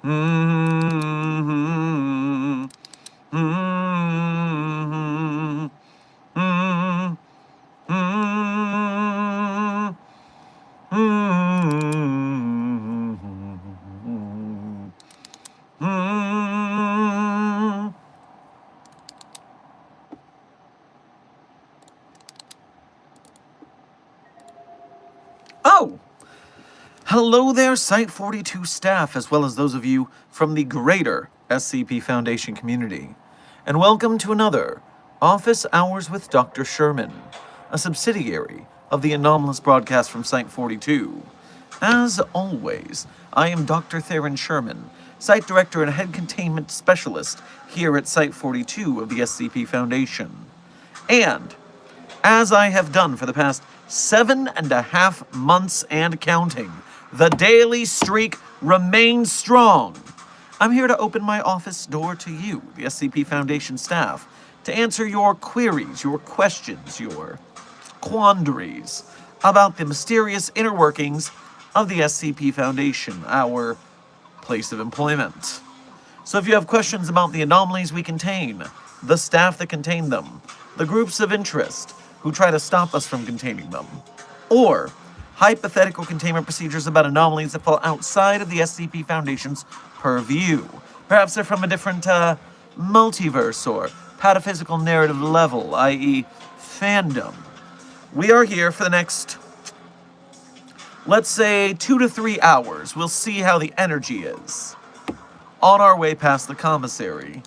Mm-hmm. Mm-hmm. Mm-hmm. Oh! Hello there, Site 42 staff, as well as those of you from the greater SCP Foundation community. And welcome to another Office Hours with Dr. Sherman, a subsidiary of the anomalous broadcast from Site 42. As always, I am Dr. Theron Sherman, Site Director and Head Containment Specialist here at Site 42 of the SCP Foundation. And as I have done for the past 7.5 months and counting, the daily streak remains strong. I'm here to open my office door to you, the SCP Foundation staff, to answer your queries, your questions, your quandaries about the mysterious inner workings of the SCP Foundation, our place of employment. So if you have questions about the anomalies we contain, the staff that contain them, the groups of interest who try to stop us from containing them, or hypothetical containment procedures about anomalies that fall outside of the SCP Foundation's purview. Perhaps they're from a different multiverse or pataphysical narrative level, i.e. fandom. We are here for the next, let's say, 2 to 3 hours. We'll see how the energy is. On our way past the commissary,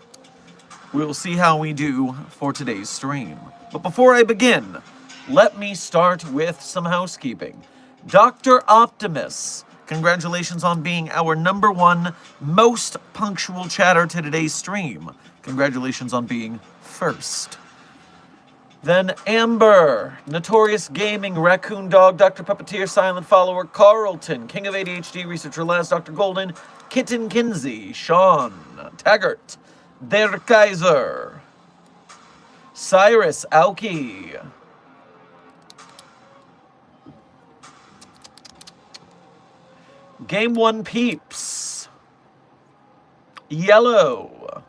we will see how we do for today's stream. But before I begin, let me start with some housekeeping. Dr. Optimus, congratulations on being our #1 most punctual chatter to today's stream. Congratulations on being first. Then Amber, Notorious Gaming, Raccoon Dog, Dr. Puppeteer, Silent Follower, Carlton, King of ADHD, Researcher Les, Dr. Golden, Kitten Kinsey, Sean, Taggart, Der Kaiser, Cyrus, Aoki, Game 1 Peeps, Yellow,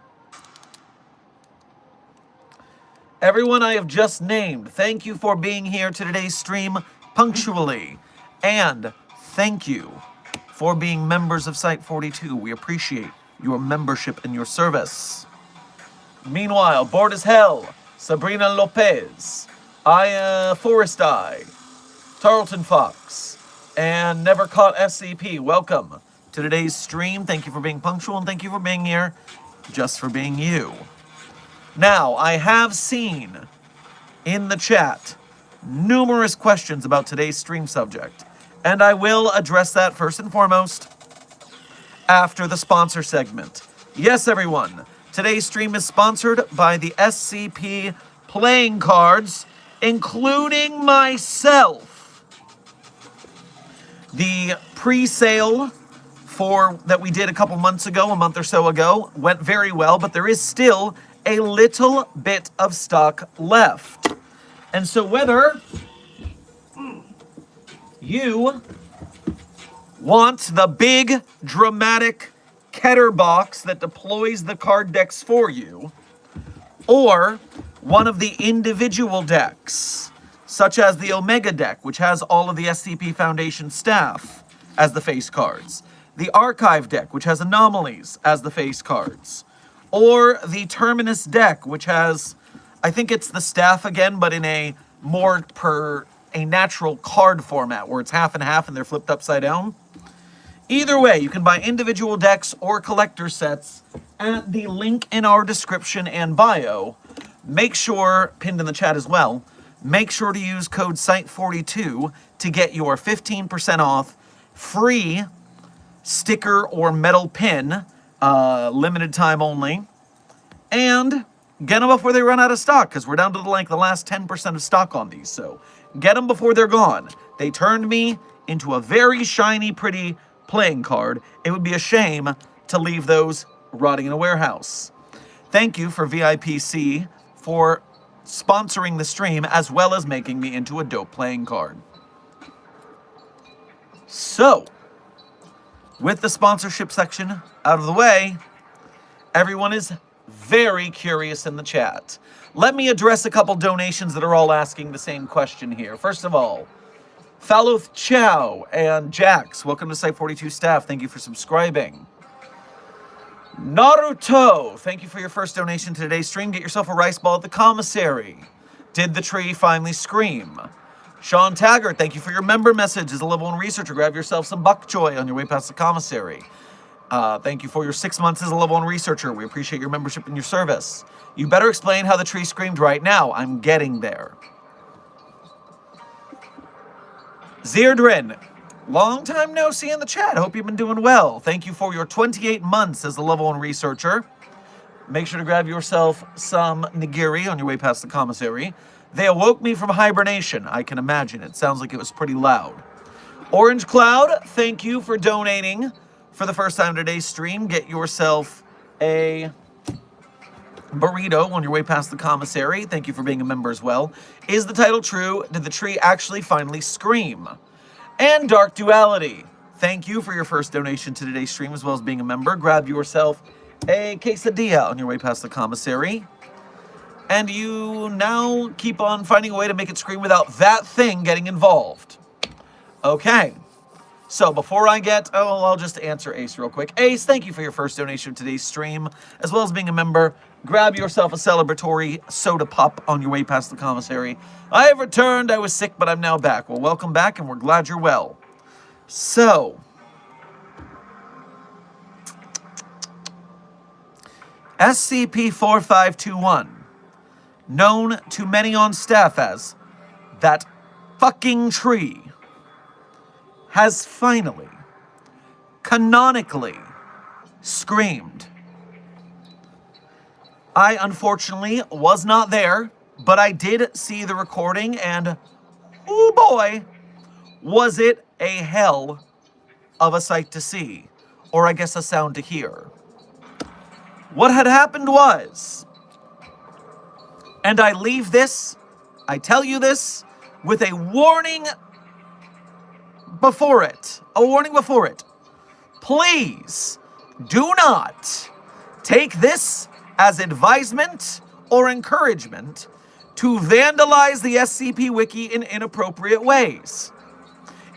everyone I have just named, thank you for being here to today's stream punctually, and thank you for being members of Site 42. We appreciate your membership and your service. Meanwhile, bored as hell, Sabrina Lopez, Forest Eye, Tarleton Fox, and Never Caught SCP. Welcome to today's stream. Thank you for being punctual, and thank you for being here just for being you. Now, I have seen in the chat numerous questions about today's stream subject, and I will address that first and foremost after the sponsor segment. Yes, everyone, today's stream is sponsored by the SCP playing cards, including myself. The pre-sale that we did a month or so ago, went very well, but there is still a little bit of stock left. And so whether you want the big, dramatic Keter box that deploys the card decks for you, or one of the individual decks, such as the Omega deck, which has all of the SCP Foundation staff as the face cards, the Archive deck, which has anomalies as the face cards, or the Terminus deck, which has, I think it's the staff again, but in a more a natural card format, where it's half and half and they're flipped upside down. Either way, you can buy individual decks or collector sets at the link in our description and bio. Make sure, pinned in the chat as well, make sure to use code SITE42 to get your 15% off free sticker or metal pin, limited time only, and get them before they run out of stock, because we're down to the last 10% of stock on these, so get them before they're gone. They turned me into a very shiny, pretty playing card. It would be a shame to leave those rotting in a warehouse. Thank you for VIPC for sponsoring the stream, as well as making me into a dope playing card. So, with the sponsorship section out of the way, everyone is very curious in the chat. Let me address a couple donations that are all asking the same question here. First of all, Faloth Chow and Jax, welcome to Site 42 staff. Thank you for subscribing. Naruto, thank you for your first donation to today's stream. Get yourself a rice ball at the commissary. Did the tree finally scream? Sean Taggart, thank you for your member message. As a level 1 researcher, grab yourself some bok choy on your way past the commissary. Thank you for your 6 months as a level 1 researcher. We appreciate your membership and your service. You better explain how the tree screamed right now. I'm getting there. Zeardrin, long time no see in the chat. Hope you've been doing well. Thank you for your 28 months as a level 1 researcher. Make sure to grab yourself some nigiri on your way past the commissary. They awoke me from hibernation. I can imagine. It sounds like it was pretty loud. Orange Cloud, thank you for donating for the first time today's stream. Get yourself a burrito on your way past the commissary. Thank you for being a member as well. Is the title true? Did the tree actually finally scream? And Dark Duality, thank you for your first donation to today's stream as well as being a member. Grab yourself a quesadilla on your way past the commissary. And you now keep on finding a way to make it scream without that thing getting involved. Okay. So before I get... Oh, I'll just answer Ace real quick. Ace, thank you for your first donation to today's stream, as well as being a member. Grab yourself a celebratory soda pop on your way past the commissary. I have returned. I was sick, but I'm now back. Well, welcome back, and we're glad you're well. So... SCP-4521, known to many on staff as that fucking tree, has finally, canonically, screamed. I unfortunately was not there, but I did see the recording, and oh boy, was it a hell of a sight to see, or I guess a sound to hear. What had happened was, and I leave this, I tell you this, with a warning before it. A warning before it. Please do not take this as advisement or encouragement to vandalize the SCP Wiki in inappropriate ways.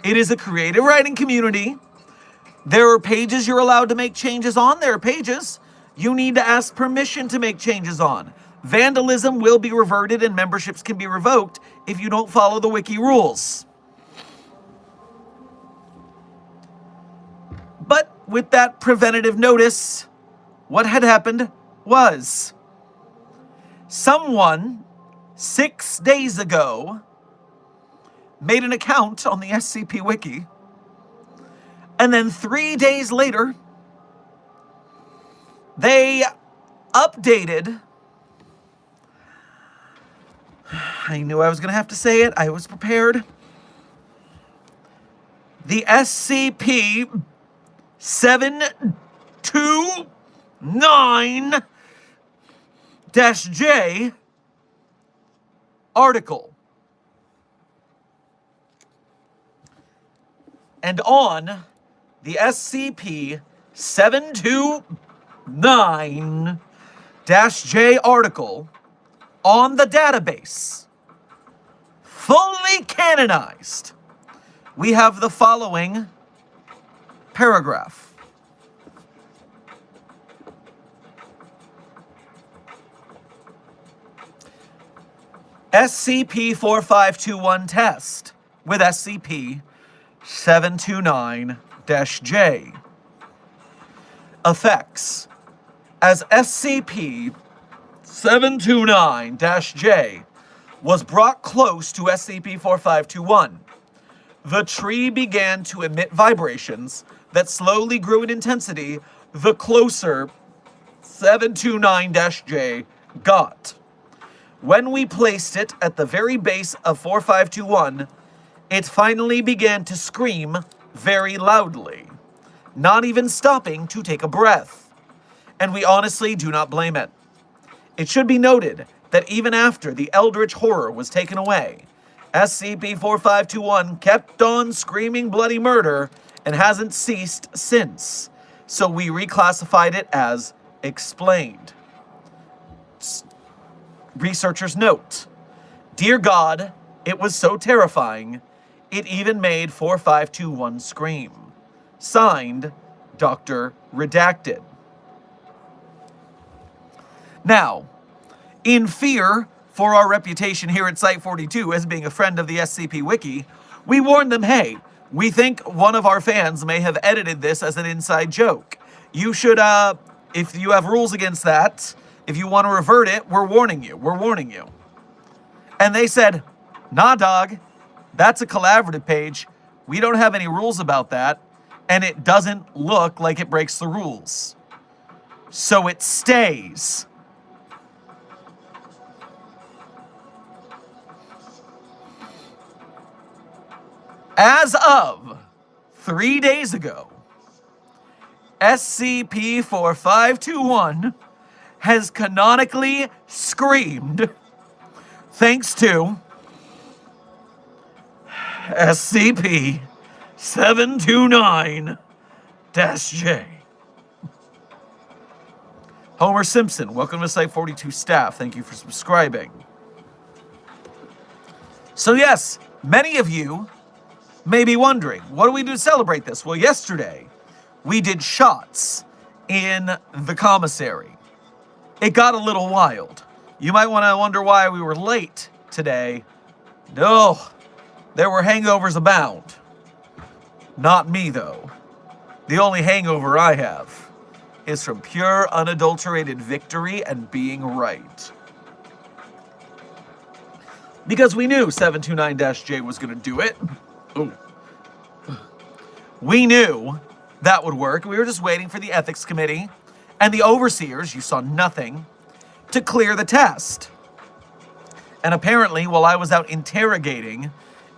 It is a creative writing community. There are pages you're allowed to make changes on. There are pages you need to ask permission to make changes on. Vandalism will be reverted and memberships can be revoked if you don't follow the wiki rules. But with that preventative notice, what had happened was someone 6 days ago made an account on the SCP Wiki, and then 3 days later, they updated. I knew I was going to have to say it. I was prepared. The SCP-729-J article. And on the SCP-729-J article on the database, fully canonized, we have the following paragraph. SCP-4521 test with SCP-729-J. Effects. As SCP-729-J was brought close to SCP-4521, the tree began to emit vibrations that slowly grew in intensity the closer 729-J got. When we placed it at the very base of 4521, it finally began to scream very loudly, not even stopping to take a breath. And we honestly do not blame it. It should be noted that even after the eldritch horror was taken away, SCP-4521 kept on screaming bloody murder and hasn't ceased since. So we reclassified it as explained. Researchers note, "Dear God, it was so terrifying, it even made 4521 scream. Signed, Dr. Redacted." Now, in fear for our reputation here at Site 42 as being a friend of the SCP Wiki, we warned them, hey, we think one of our fans may have edited this as an inside joke. You should, if you have rules against that, if you want to revert it, we're warning you. And they said, nah, dog, that's a collaborative page. We don't have any rules about that, and it doesn't look like it breaks the rules. So it stays. As of 3 days ago, SCP-4521 has canonically screamed thanks to SCP-729-J. Homer Simpson, welcome to Site 42 staff. Thank you for subscribing. So yes, many of you may be wondering, what do we do to celebrate this? Well, yesterday, we did shots in the commissary. It got a little wild. You might want to wonder why we were late today. No, there were hangovers abound. Not me, though. The only hangover I have is from pure, unadulterated victory and being right. Because we knew 729-J was going to do it. Ooh. We knew that would work. We were just waiting for the ethics committee and the overseers, you saw nothing, to clear the test. And apparently, while I was out interrogating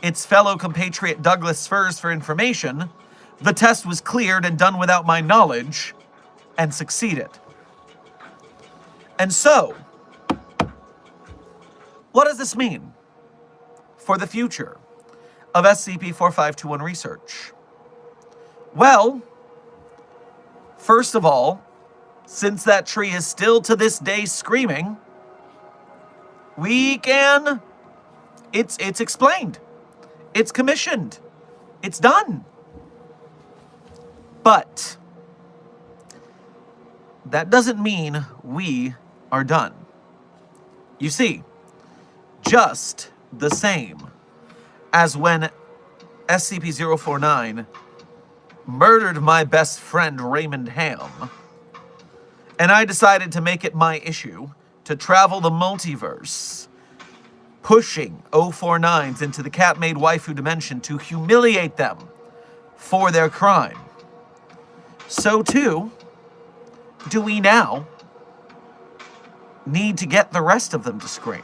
its fellow compatriot Douglas Spurs for information, the test was cleared and done without my knowledge and succeeded. And so, what does this mean for the future of SCP-4521 research? Well, first of all, since that tree is still to this day screaming, it's explained. It's commissioned. It's done. But that doesn't mean we are done. You see, just the same as when SCP-049 murdered my best friend Raymond Ham, and I decided to make it my issue to travel the multiverse, pushing 049s into the cat-made waifu dimension to humiliate them for their crime. So too, do we now need to get the rest of them to scream.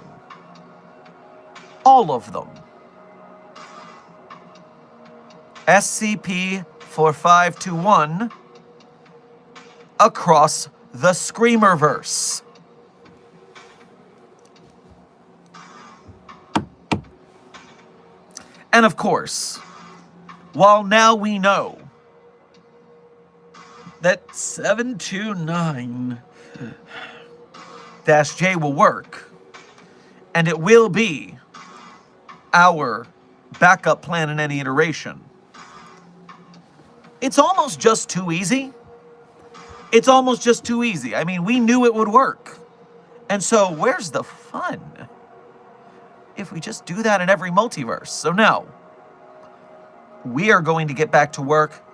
All of them. SCP-4521 across the Screamerverse. And of course, while now we know that 729-J will work, and it will be our backup plan in any iteration, it's almost just too easy. It's almost just too easy. I mean, we knew it would work. And so where's the fun if we just do that in every multiverse? So now, we are going to get back to work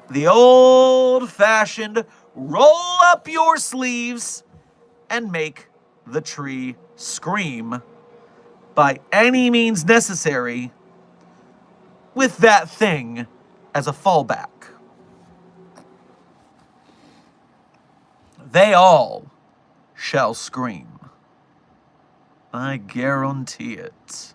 the old-fashioned roll up your sleeves and make the tree scream by any means necessary with that thing as a fallback. They all shall scream. I guarantee it.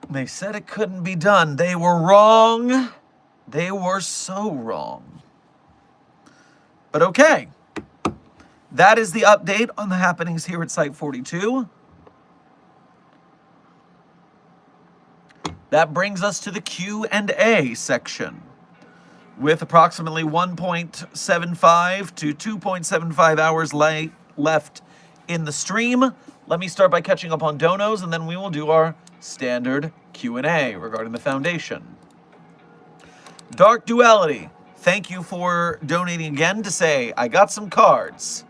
They said it couldn't be done. They were wrong. They were so wrong. But okay. That is the update on the happenings here at Site 42. That brings us to the Q&A section. With approximately 1.75 to 2.75 hours left in the stream, let me start by catching up on donos, and then we will do our standard Q&A regarding the Foundation. Dark Duality, thank you for donating again to say, I got some cards.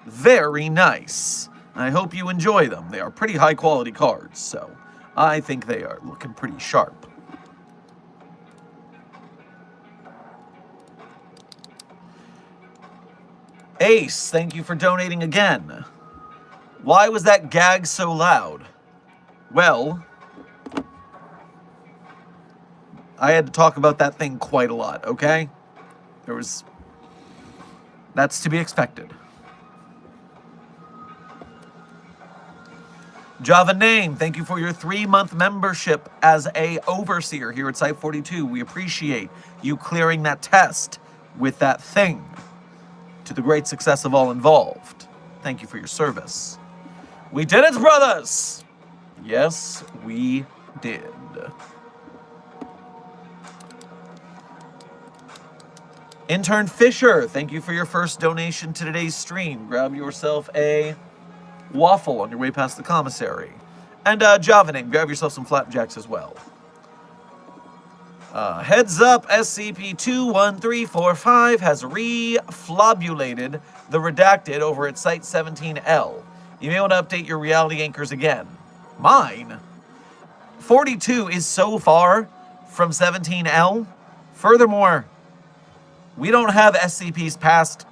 Very nice. I hope you enjoy them. They are pretty high quality cards, so I think they are looking pretty sharp. Ace, thank you for donating again. Why was that gag so loud? Well, I had to talk about that thing quite a lot, okay? That's to be expected. Java Name, thank you for your 3-month membership as a overseer here at Site 42. We appreciate you clearing that test with that thing to the great success of all involved. Thank you for your service. We did it, brothers! Yes, we did. Intern Fisher, thank you for your first donation to today's stream. Grab yourself a waffle on your way past the commissary. And Javaning, grab yourself some flapjacks as well. Heads up, SCP-21345 has reflobulated the redacted over at Site 17L. You may want to update your reality anchors again. Mine? 42 is so far from 17L. Furthermore, we don't have SCPs past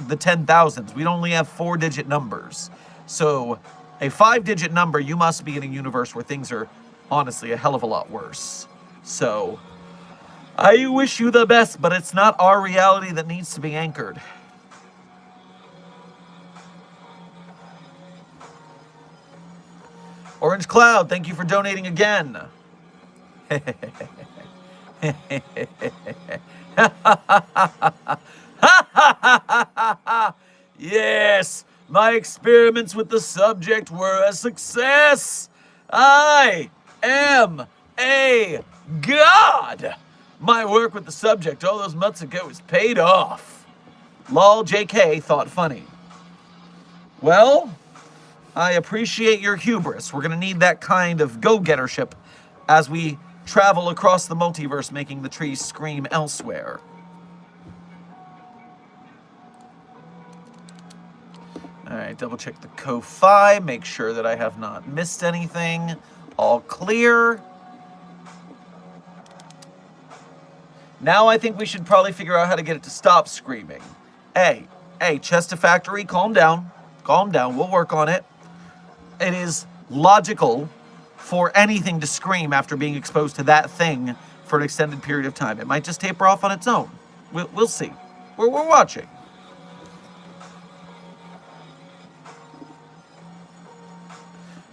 the 10,000s. We only have 4-digit numbers. So a 5-digit number, you must be in a universe where things are honestly a hell of a lot worse. So I wish you the best, but it's not our reality that needs to be anchored. Orange Cloud, thank you for donating again. Yes, my experiments with the subject were a success. I am a god. My work with the subject all those months ago has paid off. Lol JK thought funny. Well, I appreciate your hubris. We're going to need that kind of go-gettership as we travel across the multiverse, making the trees scream elsewhere. Alright, double check the Ko-Fi, make sure that I have not missed anything. All clear. Now I think we should probably figure out how to get it to stop screaming. Hey, Chester Factory, calm down. Calm down, we'll work on it. It is logical for anything to scream after being exposed to that thing for an extended period of time. It might just taper off on its own. We'll see. We're watching.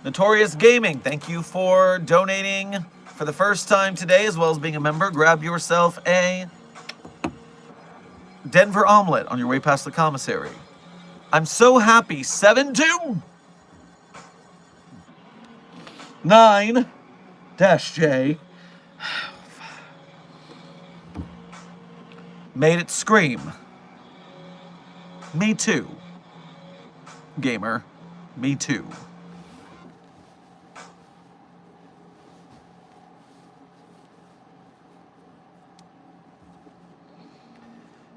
Notorious Gaming, thank you for donating for the first time today, as well as being a member. Grab yourself a Denver omelet on your way past the commissary. I'm so happy. 729-J made it scream. Me too. Gamer, me too.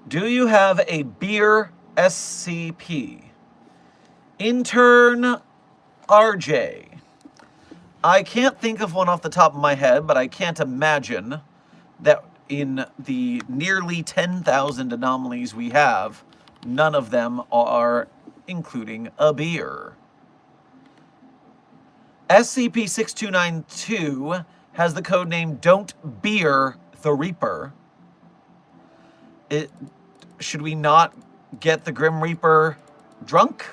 Do you have a beer SCP? Intern RJ. I can't think of one off the top of my head, but I can't imagine that in the nearly 10,000 anomalies we have, none of them are including a beer. SCP-6292 has the codename Don't Beer the Reaper. Should we not get the Grim Reaper drunk?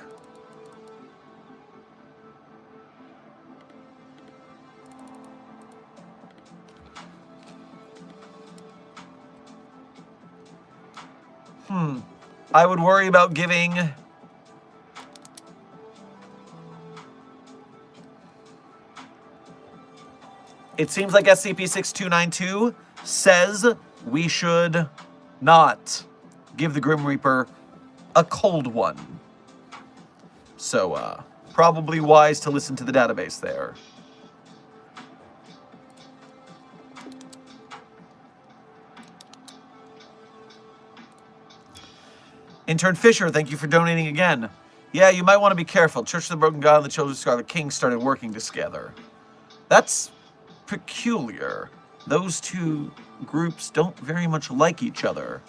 I would worry about giving It seems like SCP-6292 says we should not give the Grim Reaper a cold one. So, probably wise to listen to the database there. Intern Fisher, thank you for donating again. Yeah, you might want to be careful. Church of the Broken God and the Children of Scarlet King started working together. That's peculiar. Those two groups don't very much like each other,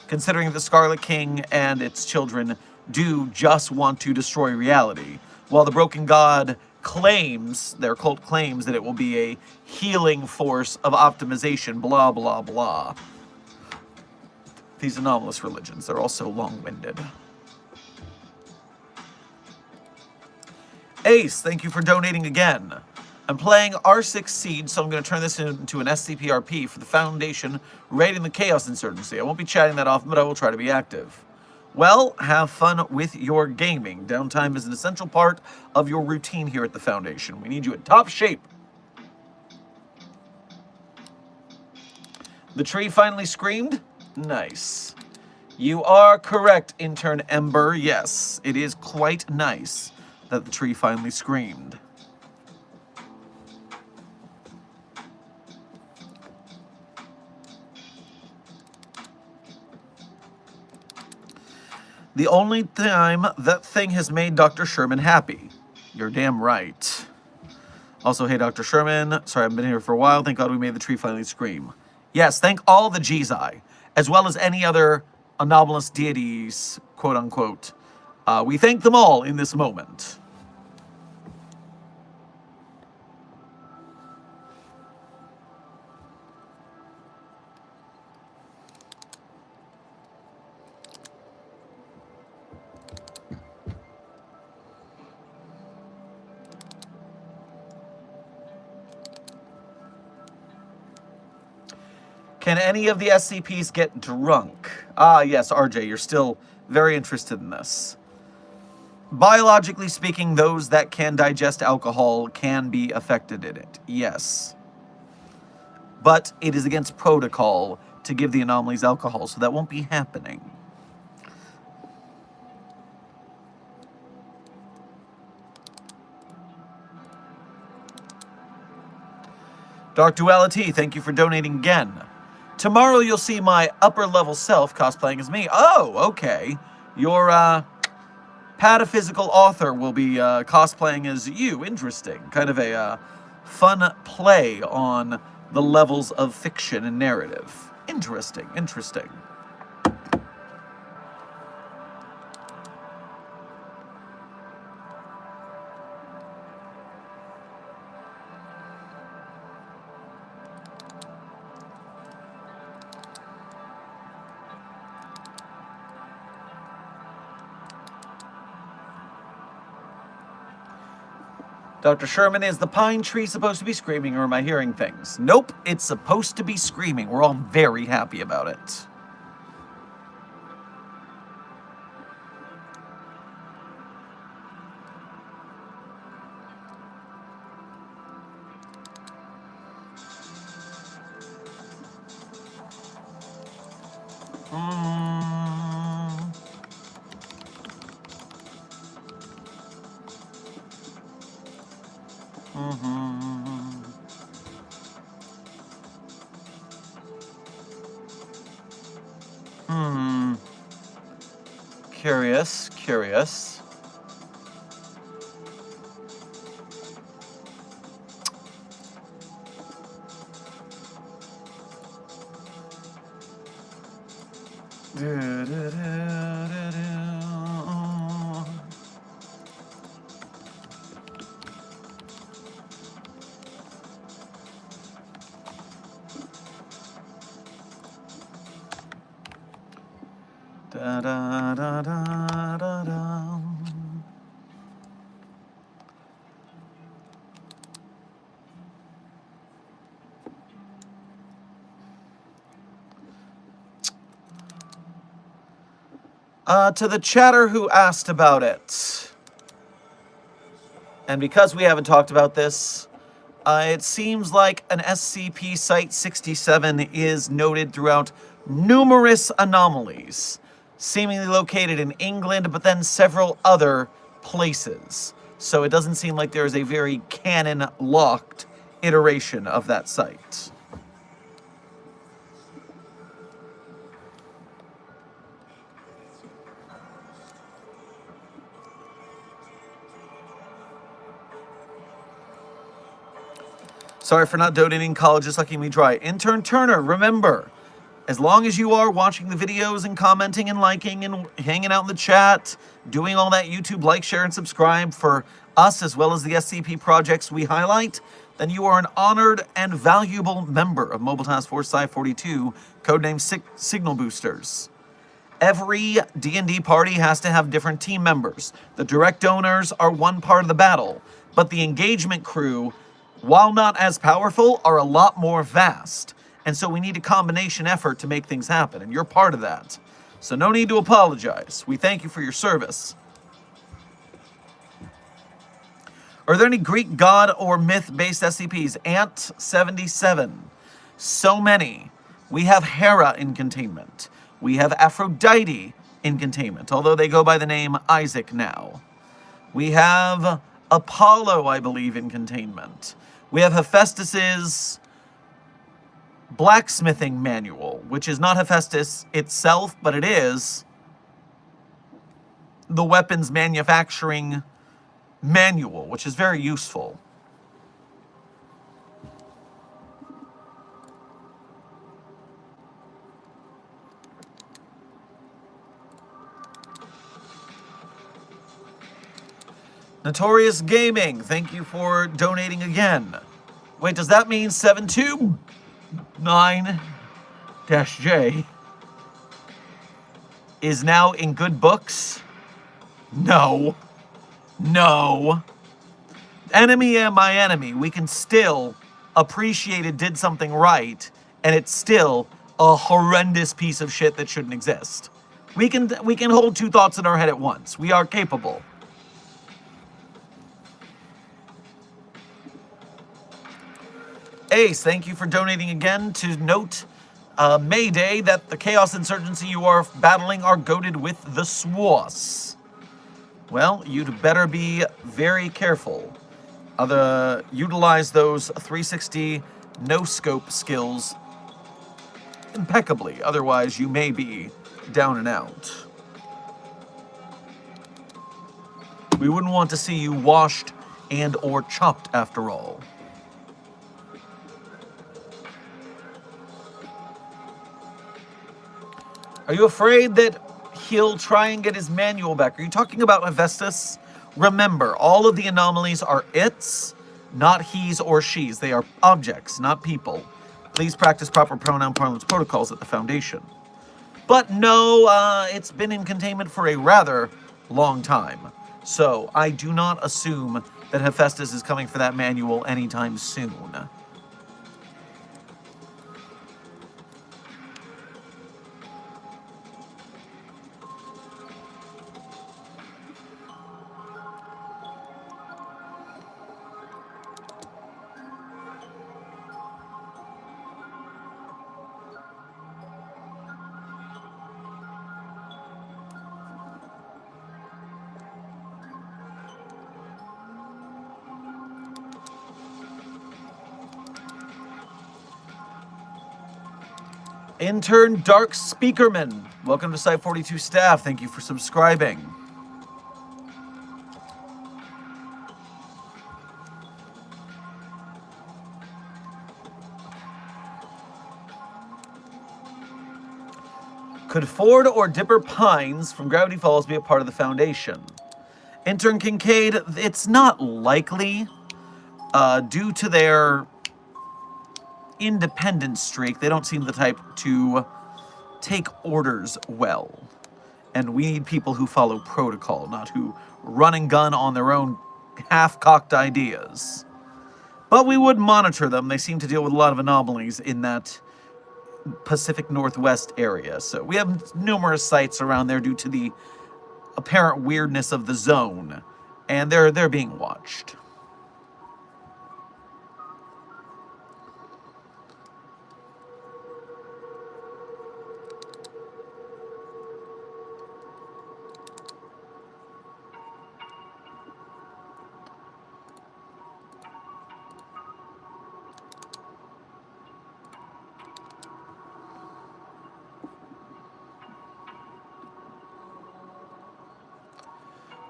considering the Scarlet King and its children do just want to destroy reality, while the Broken God claims, their cult claims, that it will be a healing force of optimization, blah, blah, blah. These anomalous religions, they're all so long-winded. Ace, thank you for donating again. I'm playing R6 Siege, so I'm going to turn this into an SCP-RP for the Foundation, raiding the Chaos Insurgency. I won't be chatting that often, but I will try to be active. Well, have fun with your gaming. Downtime is an essential part of your routine here at the Foundation. We need you in top shape. The tree finally screamed? Nice. You are correct, Intern Ember. Yes, it is quite nice that the tree finally screamed. The only time that thing has made Dr. Sherman happy. You're damn right. Also, hey, Dr. Sherman. Sorry, I've been here for a while. Thank God we made the tree finally scream. Yes, thank all the Jizai, as well as any other anomalous deities, quote-unquote. We thank them all in this moment. Can any of the SCPs get drunk? Ah, yes, RJ, you're still very interested in this. Biologically speaking, those that can digest alcohol can be affected in it, yes. But it is against protocol to give the anomalies alcohol, so that won't be happening. Dark Duality, thank you for donating again. Tomorrow you'll see my upper-level self cosplaying as me. Oh, okay. Your pataphysical author will be cosplaying as you. Interesting. Kind of a fun play on the levels of fiction and narrative. Interesting, interesting. Dr. Sherman, is the pine tree supposed to be screaming, or am I hearing things? Nope, it's supposed to be screaming. We're all very happy about it. Curious, curious. Da, da, da, da, da, da. To the chatter who asked about it, and because we haven't talked about this, It seems like an SCP Site-67 is noted throughout numerous anomalies, seemingly located in England, but then several other places. So it doesn't seem like there is a very canon-locked iteration of that site. Sorry for not donating. College is sucking me dry. Intern Turner, remember, as long as you are watching the videos and commenting and liking and hanging out in the chat, doing all that YouTube like, share, and subscribe for us as well as the SCP projects we highlight, then you are an honored and valuable member of Mobile Task Force Sci-42, codenamed Signal Boosters. Every D&D party has to have different team members. The direct donors are one part of the battle, but the engagement crew, while not as powerful, are a lot more vast. And so we need a combination effort to make things happen, and you're part of that. So no need to apologize. We thank you for your service. Are there any Greek god or myth-based SCPs? Ant 77. So many. We have Hera in containment. We have Aphrodite in containment, although they go by the name Isaac now. We have Apollo, I believe, in containment. We have Hephaestus's blacksmithing manual, which is not Hephaestus itself, but it is the weapons manufacturing manual, which is very useful. Notorious Gaming, thank you for donating again. Wait, does that mean 729-J is now in good books? No. No. Enemy and my enemy, we can still appreciate it did something right, and it's still a horrendous piece of shit that shouldn't exist. We can hold two thoughts in our head at once. We are capable. Ace, thank you for donating again. To note, Mayday, that the Chaos Insurgency you are battling are goaded with the SWAS. Well, you'd better be very careful. Utilize those 360 no-scope skills impeccably. Otherwise, you may be down and out. We wouldn't want to see you washed and or chopped after all. Are you afraid that he'll try and get his manual back? Are you talking about Hephaestus? Remember, all of the anomalies are its, not he's or she's. They are objects, not people. Please practice proper pronoun parlance protocols at the Foundation. But no, it's been in containment for a rather long time. So I do not assume that Hephaestus is coming for that manual anytime soon. Intern Dark Speakerman, welcome to Site-42 staff. Thank you for subscribing. Could Ford or Dipper Pines from Gravity Falls be a part of the Foundation? Intern Kincaid, it's not likely. Due to their independent streak, they don't seem the type to take orders well. And we need people who follow protocol, not who run and gun on their own half-cocked ideas. But we would monitor them. They seem to deal with a lot of anomalies in that Pacific Northwest area. So we have numerous sites around there due to the apparent weirdness of the zone. And they're being watched.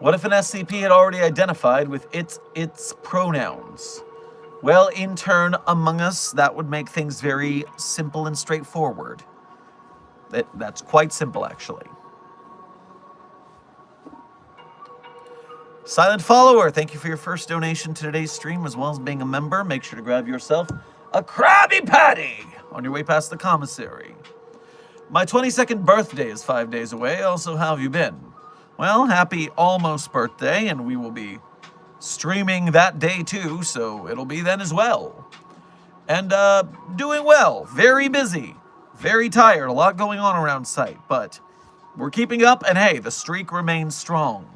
What if an SCP had already identified with its pronouns? Well, in turn, among us, that would make things very simple and straightforward. That's quite simple, actually. Silent Follower, thank you for your first donation to today's stream, as well as being a member. Make sure to grab yourself a Krabby Patty on your way past the commissary. My 22nd birthday is 5 days away. Also, how have you been? Well, happy almost birthday, and we will be streaming that day too, so it'll be then as well. And doing well, very busy, very tired, a lot going on around site, but we're keeping up, and hey, the streak remains strong.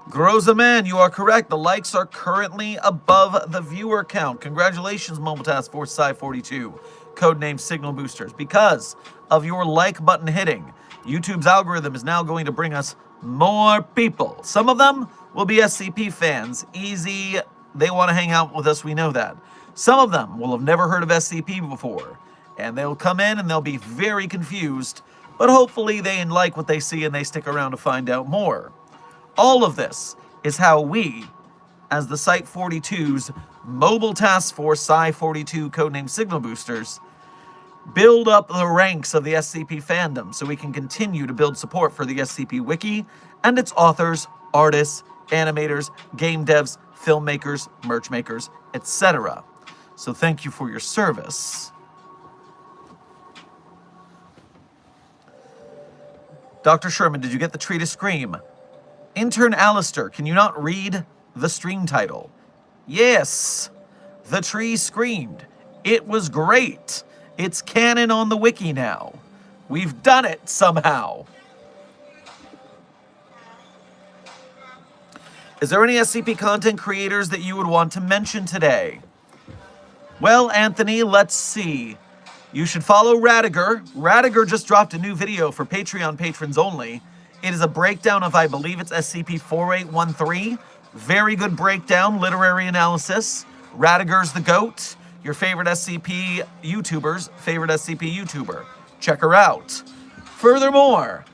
Groza Man, you are correct. The likes are currently above the viewer count. Congratulations, Mobile Task Force Psi-42, codename Signal Boosters. Because of your like button hitting, YouTube's algorithm is now going to bring us more people. Some of them will be SCP fans. Easy, they want to hang out with us, we know that. Some of them will have never heard of SCP before, and they'll come in and they'll be very confused, but hopefully they like what they see and they stick around to find out more. All of this is how we, as the Site-42's Mobile Task Force Psi-42 codename Signal Boosters, build up the ranks of the SCP fandom so we can continue to build support for the SCP Wiki and its authors, artists, animators, game devs, filmmakers, merch makers, etc. So thank you for your service. Dr. Sherman, did you get the tree to scream? Intern Alistair, can you not read the stream title? Yes, the tree screamed. It was great. It's canon on the wiki now. We've done it somehow. Is there any SCP content creators that you would want to mention today? Well, Anthony, let's see. You should follow Radiger. Radiger just dropped a new video for Patreon patrons only. It is a breakdown of, I believe it's SCP-4813. Very good breakdown, literary analysis. Radiger's the GOAT. Your favorite SCP YouTuber's favorite SCP YouTuber. Check her out. Furthermore,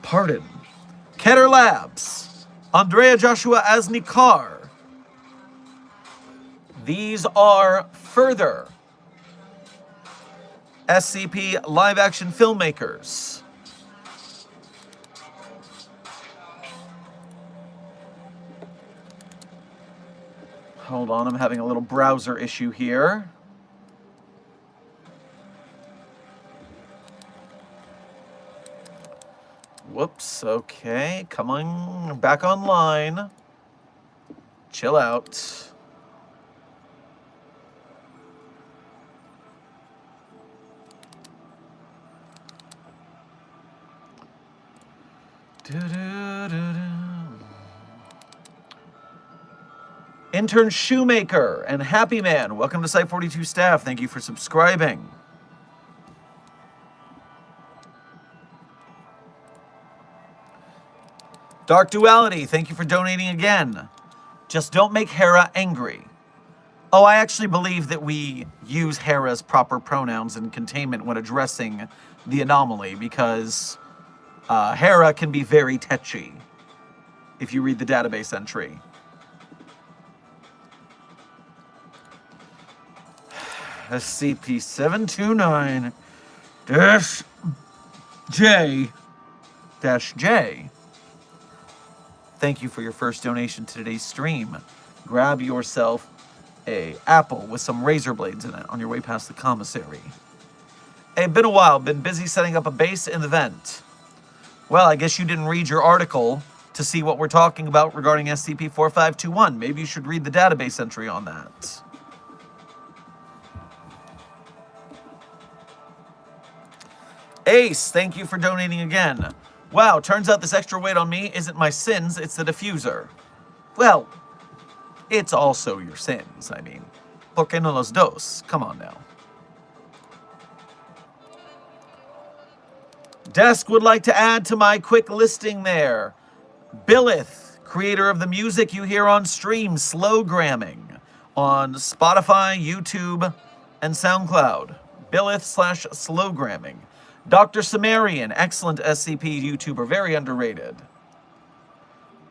Keter Labs, Andrea Joshua Asnikar. These are further SCP live-action filmmakers. Hold on, I'm having a little browser issue here. Whoops, okay, come on, back online. Chill out. Intern Shoemaker and Happy Man, welcome to Site-42 staff. Thank you for subscribing. Dark Duality, thank you for donating again. Just don't make Hera angry. Oh, I actually believe that we use Hera's proper pronouns in containment when addressing the anomaly, because Hera can be very tetchy if you read the database entry. SCP-729-J-J. Thank you for your first donation to today's stream. Grab yourself a apple with some razor blades in it on your way past the commissary. Hey, been a while. Been busy setting up a base in the vent. Well, I guess you didn't read your article to see what we're talking about regarding SCP-4521. Maybe you should read the database entry on that. Ace, thank you for donating again. Wow, turns out this extra weight on me isn't my sins, it's the diffuser. Well, it's also your sins, I mean. ¿Por qué no los dos? Come on now. Desk would like to add to my quick listing there. Billith, creator of the music you hear on stream, Slowgramming, on Spotify, YouTube, and SoundCloud. Billith /Slowgramming. Dr. Sumerian, excellent SCP YouTuber, very underrated.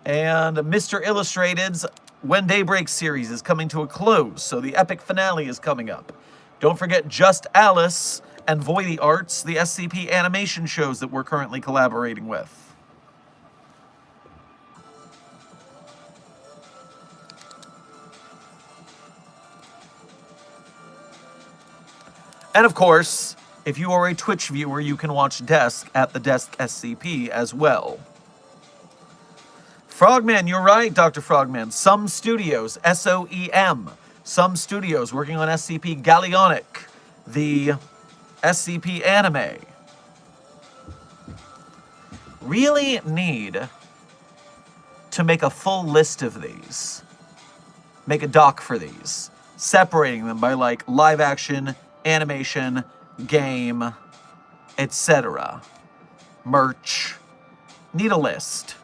And Mr. Illustrated's When Daybreak series is coming to a close, so the epic finale is coming up. Don't forget Just Alice and Voidy Arts, the SCP animation shows that we're currently collaborating with. And of course, if you are a Twitch viewer, you can watch Desk at the Desk SCP as well. Frogman, you're right, Dr. Frogman. Some studios, SOEM, some studios working on SCP Gallionic, the SCP anime, really need to make a full list of these. Make a doc for these, separating them by like live action, animation, game, etc. Merch. Need a list.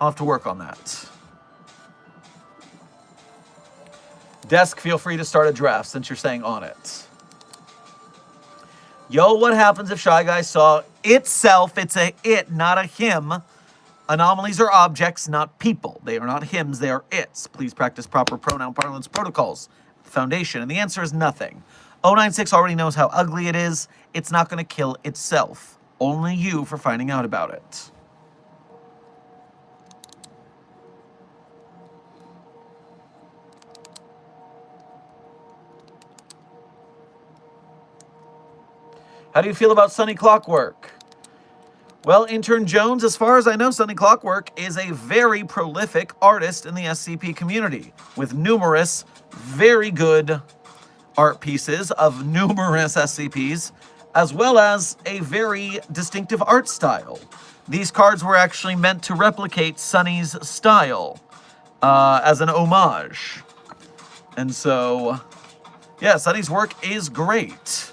I'll have to work on that. Desk, feel free to start a draft since you're saying on it. Yo, what happens if Shy Guy saw itself? It's a it, not a him. Anomalies are objects, not people. They are not hims, they are its. Please practice proper pronoun parlance protocols. Foundation. And the answer is nothing. 096 already knows how ugly it is. It's not going to kill itself. Only you for finding out about it. How do you feel about Sunny Clockwork? Well, Intern Jones, as far as I know, Sunny Clockwork is a very prolific artist in the SCP community with numerous very good art pieces of numerous SCPs, as well as a very distinctive art style. These cards were actually meant to replicate Sunny's style as an homage. And so, yeah, Sunny's work is great.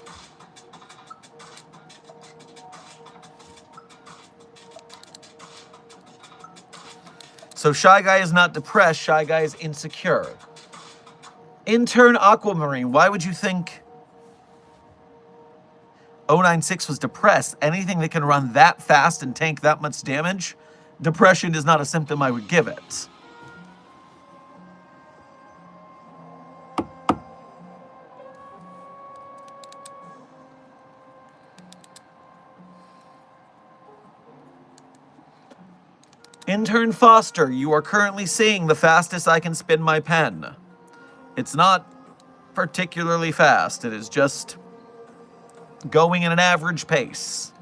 So Shy Guy is not depressed, Shy Guy is insecure. Intern Aquamarine, why would you think 096 was depressed? Anything that can run that fast and tank that much damage, depression is not a symptom I would give it. Intern Foster, you are currently seeing the fastest I can spin my pen. It's not particularly fast. It is just going at an average pace.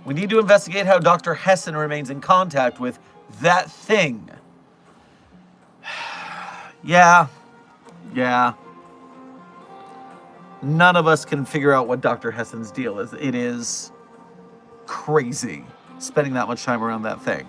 We need to investigate how Dr. Hessen remains in contact with that thing. Yeah. None of us can figure out what Dr. Hessen's deal is. It is crazy spending that much time around that thing.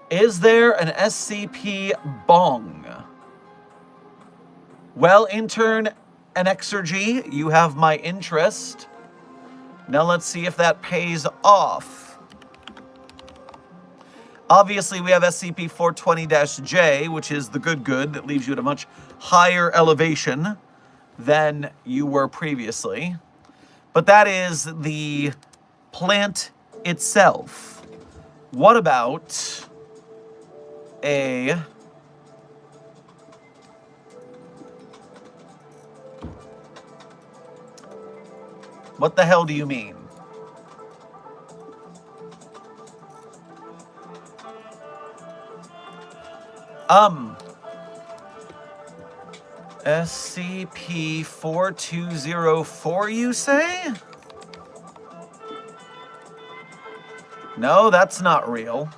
Is there an SCP Bong? Well, Intern and Exergy, you have my interest. Now let's see if that pays off. Obviously, we have SCP-420-J, which is the good that leaves you at a much higher elevation than you were previously. But that is the plant itself. What about a... What the hell do you mean? SCP-4204, you say? No, that's not real.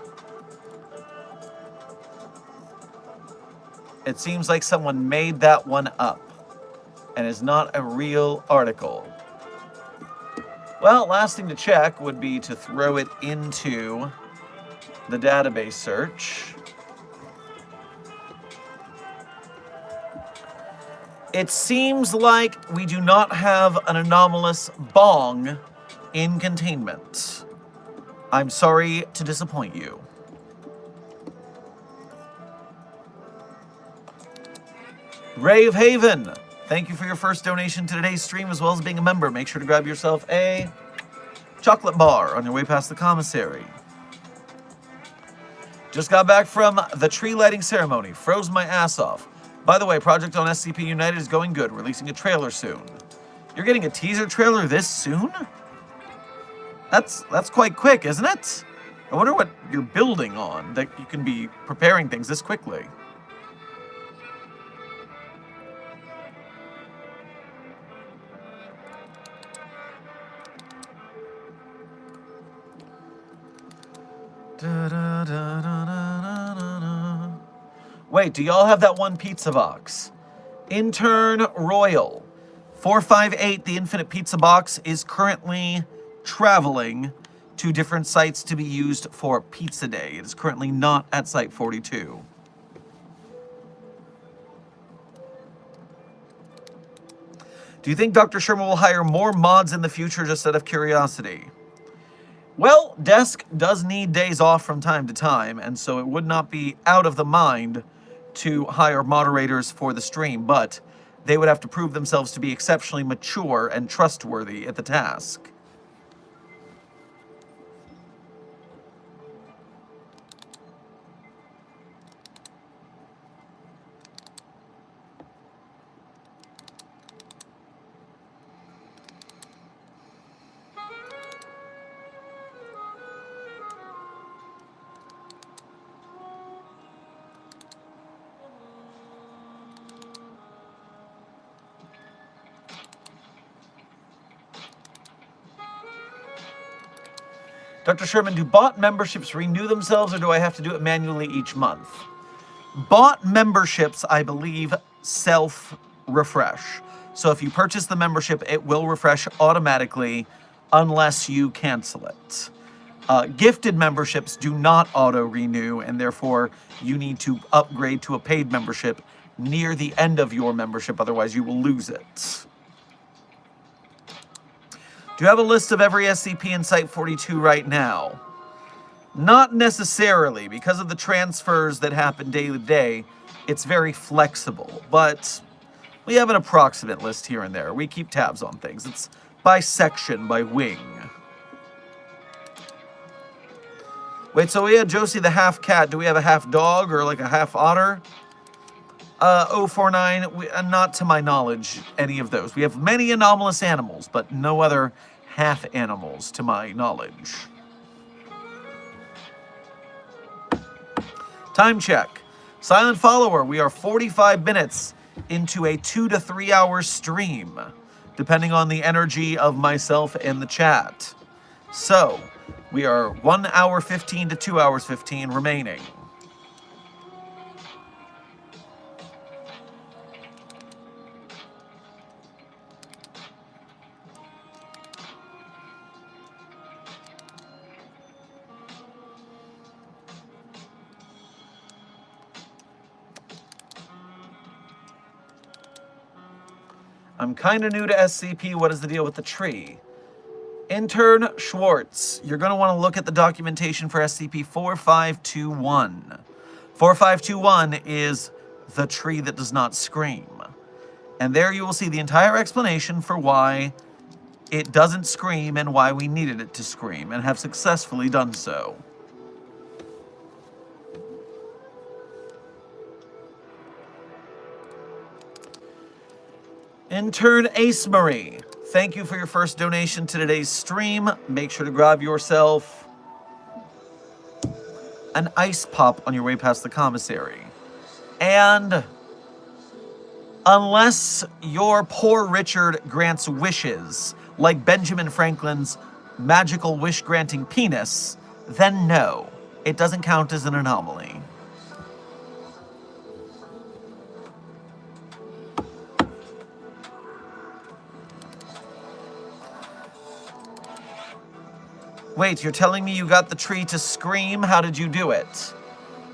It seems like someone made that one up and is not a real article. Well, last thing to check would be to throw it into the database search. It seems like we do not have an anomalous bong in containment. I'm sorry to disappoint you. Ray of Haven, thank you for your first donation to today's stream as well as being a member. Make sure to grab yourself a chocolate bar on your way past the commissary. Just got back from the tree lighting ceremony. Froze my ass off. By the way, project on SCP United is going good. Releasing a trailer soon. You're getting a teaser trailer this soon? That's quite quick, isn't it? I wonder what you're building on that you can be preparing things this quickly. Wait, do y'all have that one pizza box? Intern Royal 458, the Infinite Pizza Box, is currently traveling to different sites to be used for Pizza Day. It is currently not at Site 42. Do you think Dr. Sherman will hire more mods in the future just out of curiosity? Well, Desk does need days off from time to time, and so it would not be out of the mind to hire moderators for the stream, but they would have to prove themselves to be exceptionally mature and trustworthy at the task. Dr. Sherman, do bot memberships renew themselves or do I have to do it manually each month? Bot memberships, I believe, self-refresh. So if you purchase the membership, it will refresh automatically unless you cancel it. Gifted memberships do not auto-renew, and therefore you need to upgrade to a paid membership near the end of your membership, otherwise you will lose it. Do you have a list of every SCP in Site 42 right now? Not necessarily. Because of the transfers that happen day to day, it's very flexible. But we have an approximate list here and there. We keep tabs on things. It's by section, by wing. Wait, so we had Josie the half cat. Do we have a half dog or like a half otter? 049, not to my knowledge, any of those. We have many anomalous animals, but no other half animals to my knowledge. Time check. Silent Follower, we are 45 minutes into a 2 to 3 hour stream, depending on the energy of myself and the chat. So, we are 1 hour 15 to 2 hours 15 remaining. I'm kind of new to SCP. What is the deal with the tree? Intern Schwartz, you're going to want to look at the documentation for SCP-4521. 4521 is the tree that does not scream. And there you will see the entire explanation for why it doesn't scream and why we needed it to scream and have successfully done so. Intern Ace Marie, thank you for your first donation to today's stream. Make sure to grab yourself an ice pop on your way past the commissary. And unless your poor Richard grants wishes, like Benjamin Franklin's magical wish-granting penis, then no, it doesn't count as an anomaly. Wait, you're telling me you got the tree to scream? How did you do it?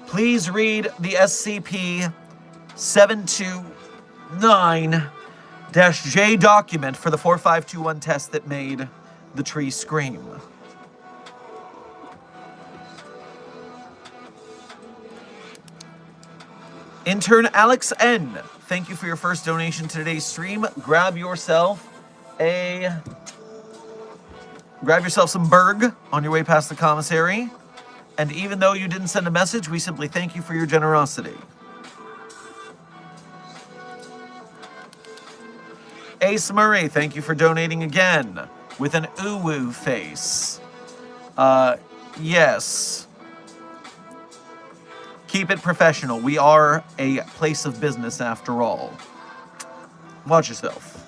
Please read the SCP-729-J document for the 4521 test that made the tree scream. Intern Alex N., thank you for your first donation to today's stream. Grab yourself some Berg on your way past the commissary. And even though you didn't send a message, we simply thank you for your generosity. Ace Murray, thank you for donating again with an uwu face. Yes. Keep it professional. We are a place of business after all. Watch yourself.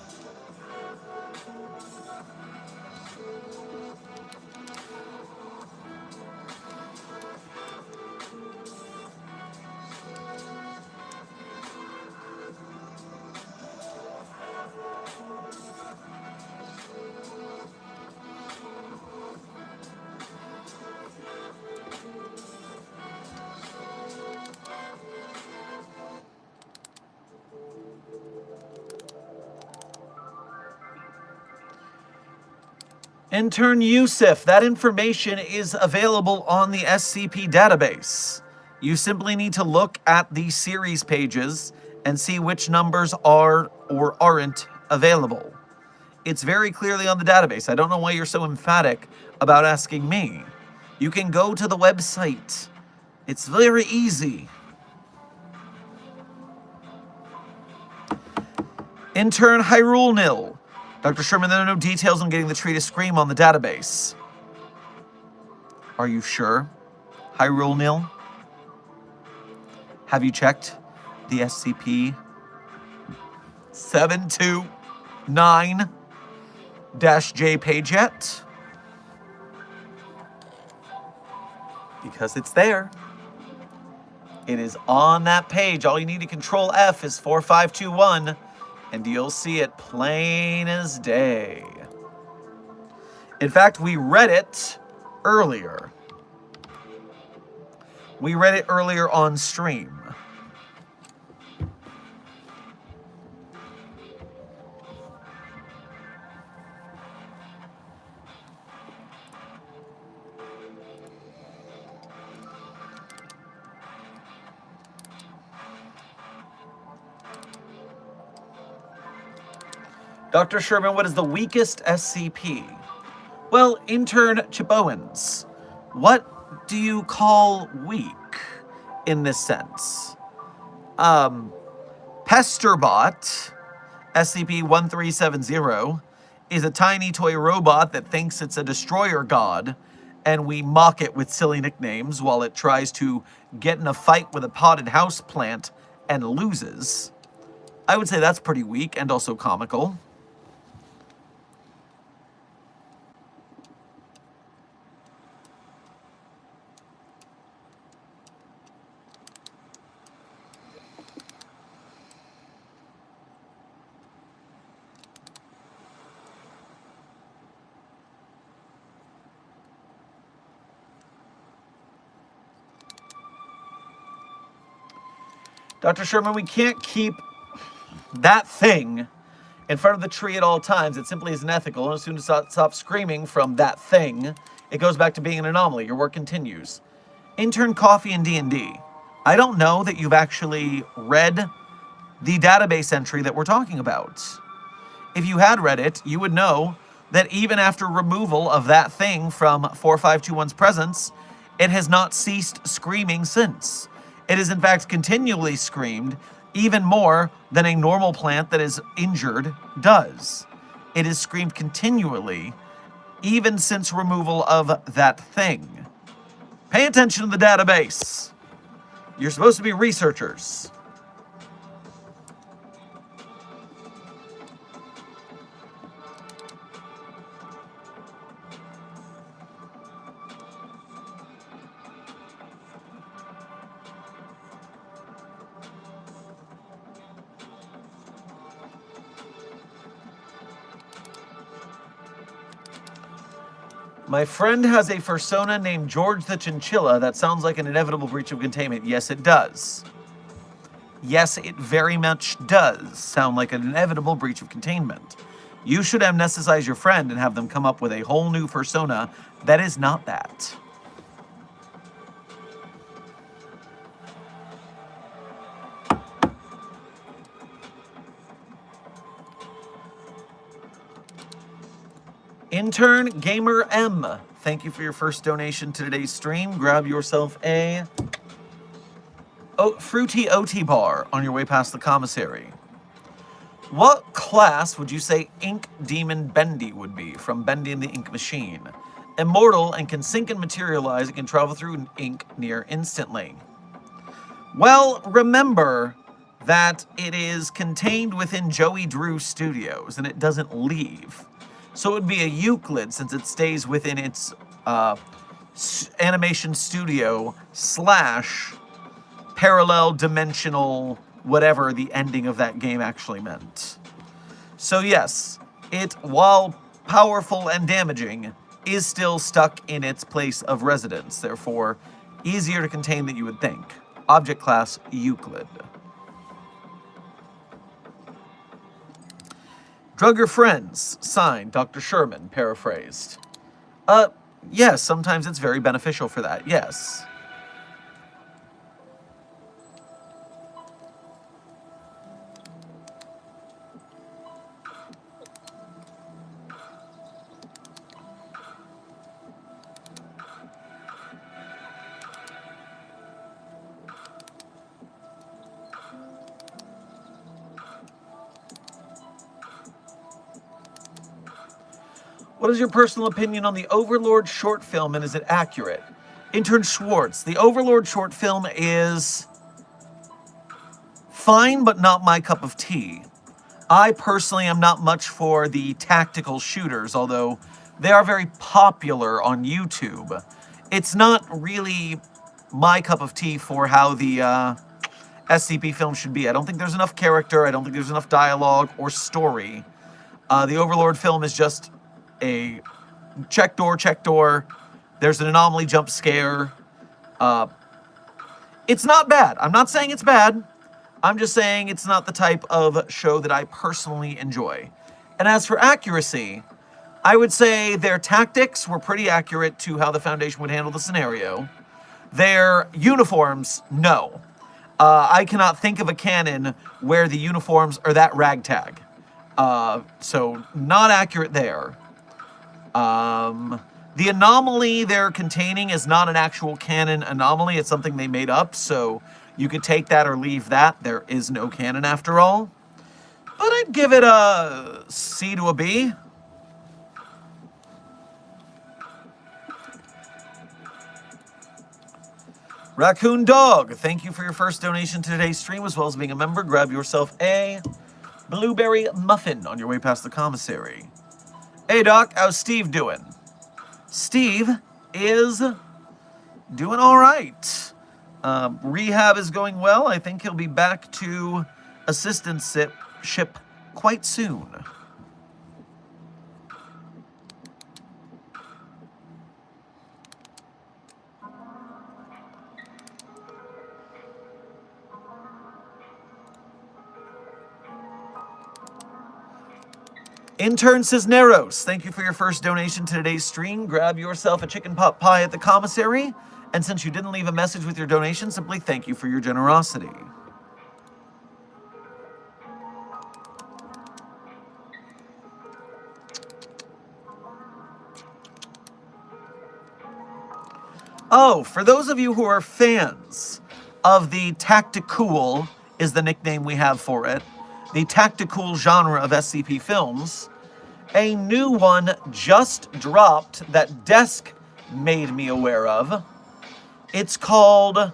Intern Yusuf, that information is available on the SCP database. You simply need to look at the series pages and see which numbers are or aren't available. It's very clearly on the database. I don't know why you're so emphatic about asking me. You can go to the website. It's very easy. Intern Hyrule Nil. Dr. Sherman, there are no details on getting the tree to scream on the database. Are you sure? Hyrule Nil? Have you checked the SCP-729-J page yet? Because it's there. It is on that page. All you need to Control F is 4521. And you'll see it plain as day. In fact, we read it earlier. We read it earlier on stream. Dr. Sherman, what is the weakest SCP? Well, Intern Chipowens, what do you call weak in this sense? Pesterbot, SCP-1370, is a tiny toy robot that thinks it's a destroyer god, and we mock it with silly nicknames while it tries to get in a fight with a potted house plant and loses. I would say that's pretty weak and also comical. Dr. Sherman, we can't keep that thing in front of the tree at all times. It simply isn't ethical. And as soon as it stops screaming from that thing, it goes back to being an anomaly. Your work continues. Intern Coffee and D&D. I don't know that you've actually read the database entry that we're talking about. If you had read it, you would know that even after removal of that thing from 4521's presence, it has not ceased screaming since. It has in fact continually screamed, even more than a normal plant that is injured does. It has screamed continually, even since removal of that thing. Pay attention to the database. You're supposed to be researchers. My friend has a fursona named George the Chinchilla. That sounds like an inevitable breach of containment. Yes, it does. Yes, it very much does sound like an inevitable breach of containment. You should amnesticize your friend and have them come up with a whole new persona that is not that. Intern Gamer M, thank you for your first donation to today's stream. Grab yourself a fruity OT bar on your way past the commissary. What class would you say Ink Demon Bendy would be from Bendy and the Ink Machine? Immortal and can sink and materialize and can travel through ink near instantly. Well, remember that it is contained within Joey Drew Studios and it doesn't leave. So it would be a Euclid since it stays within its animation studio / parallel dimensional whatever the ending of that game actually meant. So yes, it, while powerful and damaging, is still stuck in its place of residence, therefore easier to contain than you would think. Object class Euclid. Drug your friends, signed Dr. Sherman, paraphrased. Yes, sometimes it's very beneficial for that, yes. What is your personal opinion on the Overlord short film and is it accurate? Intern Schwartz, the Overlord short film is fine but not my cup of tea. I personally am not much for the tactical shooters, although they are very popular on YouTube. It's not really my cup of tea for how the SCP film should be. I don't think there's enough character, I don't think there's enough dialogue or story. The Overlord film is just a check door, there's an anomaly jump scare. It's not bad. I'm not saying it's bad. I'm just saying it's not the type of show that I personally enjoy. And as for accuracy, I would say their tactics were pretty accurate to how the Foundation would handle the scenario. Their uniforms, no. I cannot think of a canon where the uniforms are that ragtag. So not accurate there. The anomaly they're containing is not an actual canon anomaly. It's something they made up, so you could take that or leave that. There is no canon after all. But I'd give it a C to a B. Raccoon Dog, thank you for your first donation to today's stream, as well as being a member. Grab yourself a blueberry muffin on your way past the commissary. Hey, Doc, how's Steve doing? Steve is doing all right. Rehab is going well. I think he'll be back to assistantship quite soon. Intern Cisneros, thank you for your first donation to today's stream. Grab yourself a chicken pot pie at the commissary. And since you didn't leave a message with your donation, simply thank you for your generosity. Oh, for those of you who are fans of the tactical, is the nickname we have for it, the tactical genre of SCP films, a new one just dropped that Desk made me aware of. It's called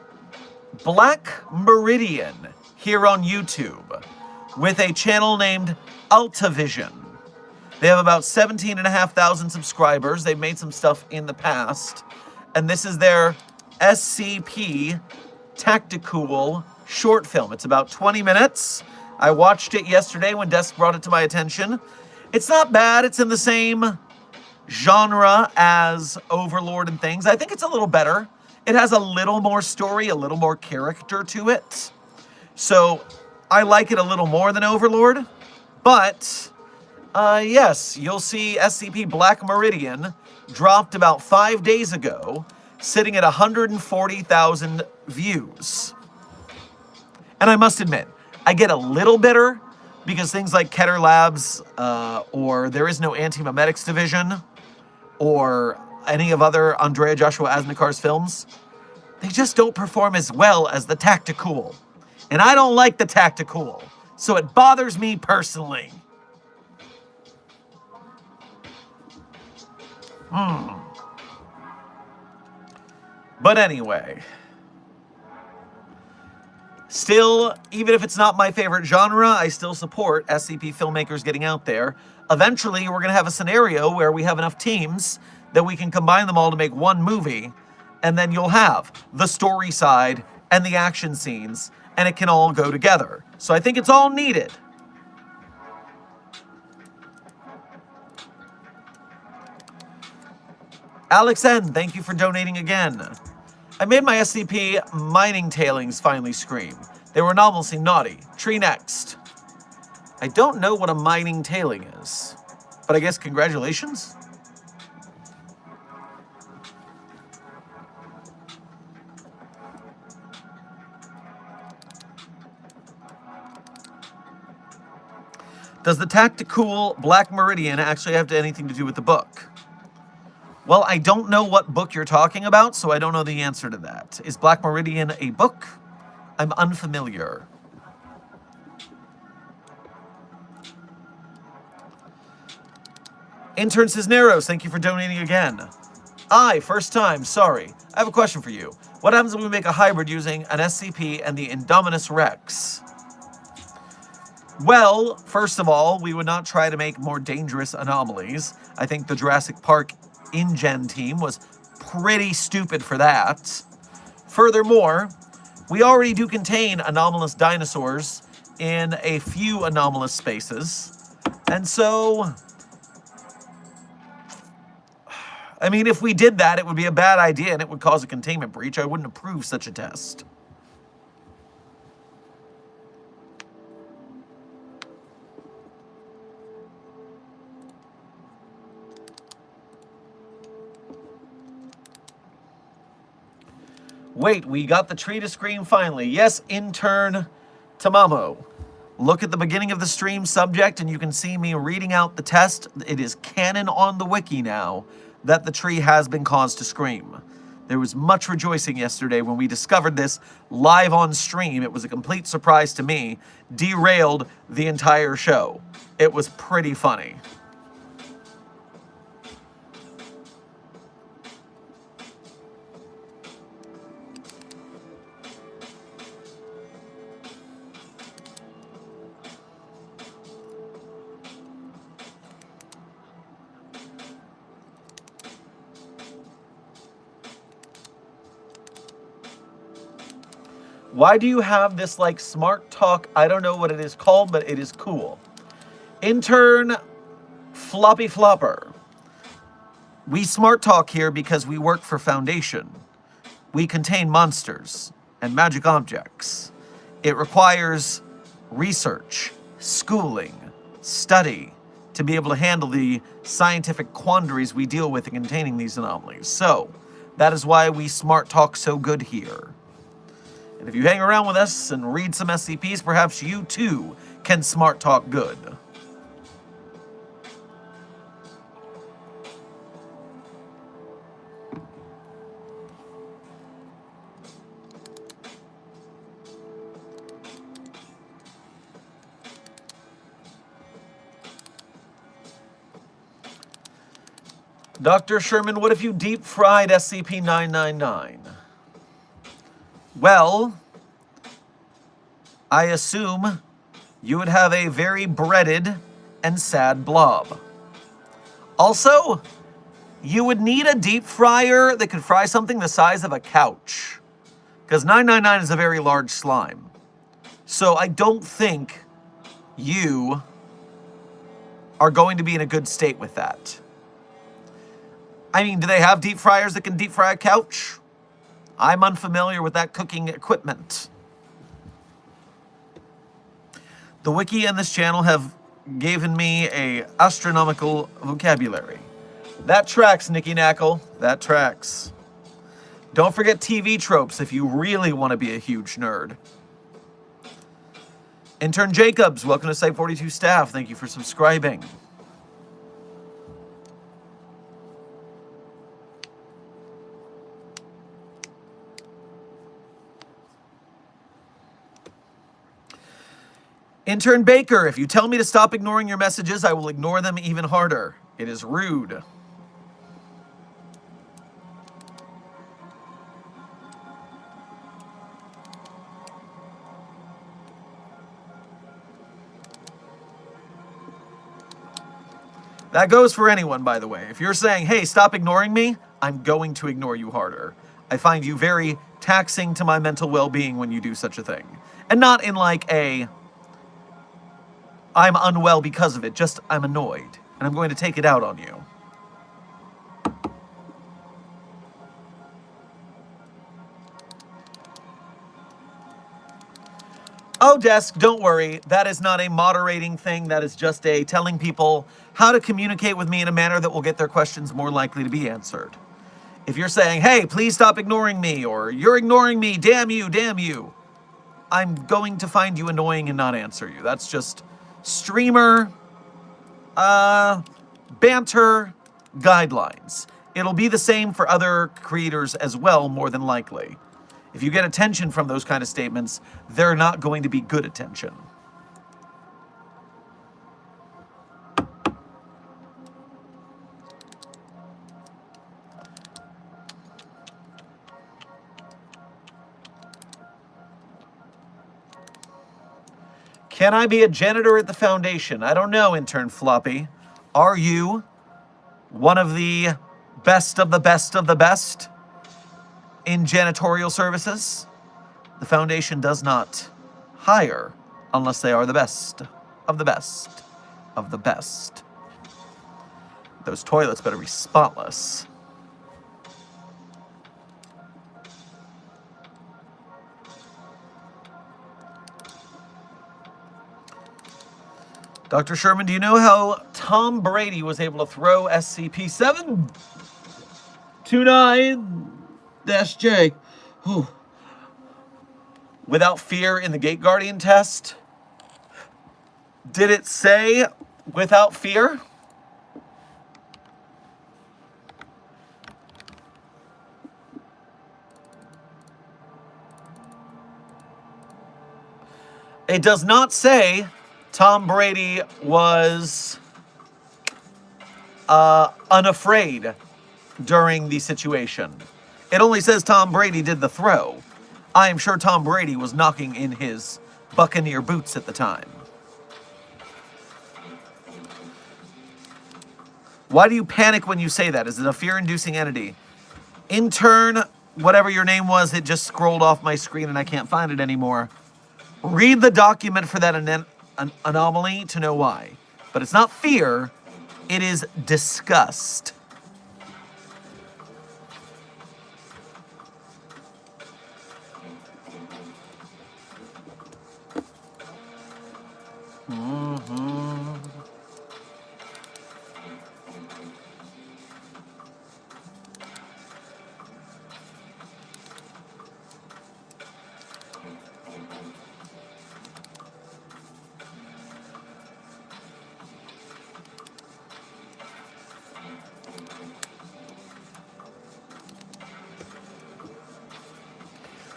Black Meridian here on YouTube with a channel named Altavision. They have about 17,500 subscribers. They've made some stuff in the past. And this is their SCP Tactical short film. It's about 20 minutes. I watched it yesterday when Desk brought it to my attention. It's not bad. It's in the same genre as Overlord and things. I think it's a little better. It has a little more story, a little more character to it. So I like it a little more than Overlord. But yes, you'll see SCP Black Meridian dropped about 5 days ago, sitting at 140,000 views. And I must admit, I get a little bitter because things like Keter Labs, or There Is No Anti-Memetics Division, or any of other Andrea Joshua Asnikar's films, they just don't perform as well as the Tacticool. And I don't like the Tacticool, so it bothers me personally. But anyway, still, even if it's not my favorite genre, I still support SCP filmmakers getting out there. Eventually, we're going to have a scenario where we have enough teams that we can combine them all to make one movie, and then you'll have the story side and the action scenes, and it can all go together. So I think it's all needed. Alex N., thank you for donating again. I made my SCP mining tailings finally scream. They were anomalously naughty. Tree next. I don't know what a mining tailing is, but I guess congratulations? Does the Tacticool Black Meridian actually have anything to do with the book? Well, I don't know what book you're talking about, so I don't know the answer to that. Is Black Meridian a book? I'm unfamiliar. Intern Cisneros, thank you for donating again. First time, sorry. I have a question for you. What happens if we make a hybrid using an SCP and the Indominus Rex? Well, first of all, we would not try to make more dangerous anomalies. I think the Jurassic Park InGen team was pretty stupid for that. Furthermore, we already do contain anomalous dinosaurs in a few anomalous spaces. And so, I mean, if we did that, it would be a bad idea and it would cause a containment breach. I wouldn't approve such a test. Wait, we got the tree to scream finally. Yes, intern Tamamo. Look at the beginning of the stream subject and you can see me reading out the test. It is canon on the wiki now that the tree has been caused to scream. There was much rejoicing yesterday when we discovered this live on stream. It was a complete surprise to me. Derailed the entire show. It was pretty funny. Why do you have this like smart talk? I don't know what it is called, but it is cool. Intern Floppy Flopper. We smart talk here because we work for Foundation. We contain monsters and magic objects. It requires research, schooling, study to be able to handle the scientific quandaries we deal with in containing these anomalies. So that is why we smart talk so good here. And if you hang around with us and read some SCPs, perhaps you too can smart talk good. Dr. Sherman, what if you deep-fried SCP-999? Well, I assume you would have a very breaded and sad blob. Also, you would need a deep fryer that could fry something the size of a couch, because 999 is a very large slime. So I don't think you are going to be in a good state with that. I mean, do they have deep fryers that can deep fry a couch? I'm unfamiliar with that cooking equipment. The wiki and this channel have given me a astronomical vocabulary. That tracks, Nicky Knackle. That tracks. Don't forget TV tropes if you really want to be a huge nerd. Intern Jacobs, welcome to Site 42 staff. Thank you for subscribing. Intern Baker, if you tell me to stop ignoring your messages, I will ignore them even harder. It is rude. That goes for anyone, by the way. If you're saying, hey, stop ignoring me, I'm going to ignore you harder. I find you very taxing to my mental well-being when you do such a thing. And not in like a, I'm unwell because of it, just I'm annoyed. And I'm going to take it out on you. Oh, Desk, don't worry. That is not a moderating thing. That is just a telling people how to communicate with me in a manner that will get their questions more likely to be answered. If you're saying, hey, please stop ignoring me, or you're ignoring me, damn you, I'm going to find you annoying and not answer you. That's just streamer, banter guidelines. It'll be the same for other creators as well, more than likely. If you get attention from those kind of statements, they're not going to be good attention. Can I be a janitor at the foundation? I don't know, Intern Floppy. Are you one of the best of the best of the best in janitorial services? The foundation does not hire unless they are the best of the best of the best. Those toilets better be spotless. Dr. Sherman, do you know how Tom Brady was able to throw SCP-729-J without fear in the Gate Guardian test? Did it say without fear? It does not say Tom Brady was unafraid during the situation. It only says Tom Brady did the throw. I am sure Tom Brady was knocking in his Buccaneer boots at the time. Why do you panic when you say that? Is it a fear-inducing entity? Intern, whatever your name was, it just scrolled off my screen and I can't find it anymore. Read the document for that an anomaly to know why. But it's not fear, it is disgust.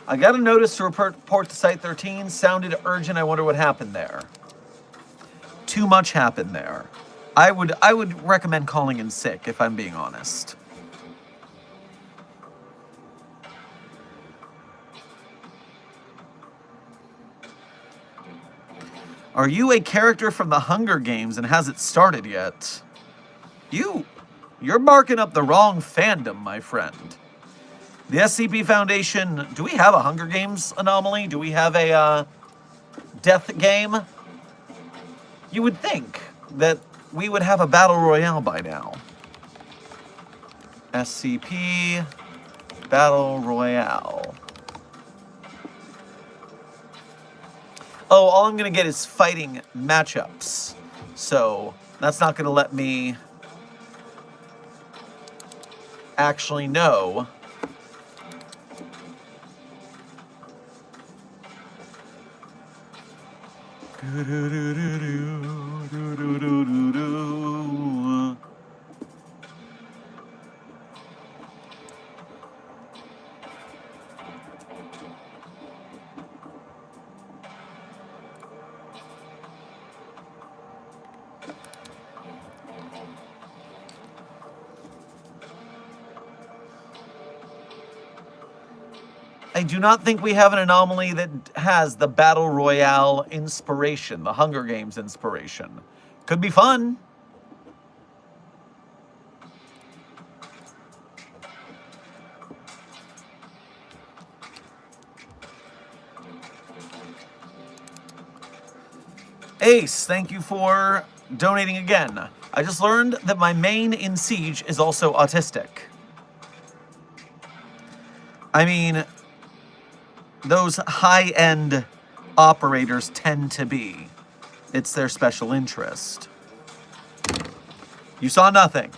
I got a notice to report to Site 13. Sounded urgent. I wonder what happened there. Too much happened there. I would recommend calling in sick, if I'm being honest. Are you a character from the Hunger Games and has it started yet? You're marking up the wrong fandom, my friend. The SCP Foundation, do we have a Hunger Games anomaly? Do we have a death game? You would think that we would have a battle royale by now. SCP Battle Royale. Oh, all I'm going to get is fighting matchups. So that's not going to let me actually know I do not think we have an anomaly that has the Battle Royale inspiration, the Hunger Games inspiration. Could be fun. Ace, thank you for donating again. I just learned that my main in Siege is also autistic. I mean, those high-end operators tend to be. It's their special interest. You saw nothing.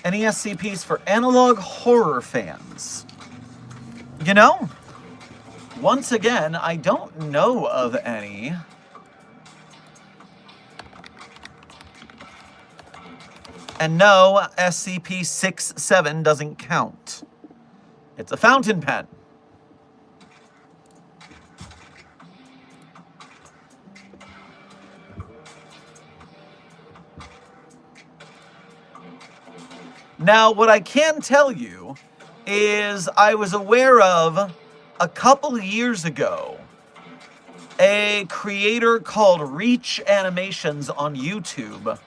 Any SCPs for analog horror fans? You know, once again, I don't know of any. And no, SCP-67 doesn't count. It's a fountain pen. Now, what I can tell you is I was aware of, a couple of years ago, a creator called Reach Animations on YouTube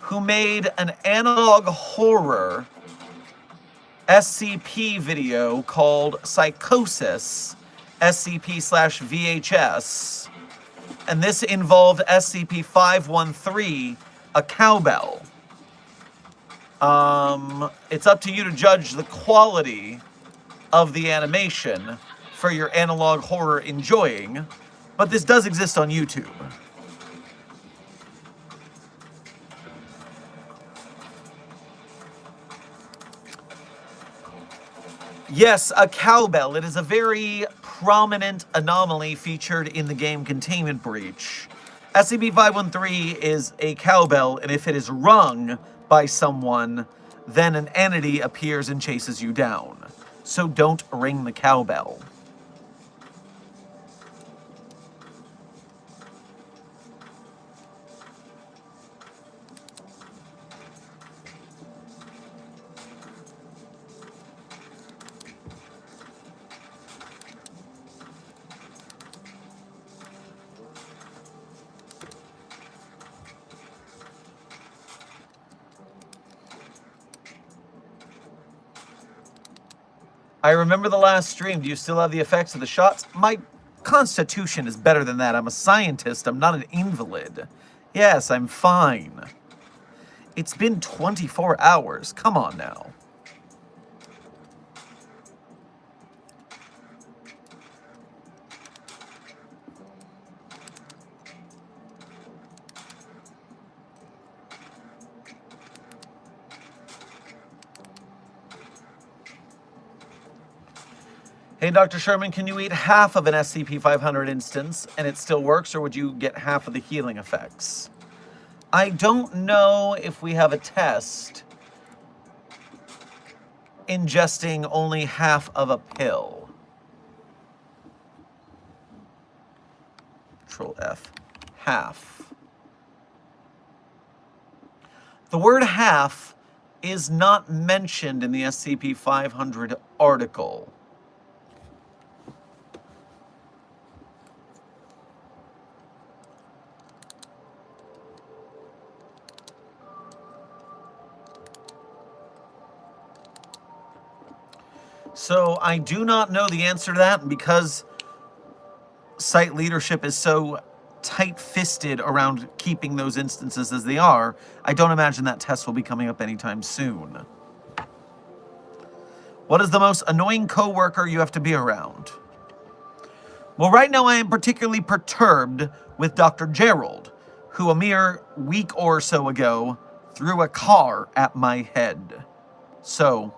who made an analog horror SCP video called Psychosis SCP/VHS, and this involved SCP-513, a cowbell. It's up to you to judge the quality of the animation for your analog horror enjoying, but this does exist on YouTube. Yes, a cowbell. It is a very prominent anomaly featured in the game Containment Breach. SCP-513 is a cowbell, and if it is rung by someone, then an entity appears and chases you down. So don't ring the cowbell. I remember the last stream. Do you still have the effects of the shots? My constitution is better than that. I'm a scientist. I'm not an invalid. Yes, I'm fine. It's been 24 hours. Come on now. Hey, Dr. Sherman, can you eat half of an SCP-500 instance and it still works, or would you get half of the healing effects? I don't know if we have a test ingesting only half of a pill. Control F. Half. The word half is not mentioned in the SCP-500 article. So I do not know the answer to that, and because site leadership is so tight-fisted around keeping those instances as they are, I don't imagine that test will be coming up anytime soon. What is the most annoying coworker you have to be around? Well, right now I am particularly perturbed with Dr. Gerald, who a mere week or so ago threw a car at my head. So,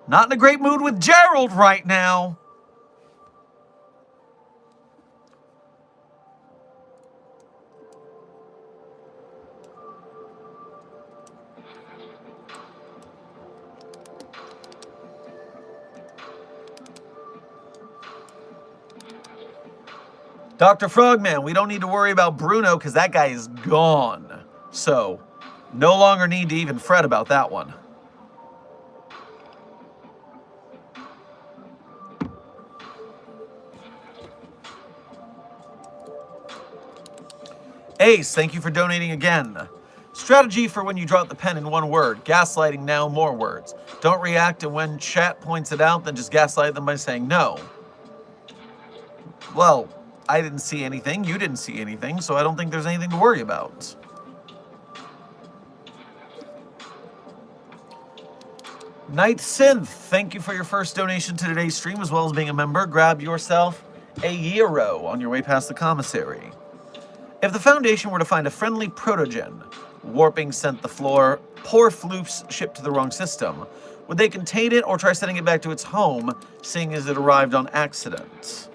not in a great mood with Gerald right now. Dr. Frogman, we don't need to worry about Bruno because that guy is gone. So, no longer need to even fret about that one. Ace, thank you for donating again. Strategy for when you drop the pen in one word. Gaslighting now, more words. Don't react, and when chat points it out, then just gaslight them by saying no. Well, I didn't see anything, you didn't see anything, so I don't think there's anything to worry about. Night Synth, thank you for your first donation to today's stream, as well as being a member. Grab yourself a euro on your way past the commissary. If the Foundation were to find a friendly protogen, warping sent the floor, poor floops shipped to the wrong system, would they contain it or try sending it back to its home, seeing as it arrived on accident?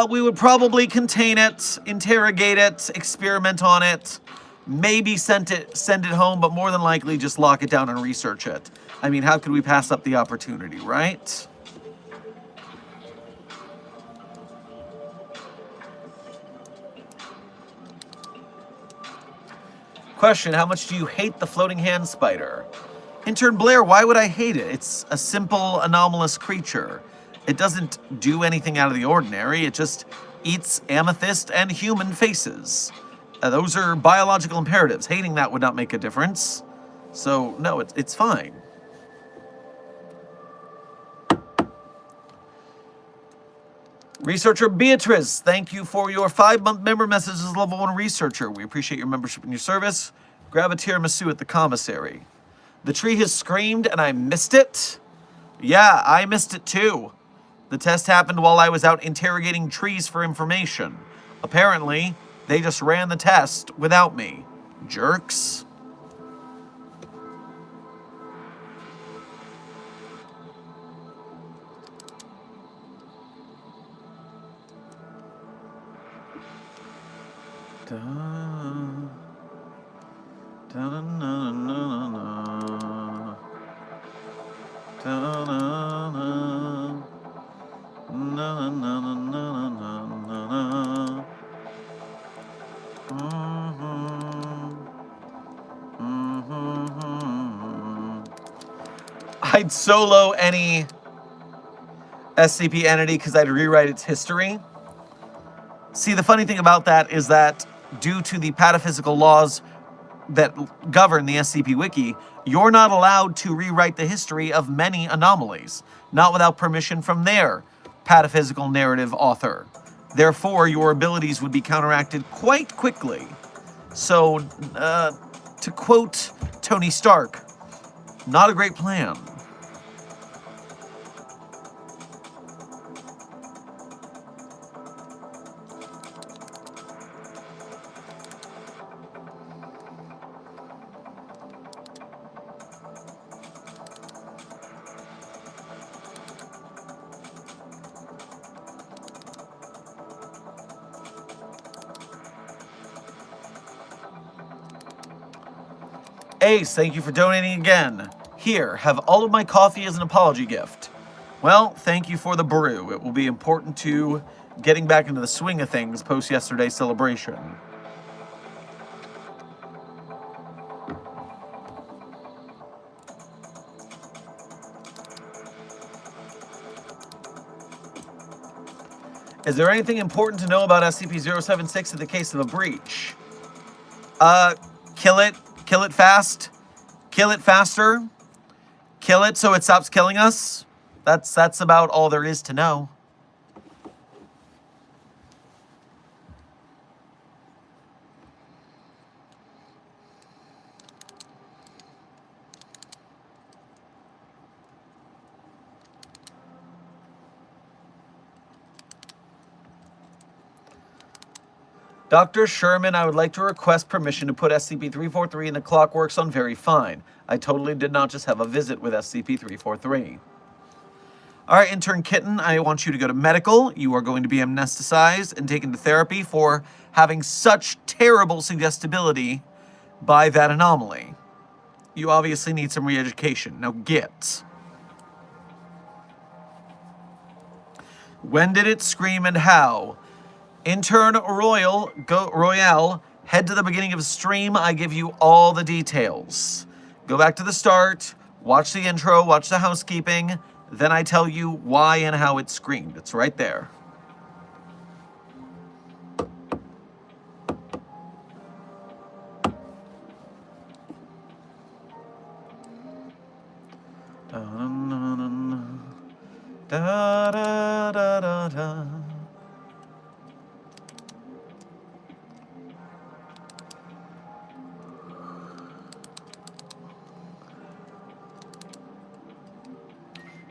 We would probably contain it, interrogate it, experiment on it, maybe send it home, but more than likely just lock it down and research it. I mean, how could we pass up the opportunity, right? Question, how much do you hate the floating hand spider? Intern Blair, why would I hate it? It's a simple, anomalous creature. It doesn't do anything out of the ordinary. It just eats amethyst and human faces. Those are biological imperatives. Hating that would not make a difference. So, no, it's fine. Researcher Beatrice, thank you for your 5-month member message as level 1 researcher. We appreciate your membership and your service. Grab a tiramisu at the commissary. The tree has screamed and I missed it? Yeah, I missed it too. The test happened while I was out interrogating trees for information. Apparently, they just ran the test without me. Jerks. I'd solo any SCP entity because I'd rewrite its history. See, the funny thing about that is that due to the pataphysical laws that govern the SCP Wiki, you're not allowed to rewrite the history of many anomalies, not without permission from their pataphysical narrative author. Therefore, your abilities would be counteracted quite quickly. So, to quote Tony Stark, not a great plan. Ace, thank you for donating again. Here, have all of my coffee as an apology gift. Well, thank you for the brew. It will be important to getting back into the swing of things post yesterday's celebration. Is there anything important to know about SCP-076 in the case of a breach? Kill it fast, kill it faster, kill it so it stops killing us. That's about all there is to know. Dr. Sherman, I would like to request permission to put SCP-343 in the Clockworks on Very Fine. I totally did not just have a visit with SCP-343. All right, Intern Kitten, I want you to go to medical. You are going to be amnesticized and taken to therapy for having such terrible suggestibility by that anomaly. You obviously need some re-education. Now get. When did it scream and how? Intern Royale, head to the beginning of the stream. I give you all the details. Go back to the start, watch the intro, watch the housekeeping, then I tell you why and how it screamed. It's right there. Da, da, da, da, da.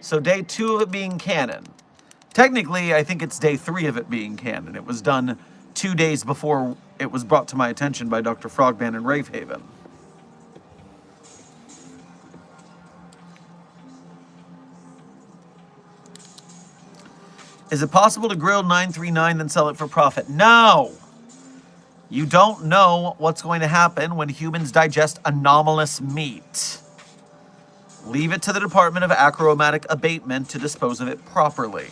So day 2 of it being canon. Technically, I think it's day 3 of it being canon. It was done 2 days before it was brought to my attention by Dr. Frogman in Ravehaven. Is it possible to grill 939 then sell it for profit? No! You don't know what's going to happen when humans digest anomalous meat. Leave it to the Department of Achromatic Abatement to dispose of it properly.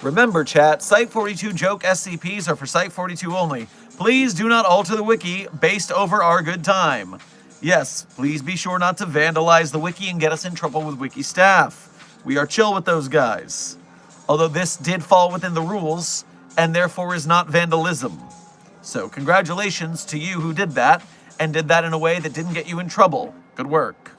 Remember, chat, Site-42 joke SCPs are for Site-42 only. Please do not alter the wiki based over our good time. Yes, please be sure not to vandalize the wiki and get us in trouble with wiki staff. We are chill with those guys. Although this did fall within the rules, and therefore is not vandalism. So congratulations to you who did that, and did that in a way that didn't get you in trouble. Good work.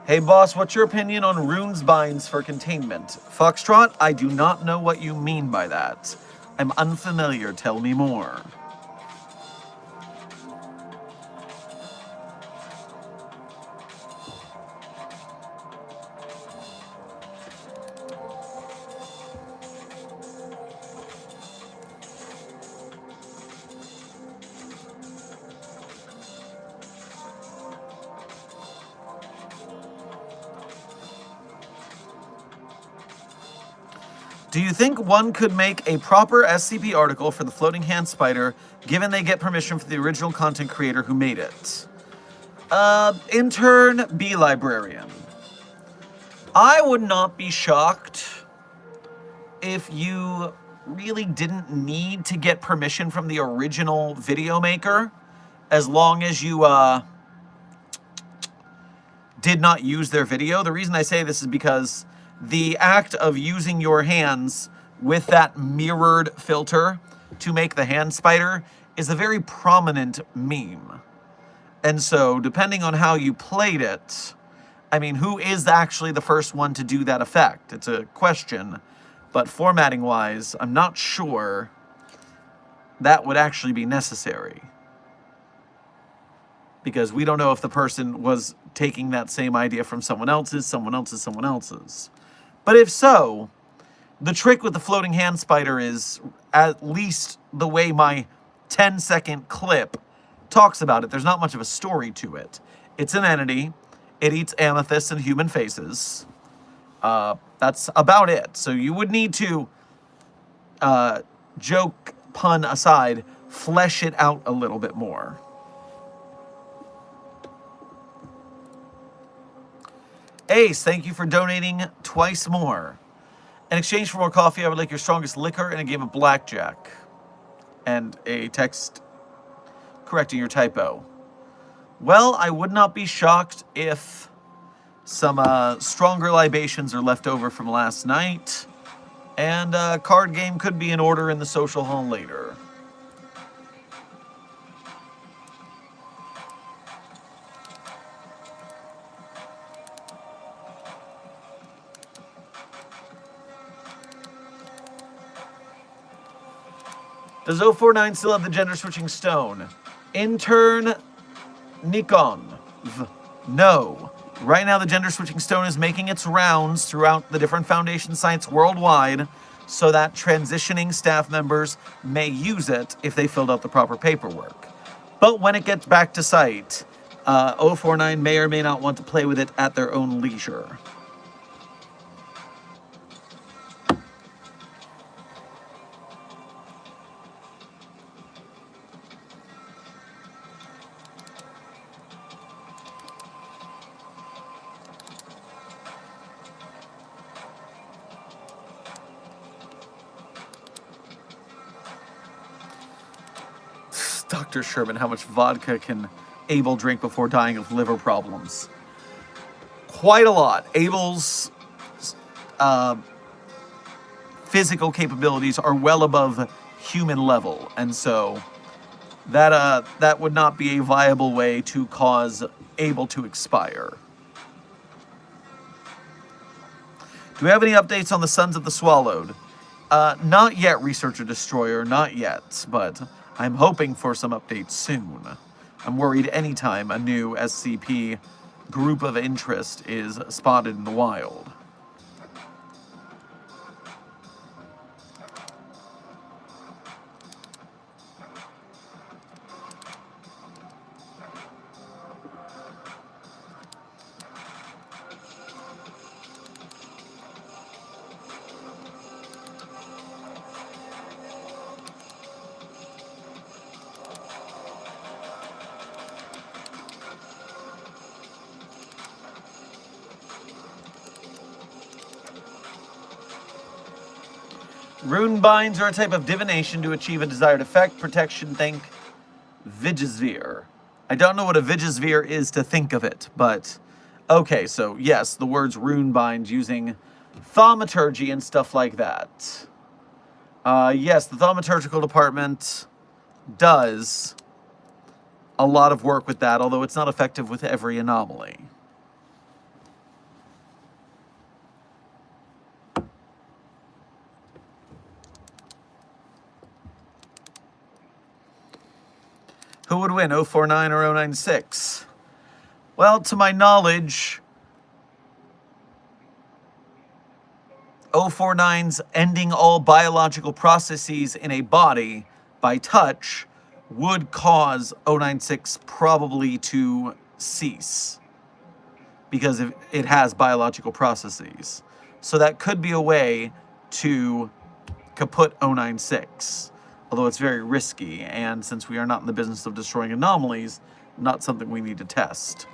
Hey boss, what's your opinion on runes binds for containment? Foxtrot, I do not know what you mean by that. I'm unfamiliar, tell me more. Do you think one could make a proper SCP article for the floating hand spider, given they get permission from the original content creator who made it? Intern B librarian. I would not be shocked if you really didn't need to get permission from the original video maker, as long as you did not use their video. The reason I say this is because the act of using your hands with that mirrored filter to make the hand spider is a very prominent meme. And so, depending on how you played it, I mean, who is actually the first one to do that effect? It's a question. But formatting-wise, I'm not sure that would actually be necessary. Because we don't know if the person was taking that same idea from someone else's. But if so, the trick with the floating hand spider is, at least the way my 10-second clip talks about it. There's not much of a story to it. It's an entity. It eats amethysts and human faces. That's about it. So you would need to, joke, pun aside, flesh it out a little bit more. Ace, thank you for donating twice more. In exchange for more coffee, I would like your strongest liquor and a game of blackjack. And a text correcting your typo. Well, I would not be shocked if some stronger libations are left over from last night. And a card game could be in order in the social hall later. Does 049 still have the gender switching stone? Intern Nikon. No. Right now the gender switching stone is making its rounds throughout the different Foundation sites worldwide so that transitioning staff members may use it if they filled out the proper paperwork. But when it gets back to site, 049 may or may not want to play with it at their own leisure. Dr. Sherman, how much vodka can Abel drink before dying of liver problems? Quite a lot. Abel's physical capabilities are well above human level, and so that would not be a viable way to cause Abel to expire. Do we have any updates on the Sons of the Swallowed? Not yet, Researcher Destroyer, not yet, but I'm hoping for some updates soon. I'm worried anytime a new SCP group of interest is spotted in the wild. Rune binds are a type of divination to achieve a desired effect, protection, think Vigisphere. I don't know what a Vigisphere is to think of it, but okay, so yes, the words rune bind using thaumaturgy and stuff like that. Yes, the thaumaturgical department does a lot of work with that, although it's not effective with every anomaly. Who would win, 049 or 096? Well, to my knowledge, 049's ending all biological processes in a body by touch would cause 096 probably to cease because it has biological processes. So that could be a way to kaput 096. Although it's very risky, and since we are not in the business of destroying anomalies, not something we need to test.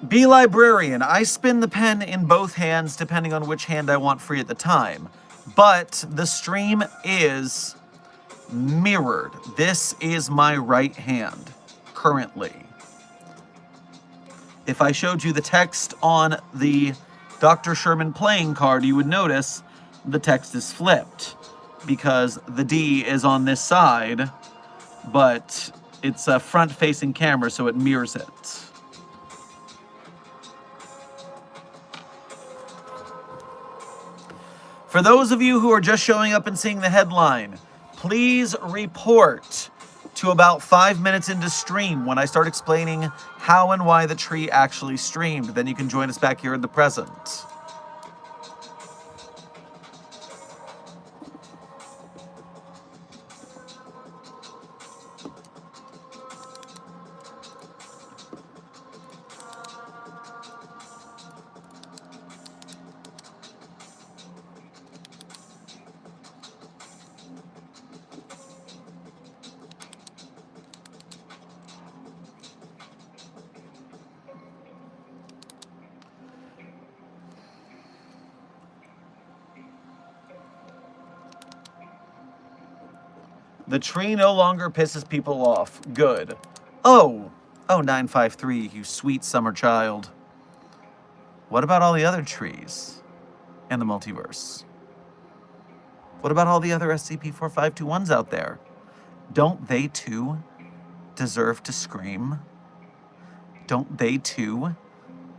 Be librarian. I spin the pen in both hands depending on which hand I want free at the time. But the stream is mirrored. This is my right hand currently. If I showed you the text on the Dr. Sherman playing card, you would notice the text is flipped. because the D is on this side, but it's a front-facing camera, so it mirrors it. For those of you who are just showing up and seeing the headline, please report to about 5 minutes into stream when I start explaining how and why the tree actually streamed. Then you can join us back here in the present. The tree no longer pisses people off. Good. Oh, 953, you sweet summer child. What about all the other trees in the multiverse? What about all the other SCP-4521s out there? Don't they too deserve to scream? Don't they too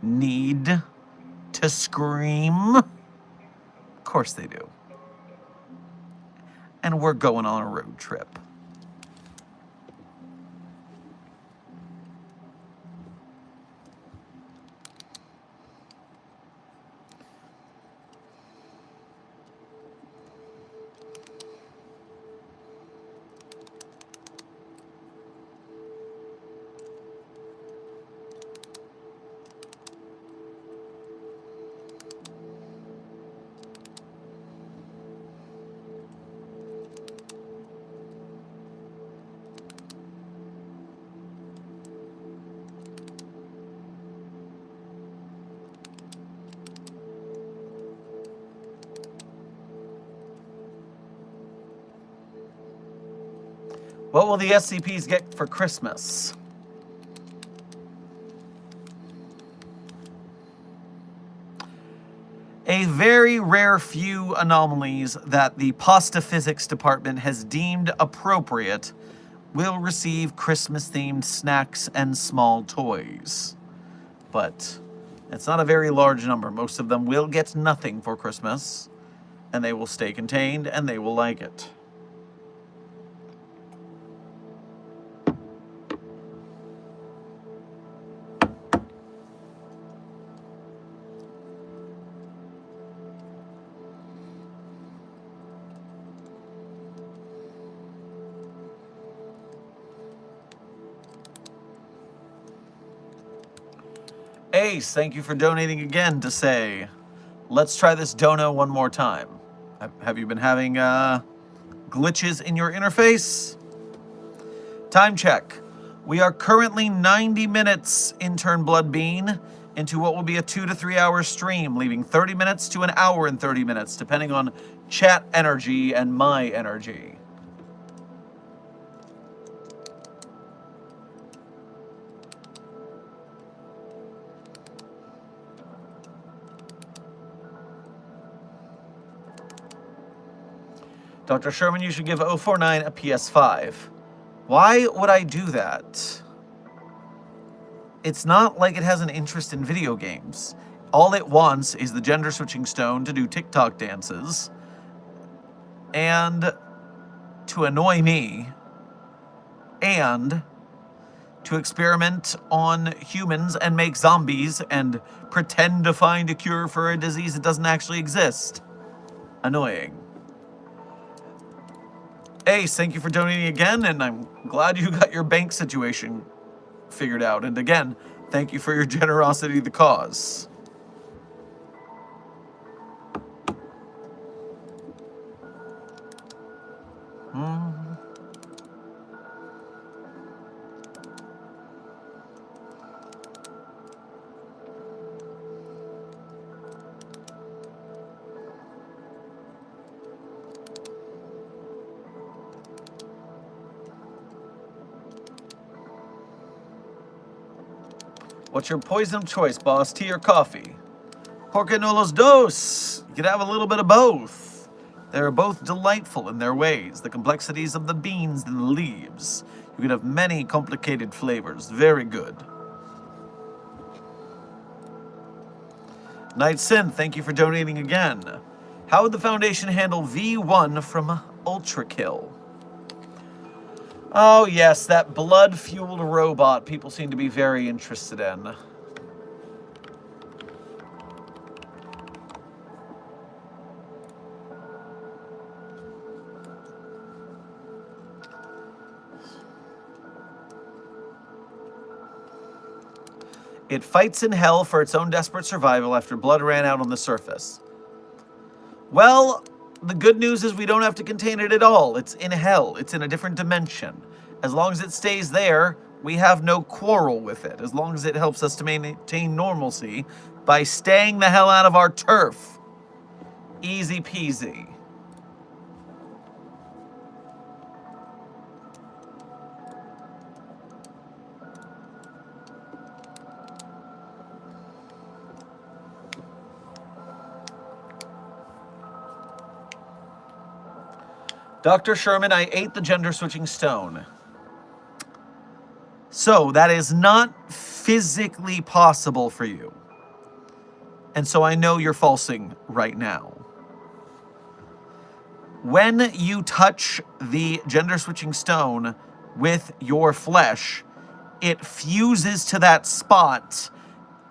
need to scream? Of course they do. And we're going on a road trip. What will the SCPs get for Christmas? A very rare few anomalies that the pasta physics department has deemed appropriate will receive Christmas-themed snacks and small toys. But it's not a very large number. Most of them will get nothing for Christmas, and they will stay contained, and they will like it. Ace, thank you for donating again to say, let's try this dono one more time. Have you been having glitches in your interface? Time check. We are currently 90 minutes, intern Bloodbean, into what will be a 2 to 3 hour stream, leaving 30 minutes to an hour and 30 minutes, depending on chat energy and my energy. Dr. Sherman, you should give 049 a PS5. Why would I do that? It's not like it has an interest in video games. All it wants is the gender switching stone to do TikTok dances and to annoy me and to experiment on humans and make zombies and pretend to find a cure for a disease that doesn't actually exist. Annoying. Ace, thank you for donating again, and I'm glad you got your bank situation figured out. And again, thank you for your generosity to the cause. What's your poison of choice, boss? Tea or coffee? Porque no los dos. You could have a little bit of both. They are both delightful in their ways, the complexities of the beans and the leaves. You can have many complicated flavors. Very good. Night Synth, thank you for donating again. How would the Foundation handle V1 from Ultrakill? Oh yes, that blood-fueled robot people seem to be very interested in. It fights in hell for its own desperate survival after blood ran out on the surface. Well, the good news is we don't have to contain it at all. It's in hell. It's in a different dimension. As long as it stays there, we have no quarrel with it. As long as it helps us to maintain normalcy by staying the hell out of our turf. Easy peasy. Dr. Sherman, I ate the gender-switching stone. So, that is not physically possible for you. And so I know you're falsing right now. When you touch the gender-switching stone with your flesh, it fuses to that spot,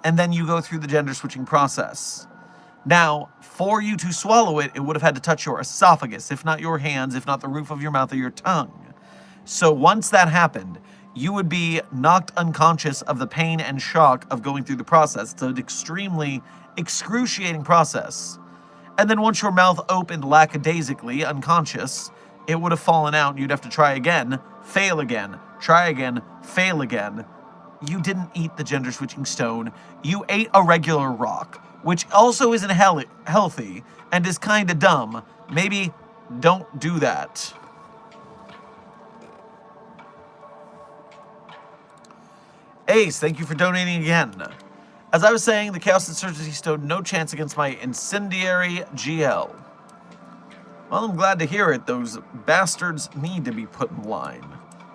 and then you go through the gender-switching process. Now, for you to swallow it, it would have had to touch your esophagus, if not your hands, if not the roof of your mouth or your tongue. So once that happened, you would be knocked unconscious of the pain and shock of going through the process. It's an extremely excruciating process. And then once your mouth opened lackadaisically, unconscious, it would have fallen out and you'd have to try again, fail again, try again, fail again. You didn't eat the gender-switching stone. You ate a regular rock, which also isn't healthy and is kind of dumb. Maybe don't do that. Ace, thank you for donating again. As I was saying, the Chaos Insurgency Stone, no chance against my Incendiary GL. Well, I'm glad to hear it. Those bastards need to be put in line.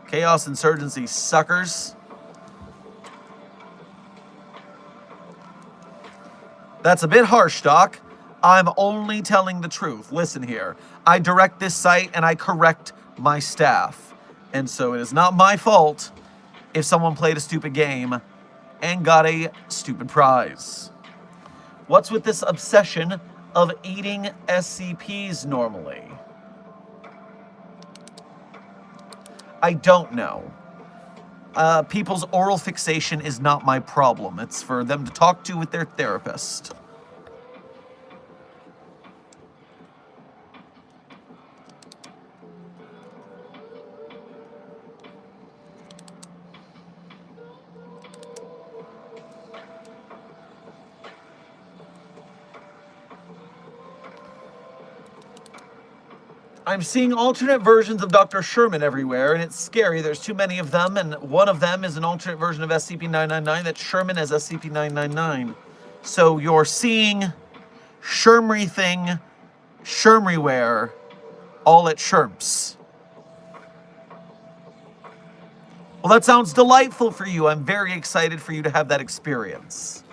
Chaos Insurgency suckers. That's a bit harsh, Doc. I'm only telling the truth. Listen here. I direct this site and I correct my staff. And so it is not my fault if someone played a stupid game and got a stupid prize. What's with this obsession of eating SCPs normally? I don't know. People's oral fixation is not my problem. It's for them to talk to with their therapist. I'm seeing alternate versions of Dr. Sherman everywhere, and it's scary. There's too many of them, and one of them is an alternate version of SCP-999 that's Sherman as SCP-999. So you're seeing Shermery thing, Shermeryware, all at Sherms. Well, that sounds delightful for you. I'm very excited for you to have that experience.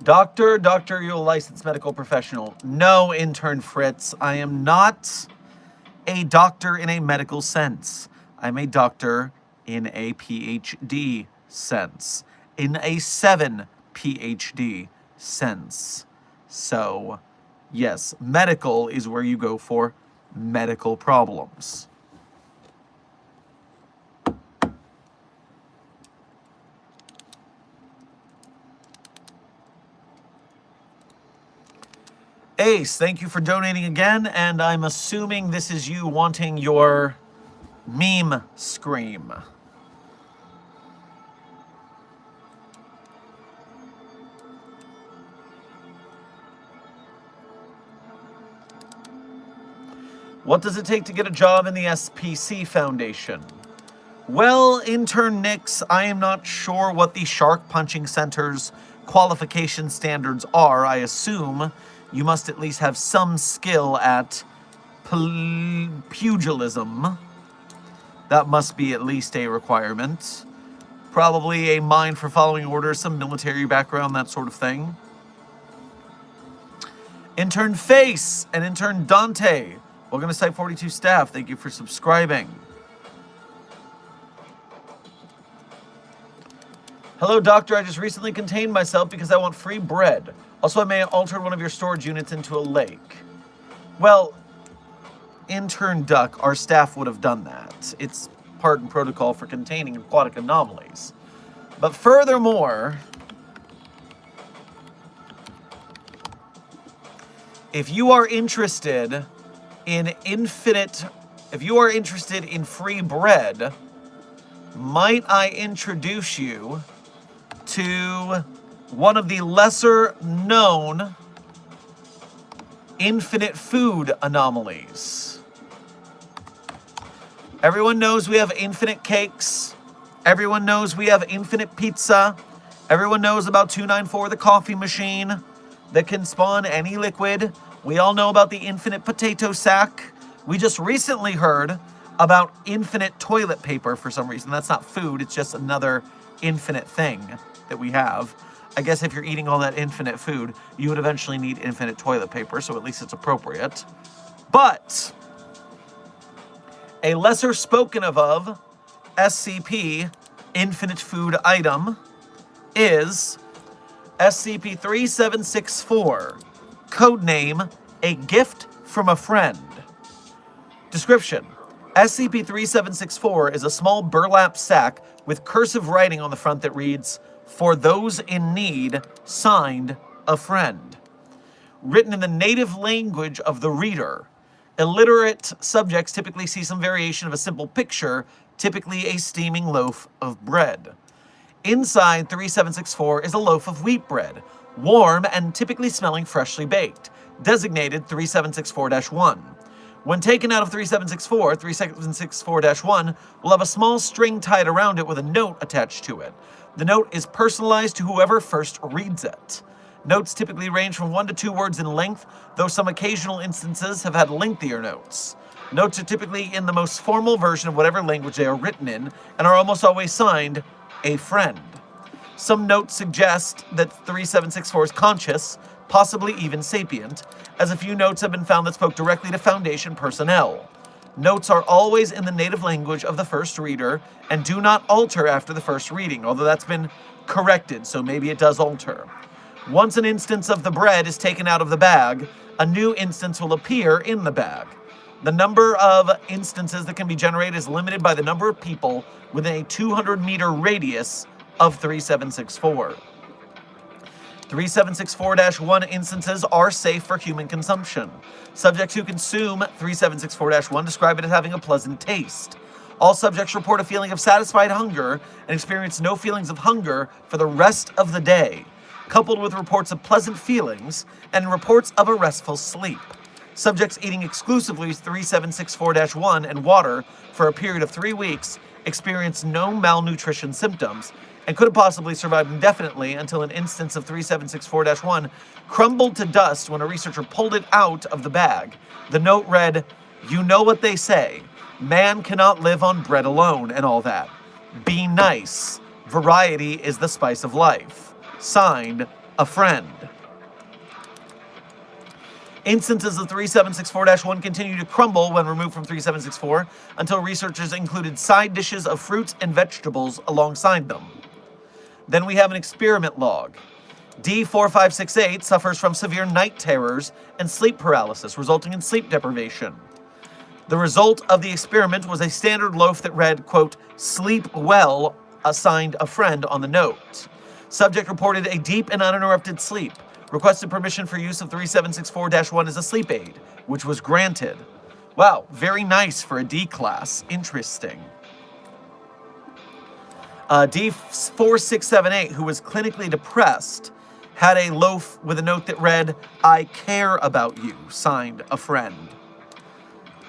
Doctor, you're a licensed medical professional. No, intern Fritz, I am not a doctor in a medical sense. I'm a doctor in a PhD sense. In a 7 PhD sense. So, yes, medical is where you go for medical problems. Ace, thank you for donating again, and I'm assuming this is you wanting your meme scream. What does it take to get a job in the SPC Foundation? Well, intern Nix, I am not sure what the Shark Punching Center's qualification standards are. I assume you must at least have some skill at pugilism. That must be at least a requirement. Probably a mind for following orders, some military background, that sort of thing. Intern Face and intern Dante. Welcome to Site 42 staff. Thank you for subscribing. Hello, doctor. I just recently contained myself because I want free bread. Also, I may have altered one of your storage units into a lake. Well, intern Duck, our staff would have done that. It's part and protocol for containing aquatic anomalies. But furthermore, if you are interested in free bread, might I introduce you to one of the lesser known infinite food anomalies. Everyone knows we have infinite cakes. Everyone knows we have infinite pizza. Everyone knows about 294, the coffee machine that can spawn any liquid. We all know about the infinite potato sack. We just recently heard about infinite toilet paper for some reason. That's not food, it's just another infinite thing that we have. I guess if you're eating all that infinite food, you would eventually need infinite toilet paper, so at least it's appropriate. But a lesser spoken of SCP infinite food item is SCP-3764, codename A Gift from a Friend. Description: SCP-3764 is a small burlap sack with cursive writing on the front that reads, "For those in need, signed, a friend." Written in the native language of the reader. Illiterate subjects typically see some variation of a simple picture, typically a steaming loaf of bread. Inside 3764 is a loaf of wheat bread, warm and typically smelling freshly baked, designated 3764-1. When taken out of 3764, 3764-1 will have a small string tied around it with a note attached to it. The note is personalized to whoever first reads it. Notes typically range from 1 to 2 words in length, though some occasional instances have had lengthier notes. Notes are typically in the most formal version of whatever language they are written in, and are almost always signed, "A Friend." Some notes suggest that 3764 is conscious, possibly even sapient, as a few notes have been found that spoke directly to Foundation personnel. Notes are always in the native language of the first reader, and do not alter after the first reading, although that's been corrected, so maybe it does alter. Once an instance of the bread is taken out of the bag, a new instance will appear in the bag. The number of instances that can be generated is limited by the number of people within a 200-meter radius of 3764. 3764-1 instances are safe for human consumption. Subjects who consume 3764-1 describe it as having a pleasant taste. All subjects report a feeling of satisfied hunger and experience no feelings of hunger for the rest of the day, coupled with reports of pleasant feelings and reports of a restful sleep. Subjects eating exclusively 3764-1 and water for a period of 3 weeks experienced no malnutrition symptoms and could have possibly survived indefinitely until an instance of 3764-1 crumbled to dust when a researcher pulled it out of the bag. The note read, "You know what they say, man cannot live on bread alone," and all that. Be nice. Variety is the spice of life. Signed, a friend. Instances of 3764-1 continue to crumble when removed from 3764 until researchers included side dishes of fruits and vegetables alongside them. Then we have an experiment log. D4568 suffers from severe night terrors and sleep paralysis, resulting in sleep deprivation. The result of the experiment was a standard loaf that read, quote, "Sleep well," assigned a friend on the note. Subject reported a deep and uninterrupted sleep. Requested permission for use of 3764-1 as a sleep aid, which was granted. Wow, very nice for a D class. Interesting. D4678, who was clinically depressed, had a loaf with a note that read, "I care about you," signed a friend.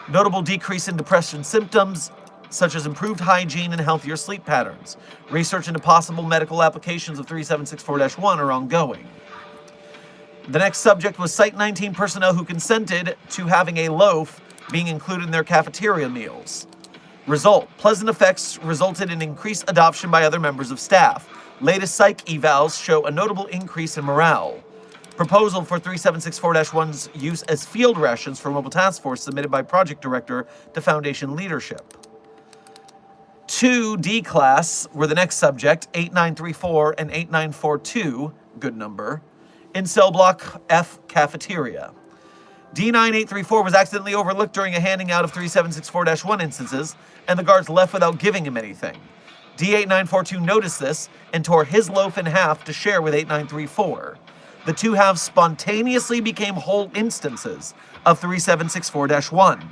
Notable decrease in depression symptoms, such as improved hygiene and healthier sleep patterns. Research into possible medical applications of 3764-1 are ongoing. The next subject was Site 19 personnel who consented to having a loaf being included in their cafeteria meals. Result: pleasant effects resulted in increased adoption by other members of staff. Latest psych evals show a notable increase in morale. Proposal for 3764-1's use as field rations for Mobile Task Force submitted by Project Director to Foundation Leadership. 2D class were the next subject, 8934 and 8942, good number, in cell block F cafeteria. D9834 was accidentally overlooked during a handing out of 3764-1 instances, and the guards left without giving him anything. D8942 noticed this and tore his loaf in half to share with 8934. The two halves spontaneously became whole instances of 3764-1.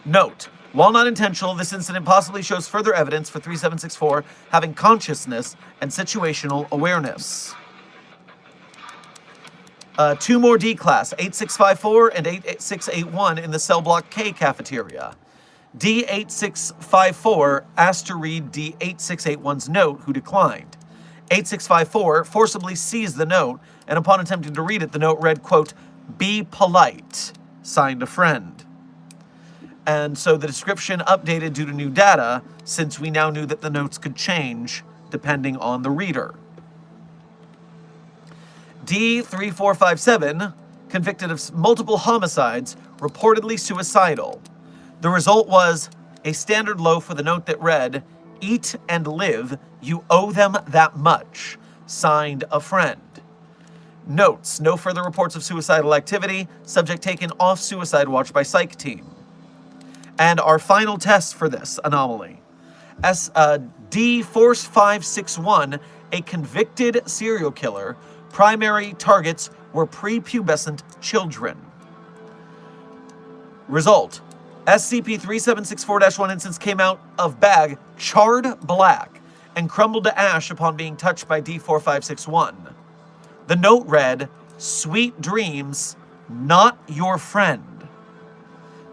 Note: while not intentional, this incident possibly shows further evidence for 3764 having consciousness and situational awareness. 2 more D class, 8654 and 8681 in the cell block K cafeteria. D8654 asked to read D8681's note, who declined. 8654 forcibly seized the note, and upon attempting to read it, the note read, quote, "Be polite," signed a friend. And so the description updated due to new data, since we now knew that the notes could change depending on the reader. D3457, convicted of multiple homicides, reportedly suicidal. The result was a standard loaf with a note that read, "Eat and live, you owe them that much," signed a friend. Notes: no further reports of suicidal activity, subject taken off suicide watch by psych team. And our final test for this anomaly. D4561, a convicted serial killer, primary targets were prepubescent children. Result: SCP-3764-1 instance came out of bag charred black and crumbled to ash upon being touched by D4561. The note read, "Sweet dreams, not your friend."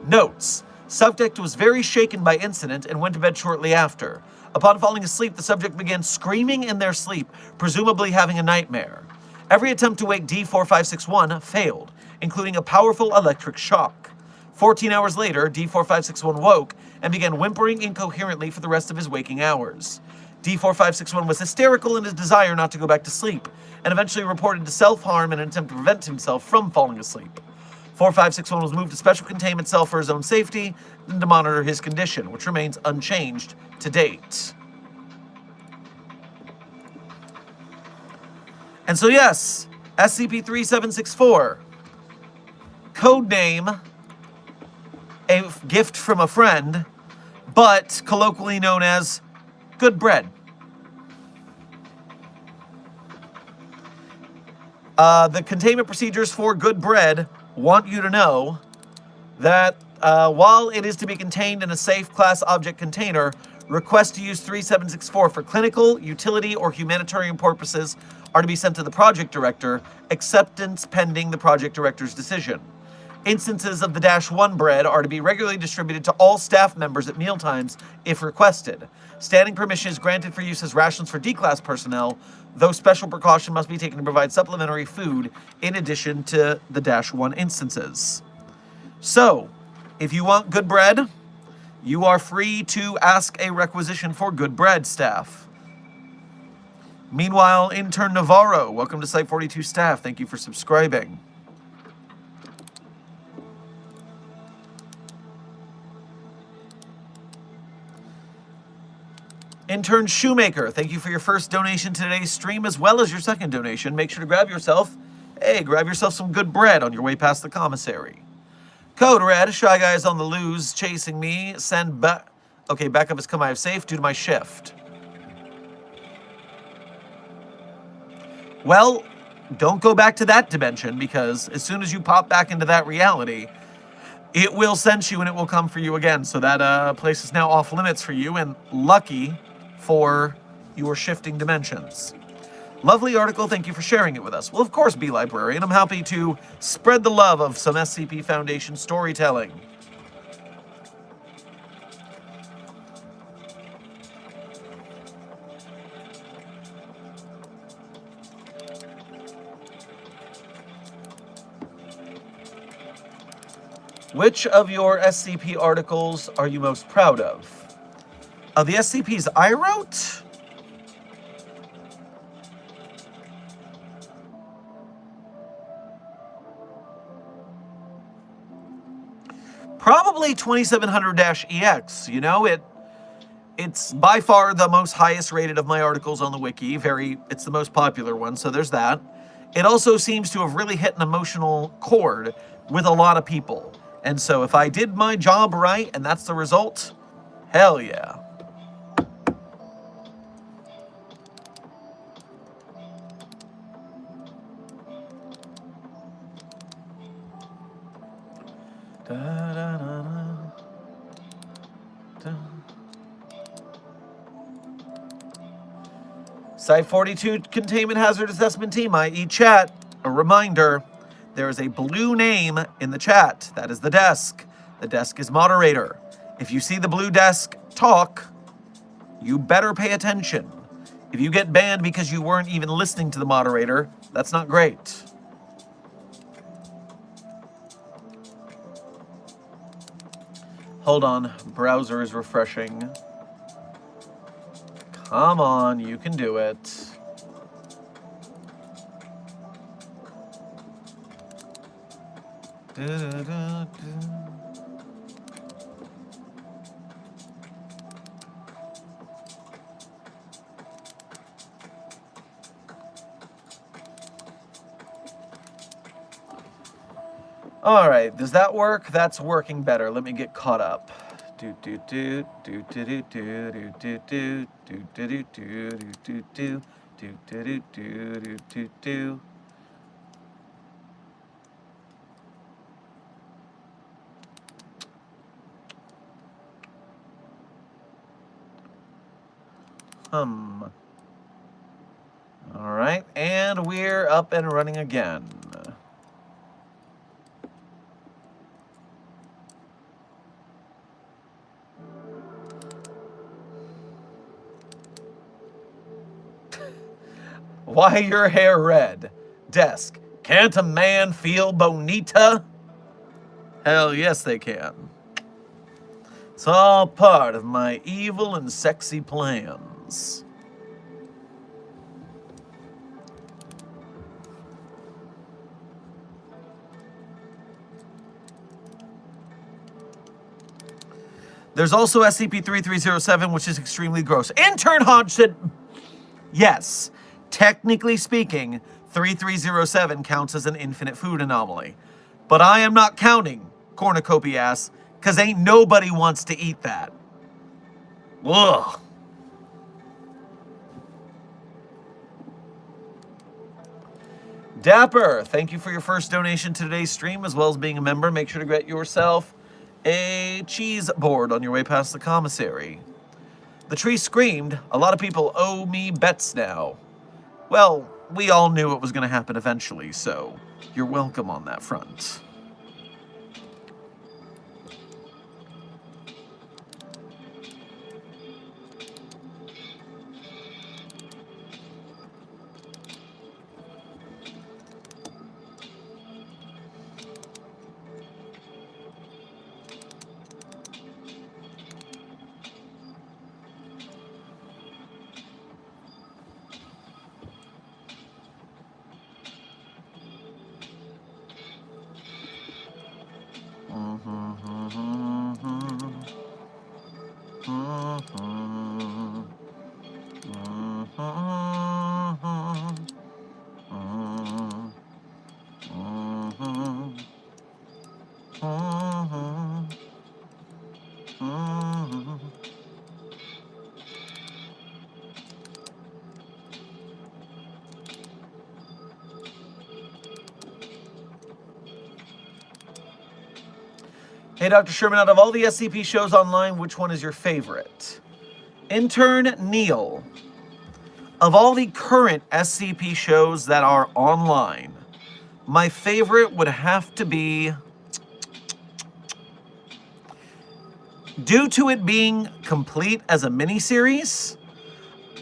Notes: subject was very shaken by incident and went to bed shortly after. Upon falling asleep, the subject began screaming in their sleep, presumably having a nightmare. Every attempt to wake D4561 failed, including a powerful electric shock. 14 hours later, D4561 woke and began whimpering incoherently for the rest of his waking hours. D4561 was hysterical in his desire not to go back to sleep, and eventually reported to self-harm in an attempt to prevent himself from falling asleep. 4561 was moved to special containment cell for his own safety and to monitor his condition, which remains unchanged to date. And so yes, SCP-3764, codename a gift from a friend, but colloquially known as good bread. The containment procedures for good bread want you to know that while it is to be contained in a safe class object container, requests to use 3764 for clinical, utility, or humanitarian purposes are to be sent to the project director, acceptance pending the project director's decision. Instances of the -1 bread are to be regularly distributed to all staff members at mealtimes if requested. Standing permission is granted for use as rations for D-class personnel, though special precaution must be taken to provide supplementary food in addition to the -1 instances. So, if you want good bread, you are free to ask a requisition for good bread, staff. Meanwhile, Intern Navarro, welcome to Site 42 staff. Thank you for subscribing. Intern Shoemaker, thank you for your first donation to today's stream as well as your second donation. Make sure to grab yourself some good bread on your way past the commissary. Code Red, Shy Guy is on the loose, chasing me. Send back. Okay, backup has come. I have safe due to my shift. Well, don't go back to that dimension, because as soon as you pop back into that reality, it will sense you and it will come for you again. So that place is now off limits for you, and lucky for your shifting dimensions. Lovely article. Thank you for sharing it with us. Well, of course, be librarian. I'm happy to spread the love of some SCP Foundation storytelling. Which of your SCP articles are you most proud of? The SCPs I wrote? Probably 2700-EX. You know, it's by far the most highest rated of my articles on the wiki. It's the most popular one, so there's that. It also seems to have really hit an emotional chord with a lot of people. And so if I did my job right and that's the result, hell yeah. Site 42 Containment Hazard Assessment Team, i.e. chat, a reminder, there is a blue name in the chat. That is the desk. The desk is moderator. If you see the blue desk talk, you better pay attention. If you get banned because you weren't even listening to the moderator, that's not great. Hold on, browser is refreshing. Come on, you can do it. All right, does that work? That's working better. Let me get caught up. Do do do do do do do do do do do do do do do do do do do do. All right, and we're up and running again. Why your hair red? Desk. Can't a man feel bonita? Hell yes they can. It's all part of my evil and sexy plans. There's also SCP-3307, which is extremely gross. Intern Hodge said, yes, technically speaking, 3307 counts as an infinite food anomaly. But I am not counting, cornucopia ass, because ain't nobody wants to eat that. Ugh. Dapper, thank you for your first donation to today's stream, as well as being a member. Make sure to get yourself a cheese board on your way past the commissary. The tree screamed, a lot of people owe me bets now. Well, we all knew it was going to happen eventually, so you're welcome on that front. Hey, Dr. Sherman, out of all the SCP shows online, which one is your favorite? Intern Neil. Of all the current SCP shows that are online, my favorite would have to be, due to it being complete as a miniseries,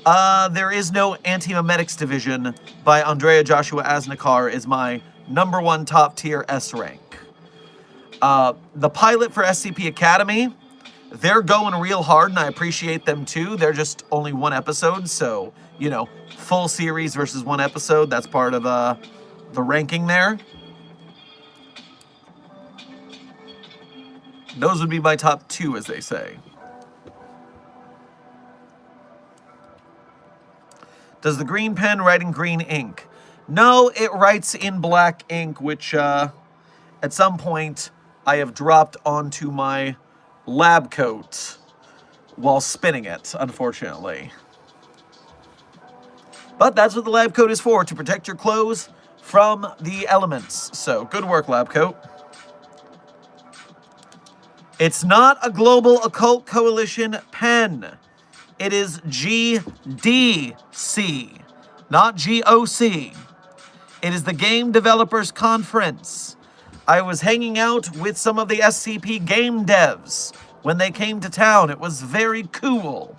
There Is No Anti-Memetics Division by Andrea Joshua Asnikar is my #1 top tier S rank. The pilot for SCP Academy, they're going real hard, and I appreciate them too. They're just only one episode, so, you know, full series versus one episode, that's part of the ranking there. Those would be my top 2, as they say. Does the green pen write in green ink? No, it writes in black ink, which at some point I have dropped onto my lab coat while spinning it, unfortunately. But that's what the lab coat is for, to protect your clothes from the elements. So, good work, lab coat. It's not a Global Occult Coalition pen. It is GDC, not GOC. It is the Game Developers Conference. I was hanging out with some of the SCP game devs when they came to town. It was very cool.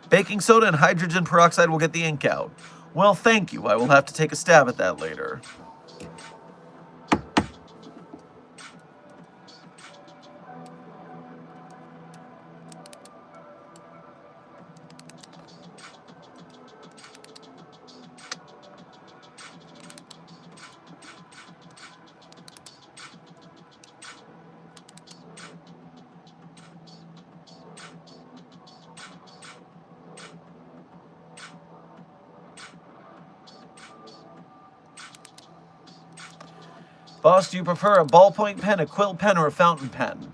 Baking soda and hydrogen peroxide will get the ink out. Well, thank you. I will have to take a stab at that later. Boss, do you prefer a ballpoint pen, a quill pen, or a fountain pen?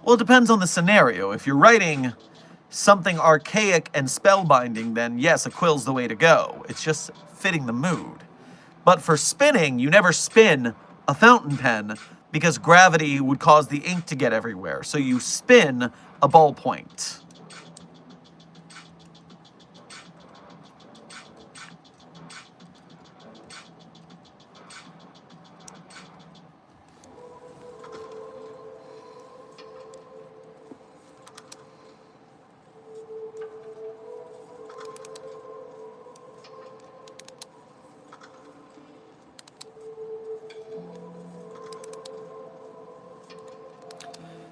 Well, it depends on the scenario. If you're writing something archaic and spellbinding, then yes, a quill's the way to go. It's just fitting the mood. But for spinning, you never spin a fountain pen because gravity would cause the ink to get everywhere. So you spin a ballpoint.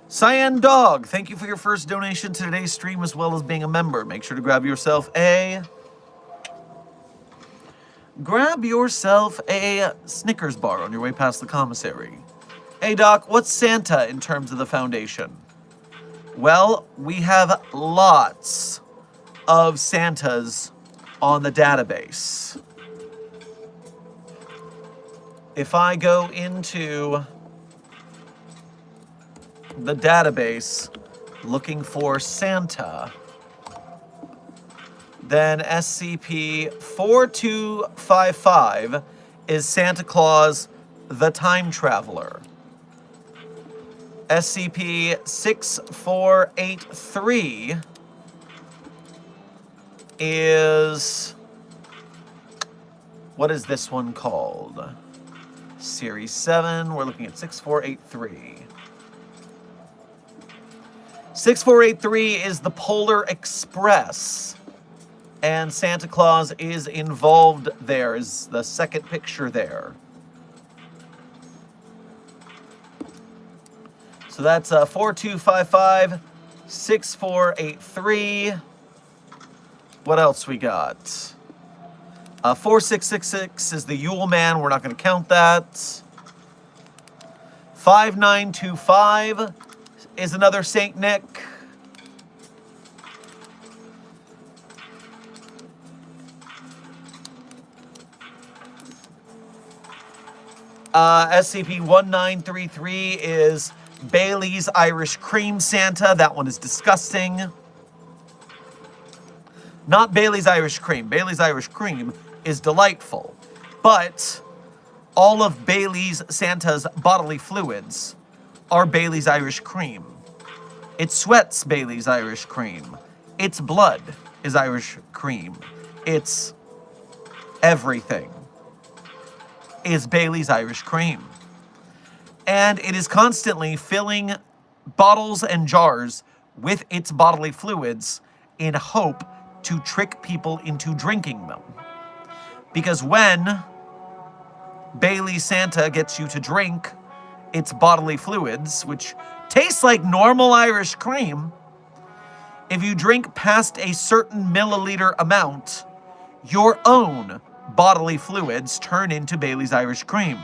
Cyan Dog, thank you for your first donation to today's stream as well as being a member. Make sure to grab yourself a Snickers bar on your way past the commissary. Hey Doc, what's Santa in terms of the Foundation? Well, we have lots of Santas on the database. If I go into the database looking for Santa, then SCP-4255 is Santa Claus the Time Traveler. SCP-6483 is... what is this one called? Series 7, we're looking at 6483. 6483 is the Polar Express, and Santa Claus is involved there, is the second picture there. So that's 4255, 6483. What else we got? 4666 is the Yule Man, we're not going to count that. 5925 is another Saint Nick. SCP-1933 is Bailey's Irish Cream Santa. That one is disgusting. Not Bailey's Irish Cream. Bailey's Irish Cream is delightful. But all of Bailey's Santa's bodily fluids are Bailey's Irish Cream. Its sweat's Bailey's Irish Cream. Its blood is Irish Cream. Its everything is Bailey's Irish Cream. And it is constantly filling bottles and jars with its bodily fluids in hope to trick people into drinking them. Because when Bailey Santa gets you to drink its bodily fluids, which tastes like normal Irish cream, if you drink past a certain milliliter amount, your own bodily fluids turn into Bailey's Irish Cream.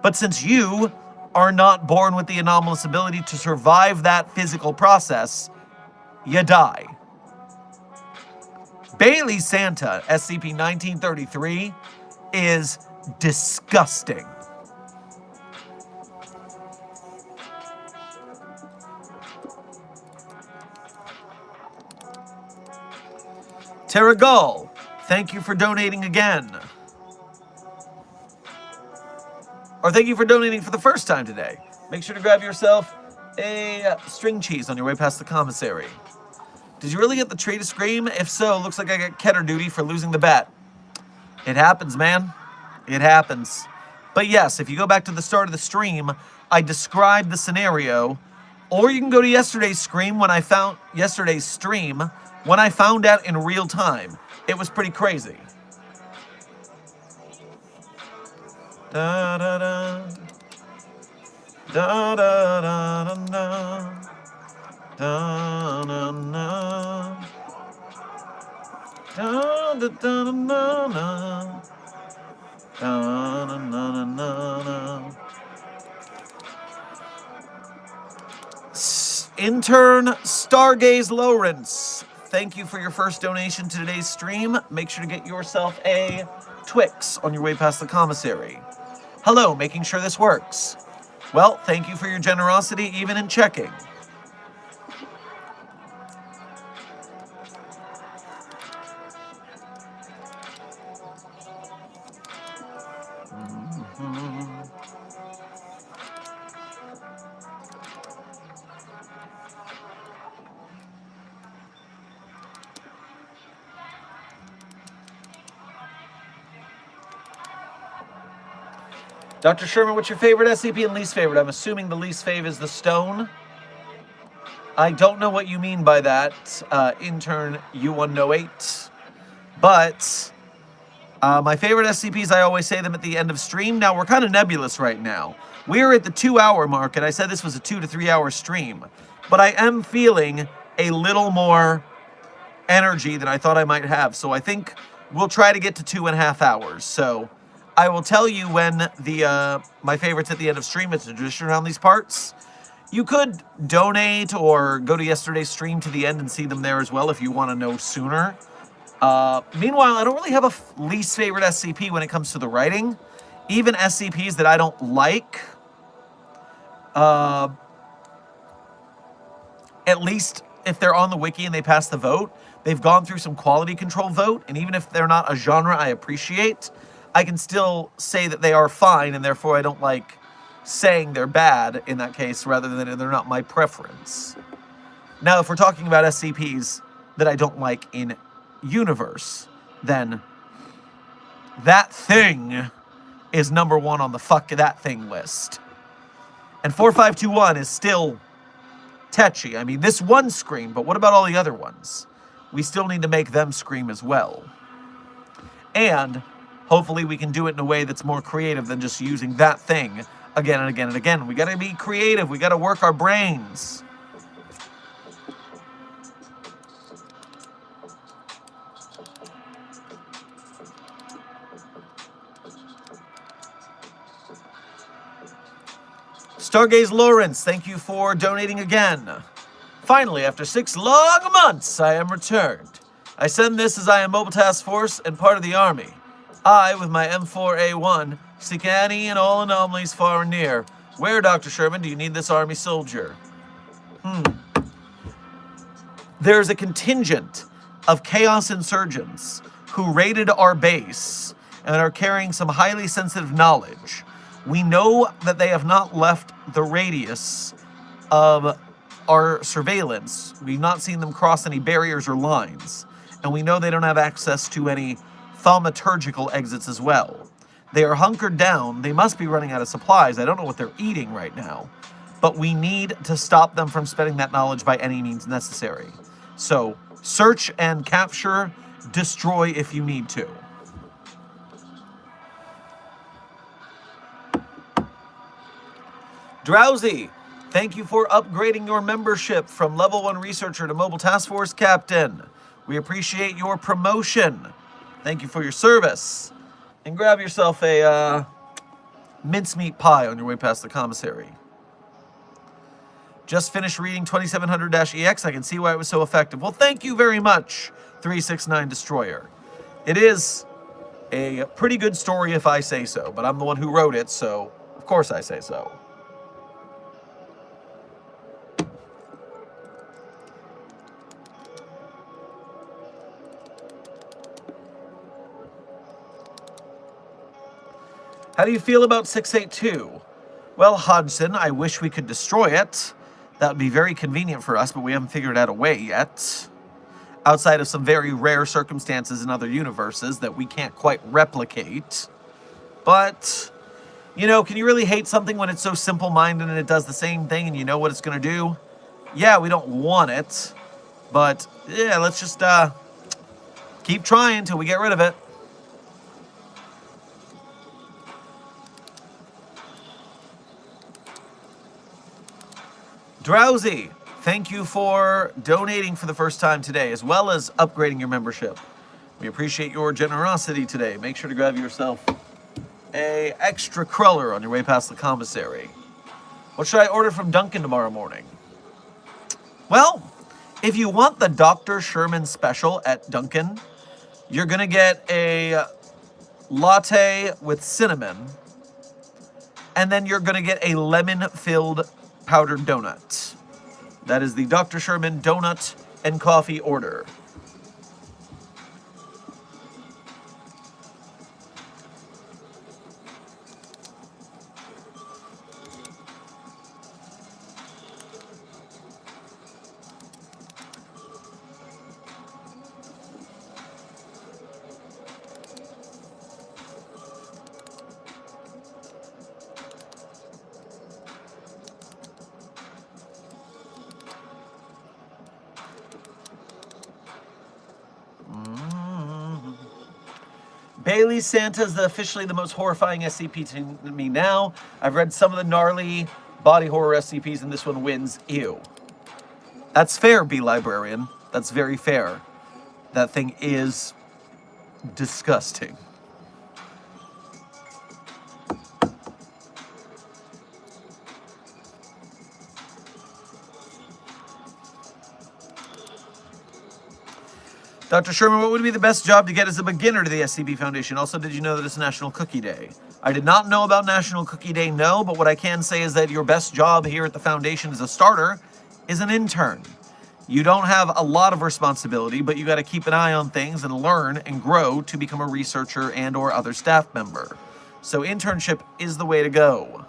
But since you are not born with the anomalous ability to survive that physical process, you die. Bailey Santa, SCP-1933, is disgusting. Terragull, thank you for donating again. Or thank you for donating for the first time today. Make sure to grab yourself a string cheese on your way past the commissary. Did you really get the tree to scream? If so, looks like I got Keter duty for losing the bet. It happens, man. It happens. But yes, if you go back to the start of the stream, I described the scenario. Or you can go to yesterday's stream when I found out in real time. It was pretty crazy. Da da da. Da da da da da. Da na na. Da da da na na. Da na na na na. Intern Stargaze Lawrence, thank you for your first donation to today's stream. Make sure to get yourself a Twix on your way past the commissary. Hello, making sure this works. Well, thank you for your generosity, even in checking. Dr. Sherman, what's your favorite SCP and least favorite? I'm assuming the least favorite is the stone. I don't know what you mean by that, intern U108. But my favorite SCPs, I always say them at the end of stream. Now, we're kind of nebulous right now. We're at the 2-hour mark, and I said this was a 2 to 3 hour stream. But I am feeling a little more energy than I thought I might have. So I think we'll try to get to 2.5 hours. So I will tell you when the my favorites at the end of stream. It's a tradition around these parts. You could donate or go to yesterday's stream to the end and see them there as well if you want to know sooner. Meanwhile, I don't really have a least favorite SCP when it comes to the writing. Even SCPs that I don't like, at least if they're on the wiki and they pass the vote, they've gone through some quality control vote, and even if they're not a genre I appreciate, I can still say that they are fine, and therefore I don't like saying they're bad in that case, rather than they're not my preference. Now, if we're talking about SCPs that I don't like in universe, then that thing is number 1 on the fuck that thing list. And 4521 is still tetchy. I mean, this one screamed, but what about all the other ones? We still need to make them scream as well. And hopefully we can do it in a way that's more creative than just using that thing again and again and again. We gotta be creative. We gotta work our brains. Stargaze Lawrence, thank you for donating again. Finally, after 6 long months, I am returned. I send this as I am Mobile Task Force and part of the Army. I, with my M4A1, seek any and all anomalies far and near. Where, Dr. Sherman, do you need this Army soldier? There's a contingent of Chaos Insurgents who raided our base and are carrying some highly sensitive knowledge. We know that they have not left the radius of our surveillance. We've not seen them cross any barriers or lines. And we know they don't have access to any thaumaturgical exits as well. They are hunkered down. They must be running out of supplies. I don't know what they're eating right now. But we need to stop them from spreading that knowledge by any means necessary. So, search and capture, destroy if you need to. Drowsy, thank you for upgrading your membership from level 1 researcher to mobile task force captain. We appreciate your promotion. Thank you for your service. And grab yourself a mincemeat pie on your way past the commissary. Just finished reading 2700-EX. I can see why it was so effective. Well, thank you very much, 369 Destroyer. It is a pretty good story if I say so, but I'm the one who wrote it, so of course I say so. How do you feel about 682? Well, Hodgson, I wish we could destroy it. That would be very convenient for us, but we haven't figured out a way yet. Outside of some very rare circumstances in other universes that we can't quite replicate. But, you know, can you really hate something when it's so simple-minded and it does the same thing and you know what it's going to do? Yeah, we don't want it. But, yeah, let's just keep trying until we get rid of it. Drowsy, thank you for donating for the first time today, as well as upgrading your membership. We appreciate your generosity today. Make sure to grab yourself a extra cruller on your way past the commissary. What should I order from Dunkin' tomorrow morning? Well, if you want the Dr. Sherman special at Dunkin', you're going to get a latte with cinnamon, and then you're going to get a lemon-filled powdered donut. That is the Dr. Sherman donut and coffee order. Bailey Santa's officially the most horrifying SCP to me now. I've read some of the gnarly body horror SCPs, and this one wins. Ew. That's fair, B-Librarian. That's very fair. That thing is disgusting. Dr. Sherman, what would be the best job to get as a beginner to the SCP Foundation? Also, did you know that it's National Cookie Day? I did not know about National Cookie Day, no, but what I can say is that your best job here at the Foundation as a starter is an intern. You don't have a lot of responsibility, but you got to keep an eye on things and learn and grow to become a researcher and or other staff member. So internship is the way to go.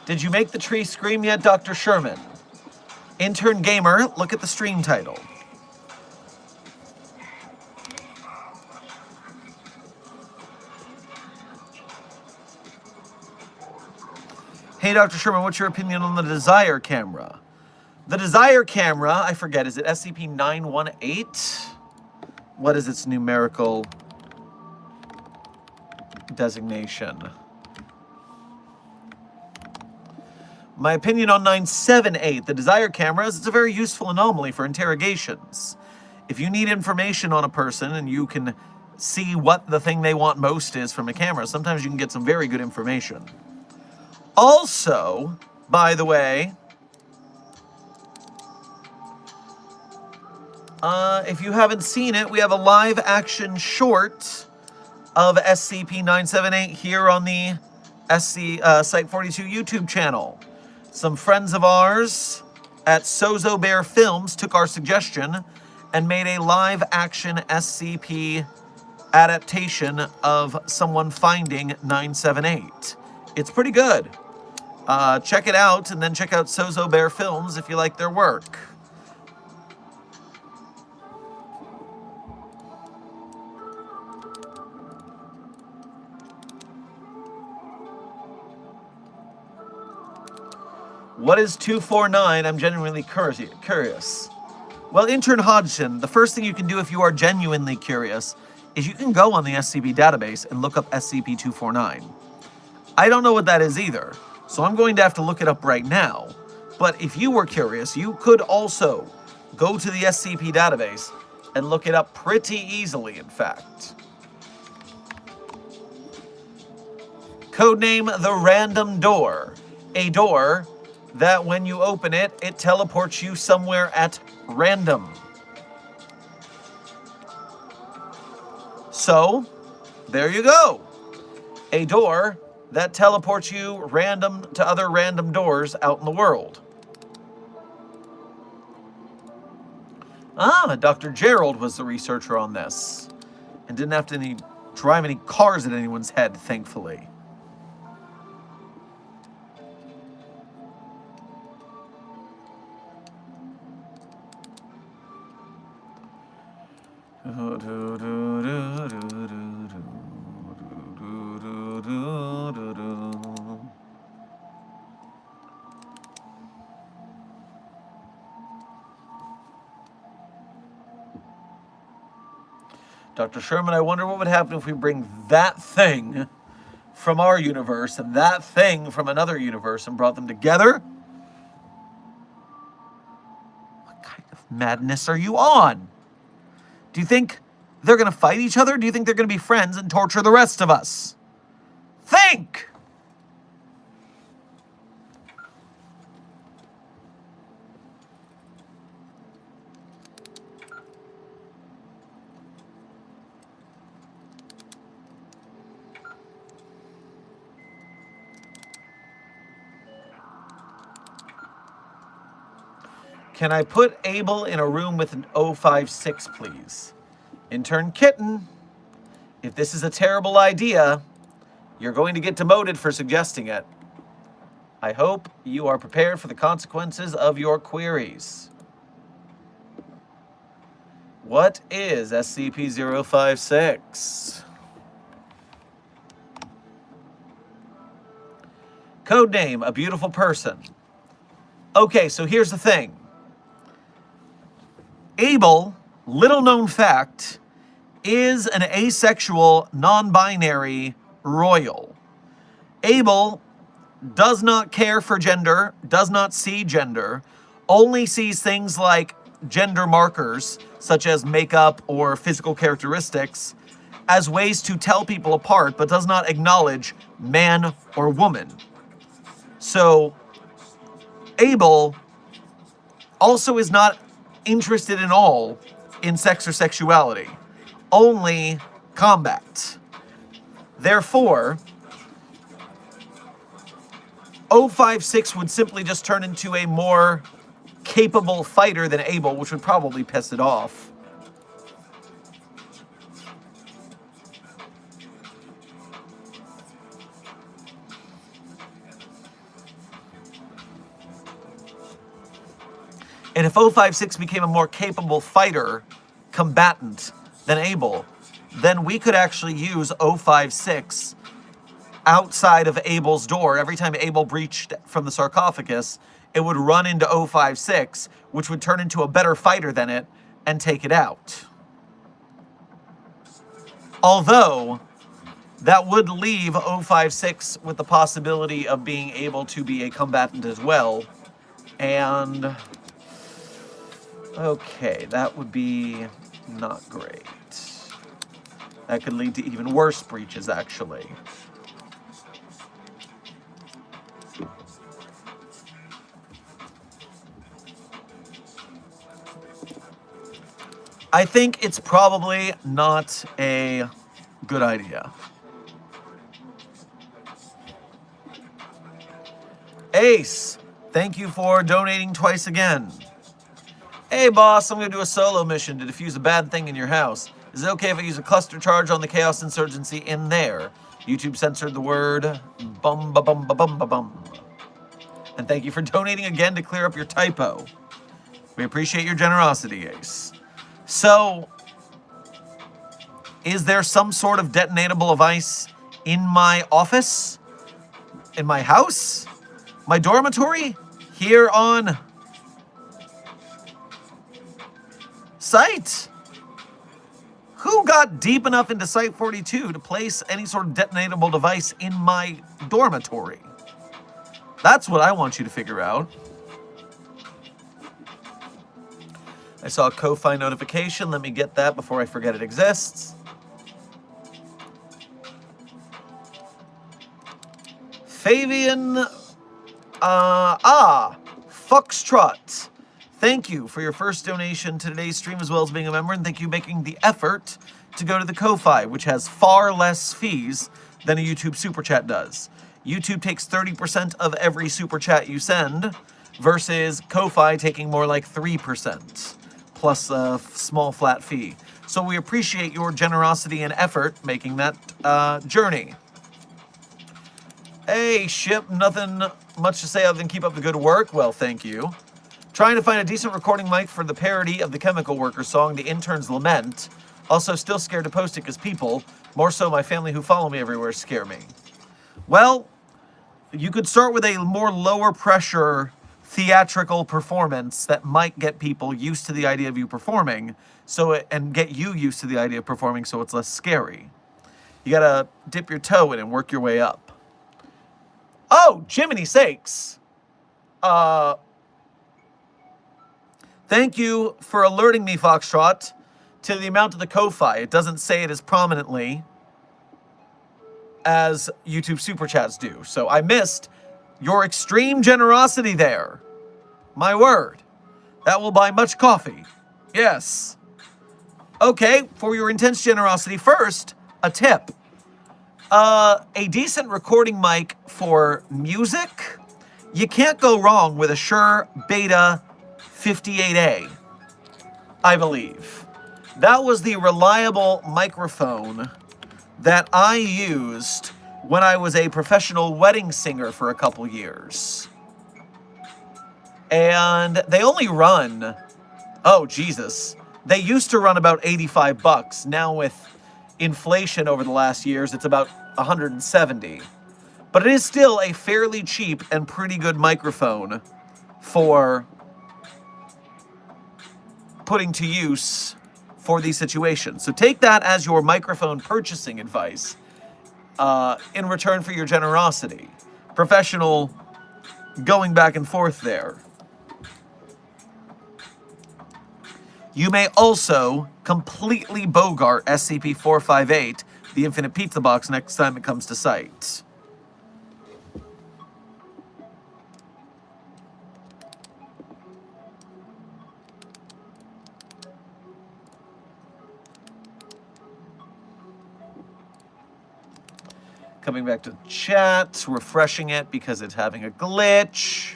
Did you make the tree scream yet, Dr. Sherman? Intern Gamer, look at the stream title. Hey, Dr. Sherman, what's your opinion on the Desire camera? The Desire camera, I forget, is it SCP-918? What is its numerical designation? My opinion on 978, the Desire camera, is it's a very useful anomaly for interrogations. If you need information on a person and you can see what the thing they want most is from a camera, sometimes you can get some very good information. Also, by the way, If you haven't seen it, we have a live action short of SCP-978 here on the Site42 YouTube channel. Some friends of ours at Sozo Bear Films took our suggestion and made a live action SCP adaptation of someone finding 978. It's pretty good. Check it out, and then check out Sozo Bear Films if you like their work. What is 249? I'm genuinely curious. Well, Intern Hodgson, the first thing you can do if you are genuinely curious is you can go on the SCP database and look up SCP-249. I don't know what that is either, so I'm going to have to look it up right now. But if you were curious, you could also go to the SCP database and look it up pretty easily, in fact. Codename The Random Door. A door that when you open it, it teleports you somewhere at random. So, there you go. A door that teleports you random to other random doors out in the world. Ah, Dr. Gerald was the researcher on this and didn't have to drive any cars at anyone's head, thankfully. Dr. Sherman, I wonder what would happen if we bring that thing from our universe and that thing from another universe and brought them together? What kind of madness are you on? Do you think they're going to fight each other? Do you think they're going to be friends and torture the rest of us? Think! Can I put Abel in a room with an 056, please? Intern Kitten, if this is a terrible idea, you're going to get demoted for suggesting it. I hope you are prepared for the consequences of your queries. What is SCP-056? Codename, a beautiful person. Okay, so here's the thing. Abel, little known fact, is an asexual, non-binary royal. Abel does not care for gender, does not see gender, only sees things like gender markers, such as makeup or physical characteristics, as ways to tell people apart, but does not acknowledge man or woman. So, Abel also is not interested in all in sex or sexuality, only combat. Therefore, 056 would simply just turn into a more capable fighter than Abel, which would probably piss it off. And if 056 became a more capable fighter, combatant than Abel, then we could actually use 056 outside of Abel's door. Every time Abel breached from the sarcophagus, it would run into 056, which would turn into a better fighter than it and take it out. Although, that would leave 056 with the possibility of being able to be a combatant as well. And okay, that would be not great. That could lead to even worse breaches, actually. I think it's probably not a good idea. Ace, thank you for donating twice again. Hey boss, I'm going to do a solo mission to defuse a bad thing in your house. Is it okay if I use a cluster charge on the Chaos Insurgency in there? YouTube censored the word bum ba bum ba bum ba bum. And thank you for donating again to clear up your typo. We appreciate your generosity, Ace. So, is there some sort of detonatable device in my office? In my house? My dormitory? Here on site? Who got deep enough into Site 42 to place any sort of detonatable device in my dormitory? That's what I want you to figure out. I saw a Ko-Fi notification. Let me get that before I forget it exists. Fabian, Foxtrot. Thank you for your first donation to today's stream, as well as being a member, and thank you for making the effort to go to the Ko-Fi, which has far less fees than a YouTube Super Chat does. YouTube takes 30% of every Super Chat you send, versus Ko-Fi taking more like 3%, plus a small flat fee. So we appreciate your generosity and effort making that journey. Hey, Ship, nothing much to say other than keep up the good work. Well, thank you. Trying to find a decent recording mic for the parody of the Chemical Worker song, The Intern's Lament. Also, still scared to post it because people, more so my family who follow me everywhere, scare me. Well, you could start with a more lower pressure theatrical performance that might get people used to the idea of you performing, and get you used to the idea of performing so it's less scary. You gotta dip your toe in and work your way up. Oh, Jiminy sakes. Thank you for alerting me, Foxtrot, to the amount of the Ko-Fi. It doesn't say it as prominently as YouTube Super Chats do. So I missed your extreme generosity there. My word. That will buy much coffee. Yes. Okay, for your intense generosity, first, a tip. A decent recording mic for music. You can't go wrong with a Shure Beta 58A, I believe. That was the reliable microphone that I used when I was a professional wedding singer for a couple years. And they only run, oh Jesus, they used to run about $85. Now with inflation over the last years, it's about $170. But it is still a fairly cheap and pretty good microphone for putting to use for these situations. So take that as your microphone purchasing advice in return for your generosity. Professional going back and forth there. You may also completely bogart SCP-458, the Infinite Pizza Box, next time it comes to site. Coming back to the chat, refreshing it because it's having a glitch.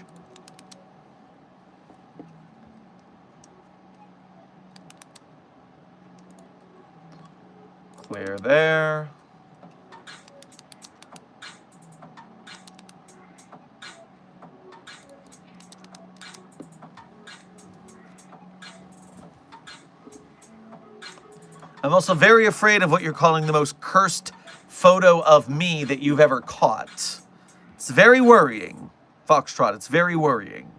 Clear there. I'm also very afraid of what you're calling the most cursed photo of me that you've ever caught. It's very worrying, Foxtrot. It's very worrying.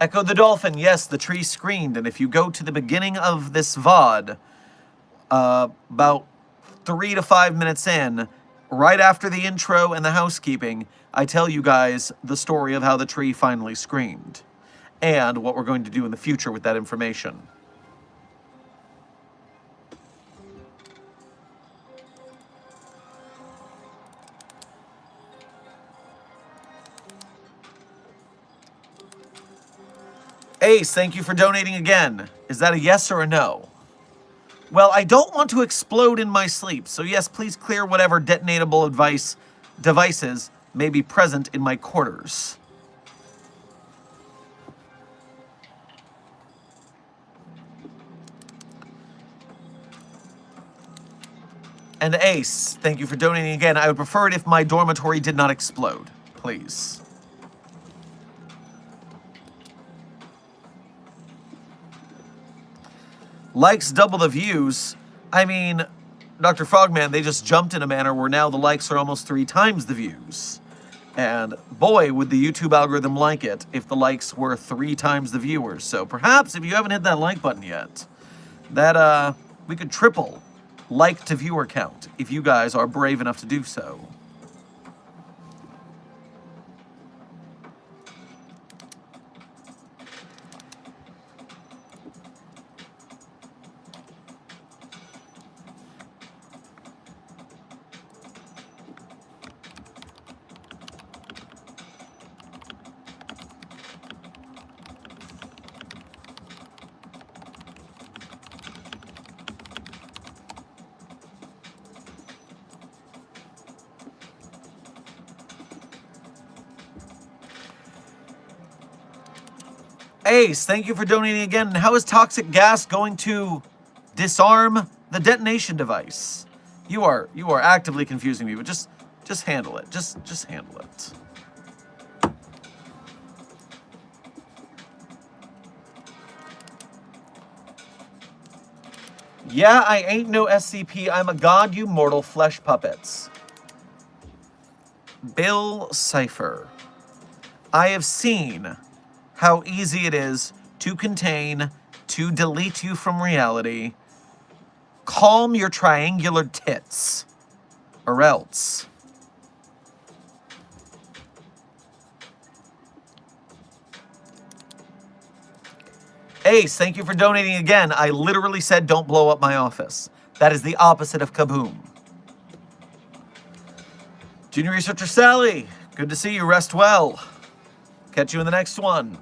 Echo the Dolphin, yes, the tree screened, and if you go to the beginning of this VOD, about 3 to 5 minutes in, right after the intro and the housekeeping, I tell you guys the story of how the tree finally screamed, and what we're going to do in the future with that information. Ace, thank you for donating again. Is that a yes or a no? Well, I don't want to explode in my sleep, so yes, please clear whatever detonatable devices may be present in my quarters. And Ace, thank you for donating again. I would prefer it if my dormitory did not explode, please. Likes double the views. I mean, Dr. Frogman, they just jumped in a manner where now the likes are almost 3 times the views. And boy, would the YouTube algorithm like it if the likes were 3 times the viewers. So perhaps if you haven't hit that like button yet, that we could triple like to viewer count if you guys are brave enough to do so. Ace, thank you for donating again. And how is toxic gas going to disarm the detonation device? You are actively confusing me, but just handle it. Just handle it. Yeah, I ain't no SCP. I'm a god, you mortal flesh puppets. Bill Cipher. I have seen how easy it is to contain, to delete you from reality. Calm your triangular tits, or else. Ace, thank you for donating again. I literally said don't blow up my office. That is the opposite of kaboom. Junior Researcher Sally, good to see you. Rest well. Catch you in the next one.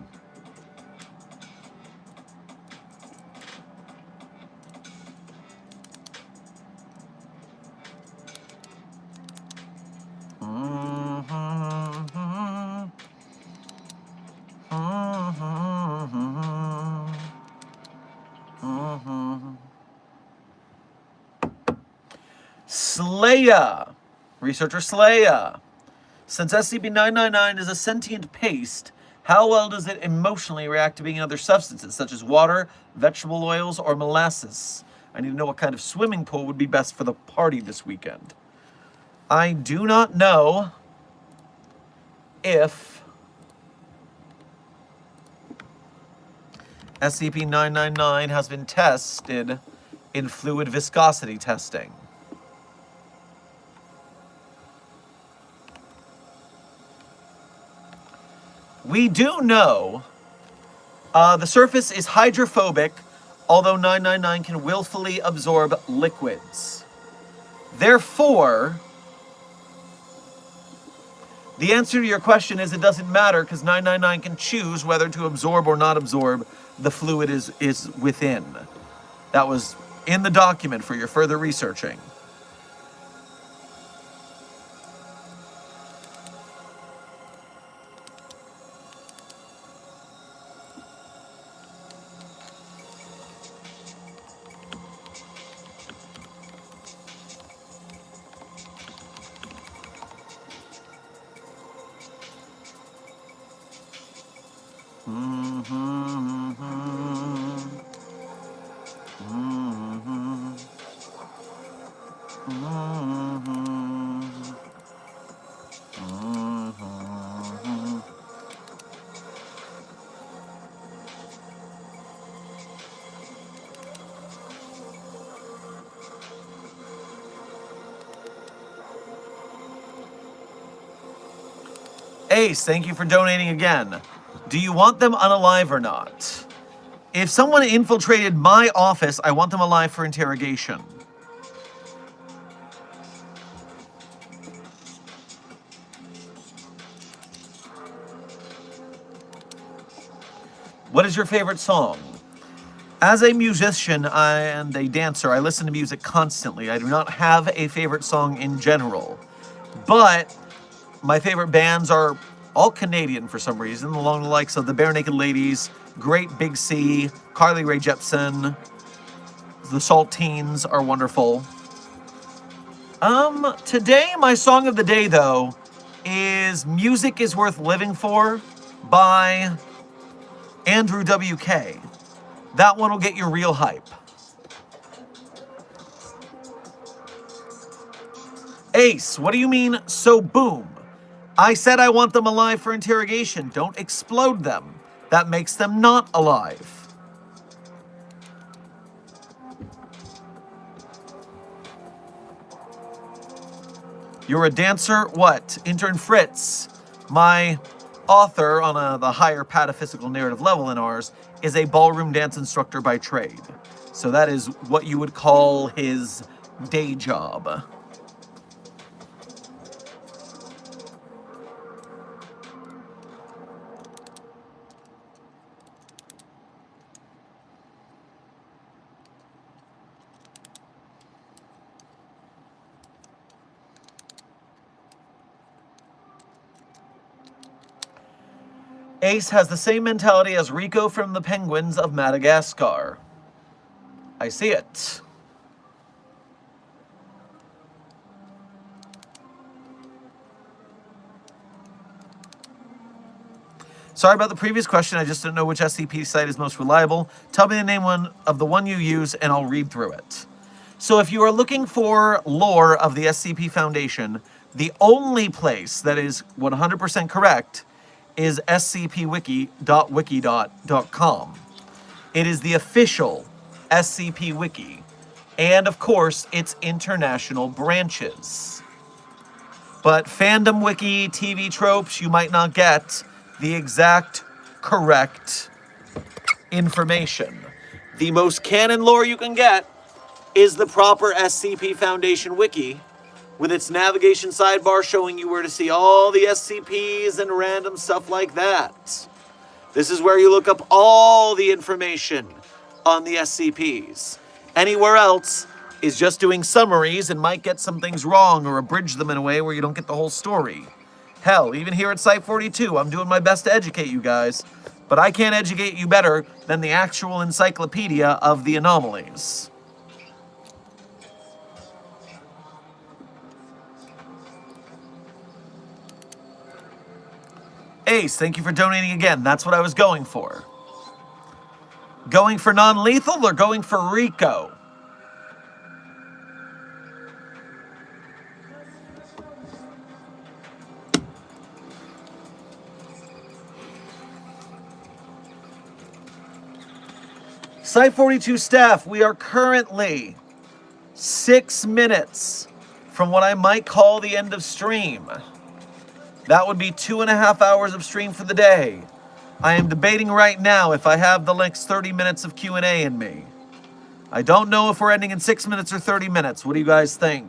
Slaya, Researcher Slaya. Since SCP-999 is a sentient paste, how well does it emotionally react to being in other substances, such as water, vegetable oils, or molasses? I need to know what kind of swimming pool would be best for the party this weekend. I do not know if SCP-999 has been tested in fluid viscosity testing. We do know the surface is hydrophobic, although 999 can willfully absorb liquids. Therefore, the answer to your question is it doesn't matter because 999 can choose whether to absorb or not absorb the fluid is within. That was in the document for your further researching. Ace, thank you for donating again. Do you want them unalive or not? If someone infiltrated my office, I want them alive for interrogation. What is your favorite song? As a musician and a dancer, I listen to music constantly. I do not have a favorite song in general. But my favorite bands are all Canadian for some reason, along the likes of the Bare Naked Ladies, Great Big Sea, Carly Rae Jepsen, the Saltines are wonderful. Today, my song of the day, though, is Music is Worth Living For by Andrew WK. That one will get you real hype. Ace, what do you mean, so boom? I said I want them alive for interrogation. Don't explode them. That makes them not alive. You're a dancer? What? Intern Fritz, my author on the higher pataphysical narrative level in ours, is a ballroom dance instructor by trade. So that is what you would call his day job. Ace has the same mentality as Rico from the Penguins of Madagascar. I see it. Sorry about the previous question. I just didn't know which SCP site is most reliable. Tell me the name of the one you use, and I'll read through it. So if you are looking for lore of the SCP Foundation, the only place that is 100% correct is scpwiki.wiki.com. It is the official SCP Wiki, and of course, its international branches. But Fandom Wiki, TV tropes, you might not get the exact correct information. The most canon lore you can get is the proper SCP Foundation Wiki, with its navigation sidebar showing you where to see all the SCPs and random stuff like that. This is where you look up all the information on the SCPs. Anywhere else is just doing summaries and might get some things wrong or abridge them in a way where you don't get the whole story. Hell, even here at Site 42, I'm doing my best to educate you guys, but I can't educate you better than the actual encyclopedia of the anomalies. Ace, thank you for donating again. That's what I was going for. Going for non-lethal or going for Rico? Site 42 staff, we are currently 6 minutes from what I might call the end of stream. That would be 2.5 hours of stream for the day. I am debating right now if I have the next 30 minutes of Q&A in me. I don't know if we're ending in 6 minutes or 30 minutes. What do you guys think?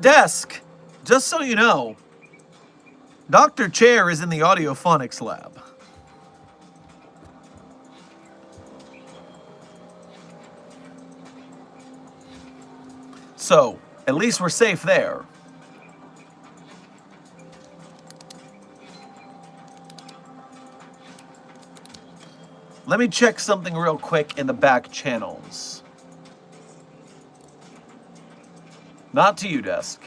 Desk, just so you know, Dr. Chair is in the audiophonics lab. So, at least we're safe there. Let me check something real quick in the back channels. Not to you, Desk.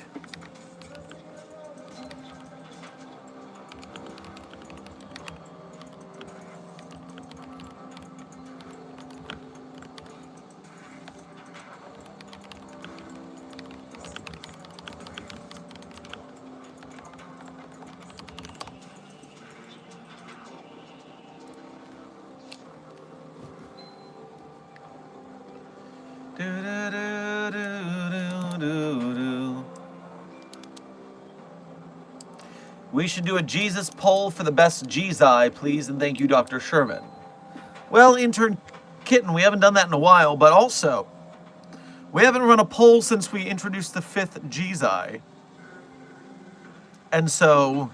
We should do a Jesus poll for the best Jesus, please, and thank you, Dr. Sherman. Well, intern Kitten, we haven't done that in a while, but also, we haven't run a poll since we introduced the 5th Jesus. And so,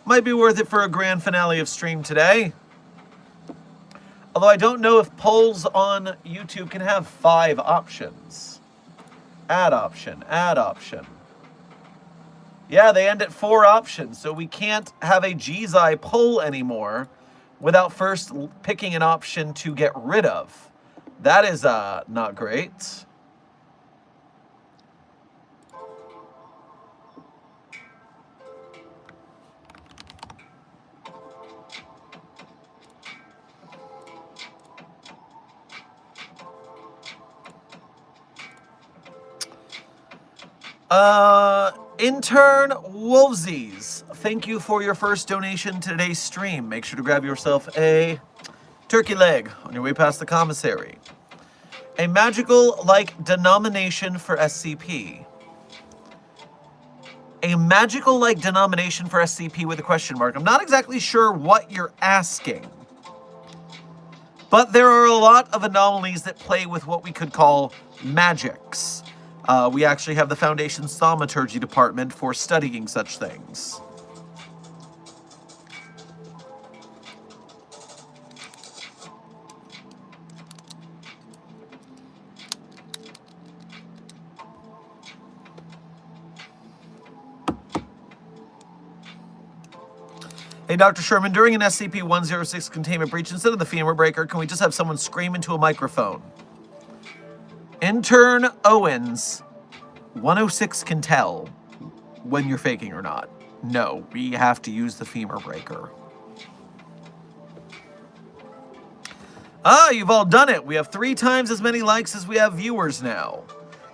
might be worth it for a grand finale of stream today. Although I don't know if polls on YouTube can have 5 options. Add option, add option. Yeah, they end at 4 options, so we can't have a Jesus poll anymore without first picking an option to get rid of. That is not great. Intern Wolvesies, thank you for your first donation to today's stream. Make sure to grab yourself a turkey leg on your way past the commissary. A magical-like denomination for SCP. A magical-like denomination for SCP with a question mark. I'm not exactly sure what you're asking. But there are a lot of anomalies that play with what we could call magics. We actually have the Foundation's Thaumaturgy department for studying such things. Hey, Dr. Sherman, during an SCP-106 containment breach, instead of the femur breaker, can we just have someone scream into a microphone? Intern Owens, 106 can tell when you're faking or not. No, we have to use the femur breaker. Ah, you've all done it. We have 3 times as many likes as we have viewers now.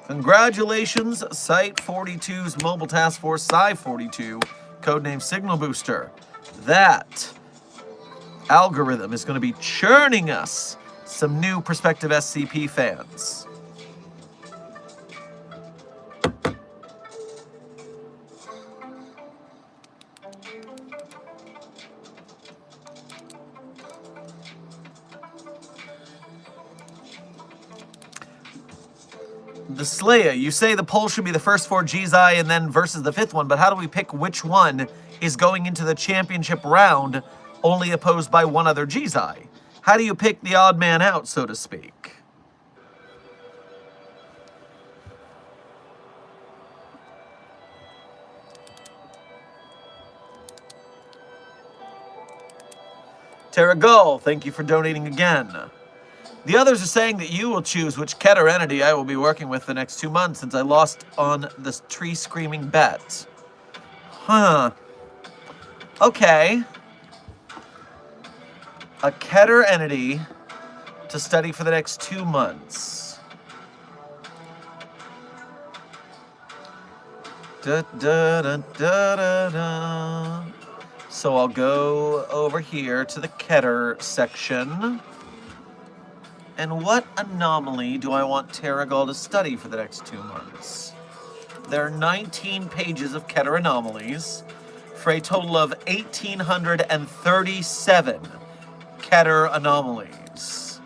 Congratulations, Site42's Mobile Task Force Psi-42, codename Signal Booster. That algorithm is going to be churning us some new prospective SCP fans. The Slayer, you say the poll should be the first 4 Jesus and then versus the 5th one, but how do we pick which one is going into the championship round, only opposed by 1 other Jesus? How do you pick the odd man out, so to speak? Terragull, thank you for donating again. The others are saying that you will choose which Keter entity I will be working with the next 2 months since I lost on this tree screaming bet. Huh. Okay. A Keter entity to study for the next 2 months. Da, da, da, da, da, da. So I'll go over here to the Keter section. And what anomaly do I want Terragal to study for the next 2 months? There are 19 pages of Keter anomalies for a total of 1,837 Keter anomalies.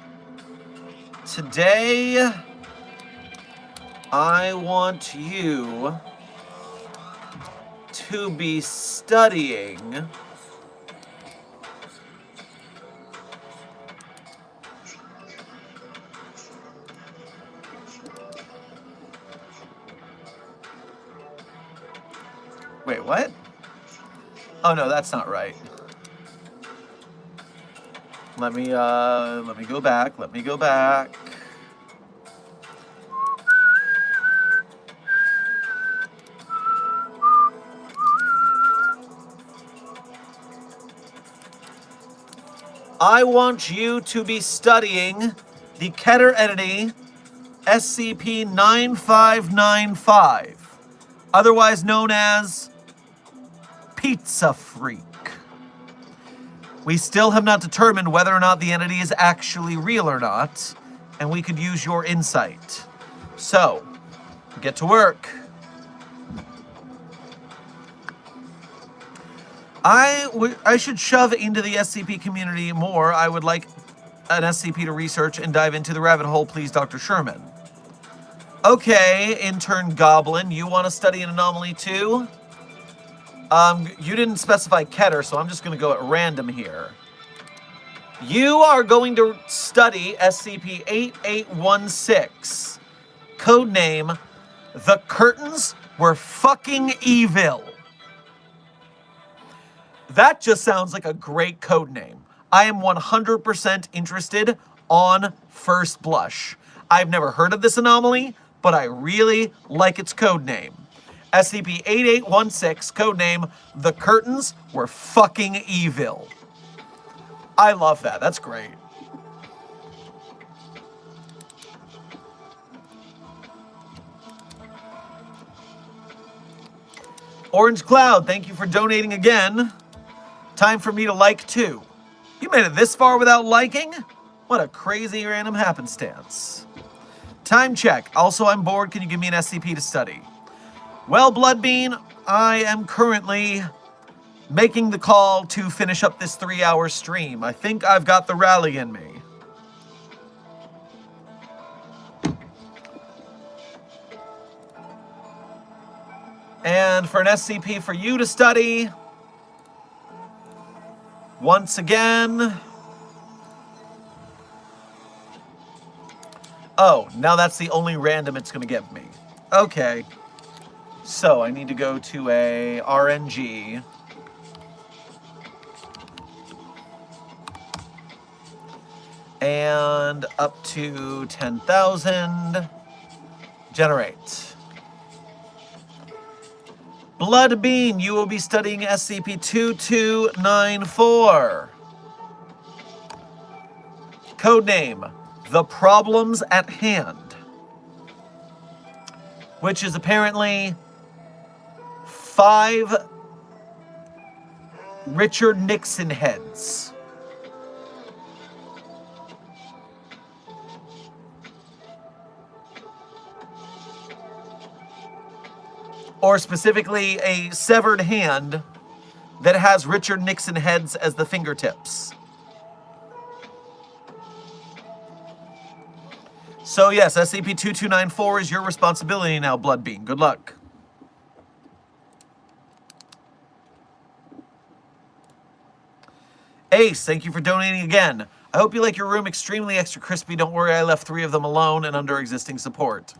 Today, I want you to be studying Wait, what? Oh no, that's not right. Let me go back. Let me go back. I want you to be studying the Keter entity SCP-9595, otherwise known as Pizza Freak. We still have not determined whether or not the entity is actually real or not, and we could use your insight. So, get to work. I should shove into the SCP community more. I would like an SCP to research and dive into the rabbit hole, please, Dr. Sherman. Okay, intern Goblin, you want to study an anomaly too? You didn't specify Keter, so I'm just going to go at random here. You are going to study SCP-8816. Codename, The Curtains Were Fucking Evil. That just sounds like a great code name. I am 100% interested on first blush. I've never heard of this anomaly, but I really like its code name. SCP-8816, codename, The Curtains Were Fucking Evil. I love that. That's great. Orange Cloud, thank you for donating again. Time for me to like too. You made it this far without liking? What a crazy random happenstance. Time check. Also, I'm bored. Can you give me an SCP to study? Well, Bloodbean, I am currently making the call to finish up this 3-hour stream. I think I've got the rally in me. And for an SCP for you to study, once again... Oh, now that's the only random it's going to give me. Okay. So I need to go to a RNG. And up to 10,000. Generate. Bloodbean, you will be studying SCP-2294. Codename, The Problems at Hand. Which is apparently 5 Richard Nixon heads. Or specifically, a severed hand that has Richard Nixon heads as the fingertips. So yes, SCP-2294 is your responsibility now, Bloodbean. Good luck. Ace, thank you for donating again. I hope you like your room extremely extra crispy. Don't worry, I left 3 of them alone and under existing support.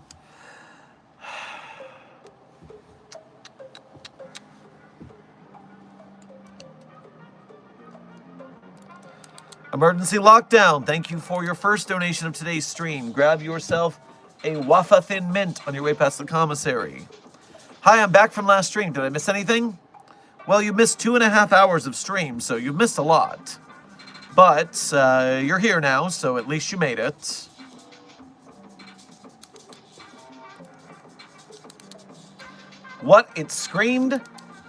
Emergency Lockdown, thank you for your first donation of today's stream. Grab yourself a Wafa Thin Mint on your way past the commissary. Hi, I'm back from last stream. Did I miss anything? Well, you missed 2.5 hours of stream, so you missed a lot. But you're here now, so at least you made it. What? It screamed?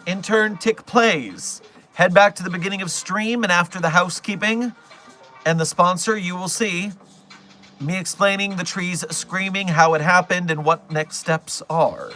Intern Tick plays. Head back to the beginning of stream, and after the housekeeping and the sponsor, you will see me explaining the trees screaming, how it happened, and what next steps are.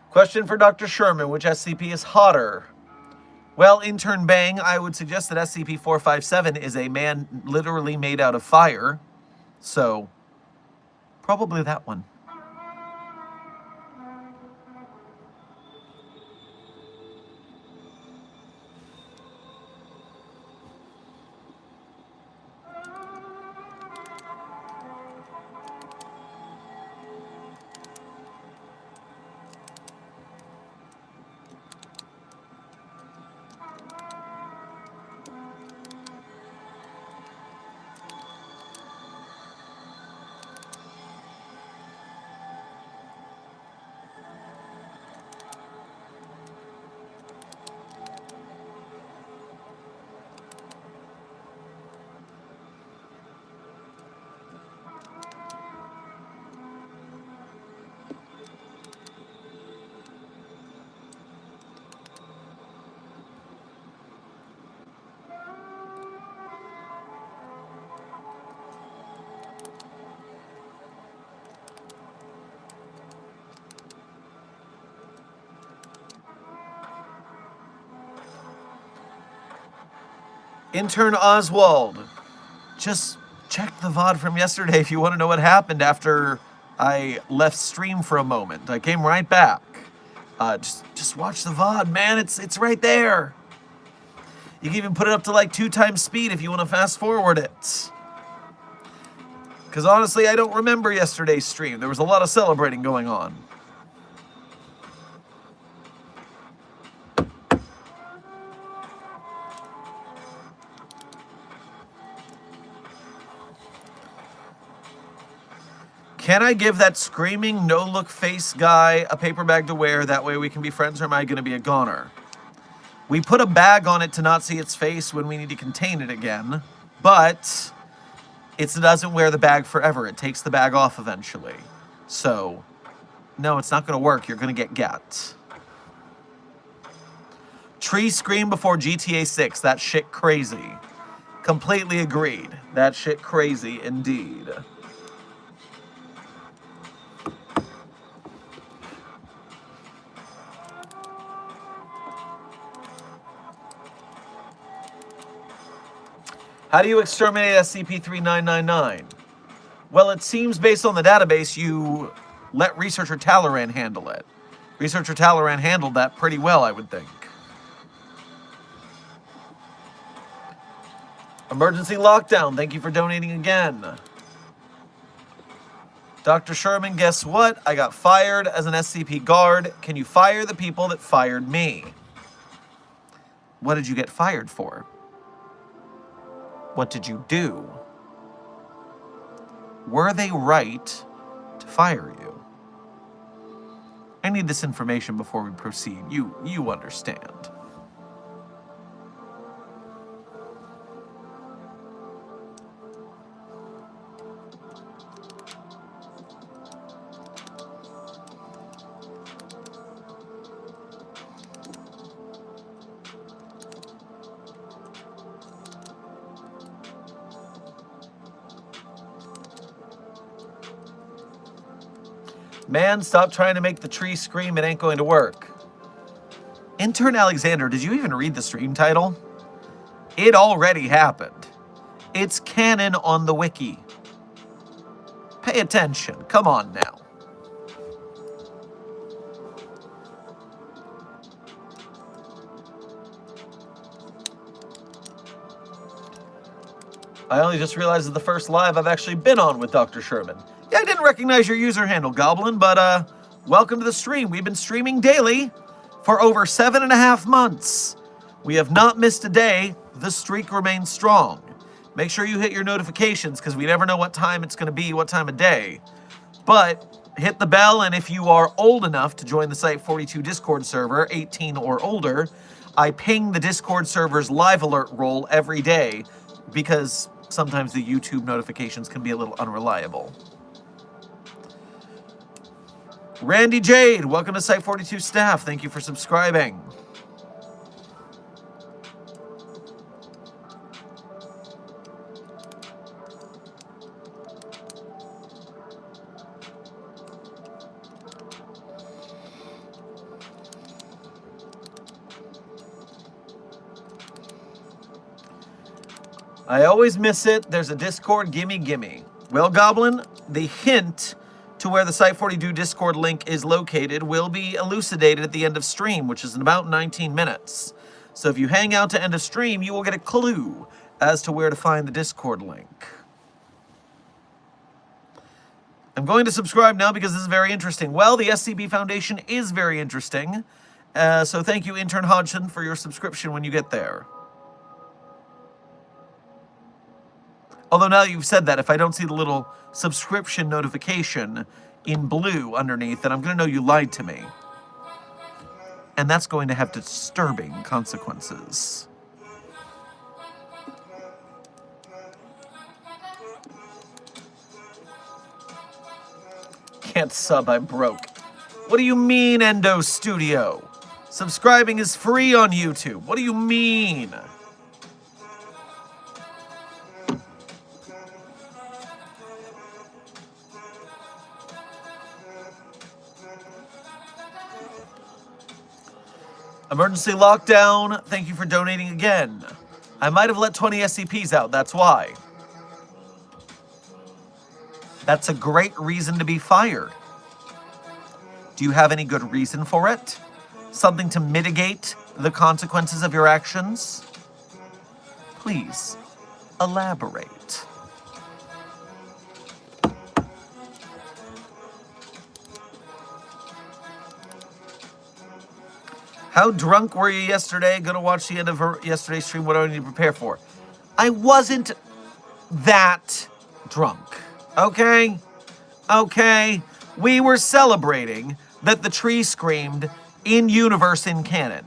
Question for Dr. Sherman, which SCP is hotter? Well, Intern Bang, I would suggest that SCP-457 is a man literally made out of fire. So, probably that one. Intern Oswald, just check the VOD from yesterday if you want to know what happened after I left stream for a moment. I came right back. Just watch the VOD, man. It's right there. You can even put it up to like 2 times speed if you want to fast forward it. Because honestly, I don't remember yesterday's stream. There was a lot of celebrating going on. Can I give that screaming, no-look face guy a paper bag to wear? That way we can be friends, or am I going to be a goner? We put a bag on it to not see its face when we need to contain it again, but it doesn't wear the bag forever. It takes the bag off eventually. So, no, it's not going to work. You're going to get. Tree scream before GTA 6. That shit crazy. Completely agreed. That shit crazy indeed. How do you exterminate SCP-3999? Well, it seems based on the database, you let Researcher Talleyrand handle it. Researcher Talleyrand handled that pretty well, I would think. Emergency lockdown. Thank you for donating again. Dr. Sherman, guess what? I got fired as an SCP guard. Can you fire the people that fired me? What did you get fired for? What did you do? Were they right to fire you? I need this information before we proceed. You understand. Man, stop trying to make the tree scream. It ain't going to work. Intern Alexander, did you even read the stream title? It already happened. It's canon on the wiki. Pay attention. Come on now. I only just realized that the first live I've actually been on with Dr. Sherman. Yeah, I didn't recognize your user handle, Goblin, but welcome to the stream. We've been streaming daily for over 7.5 months. We have not missed a day. The streak remains strong. Make sure you hit your notifications because we never know what time it's going to be, what time of day. But hit the bell, and if you are old enough to join the Site42 Discord server, 18 or older, I ping the Discord server's live alert role every day because sometimes the YouTube notifications can be a little unreliable. Randy Jade, welcome to Site42 staff. Thank you for subscribing. I always miss it. There's a Discord, gimme. Well, Goblin, the hint to where the Site42 Discord link is located will be elucidated at the end of stream, which is in about 19 minutes. So if you hang out to end of stream, you will get a clue as to where to find the Discord link. I'm going to subscribe now because this is very interesting. Well, the SCP Foundation is very interesting. So thank you, Intern Hodgson, for your subscription when you get there. Although now that you've said that, if I don't see the little subscription notification in blue underneath, then I'm going to know you lied to me. And that's going to have disturbing consequences. Can't sub, I'm broke. What do you mean, Endo Studio? Subscribing is free on YouTube. What do you mean? Emergency lockdown. Thank you for donating again. I might have let 20 SCPs out, that's why. That's a great reason to be fired. Do you have any good reason for it? Something to mitigate the consequences of your actions? Please, elaborate. How drunk were you yesterday? Gonna watch the end of yesterday's stream. What do I need to prepare for? I wasn't that drunk. Okay? Okay. We were celebrating that the tree screamed in universe in canon.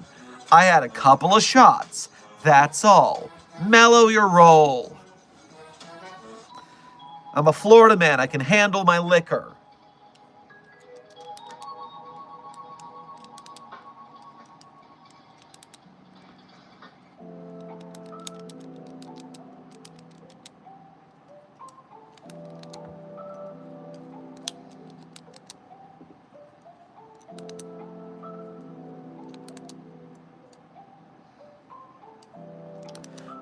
I had a couple of shots. That's all. Mellow your roll. I'm a Florida man. I can handle my liquor.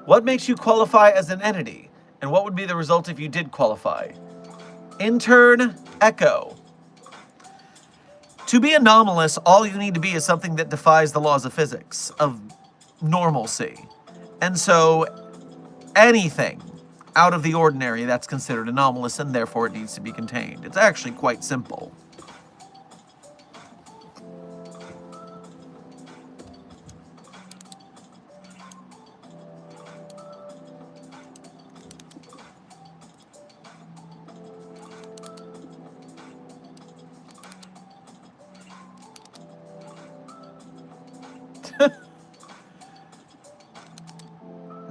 What makes you qualify as an entity? And what would be the result if you did qualify? Intern Echo. To be anomalous, all you need to be is something that defies the laws of physics, of normalcy. And so anything out of the ordinary, that's considered anomalous, and therefore it needs to be contained. It's actually quite simple.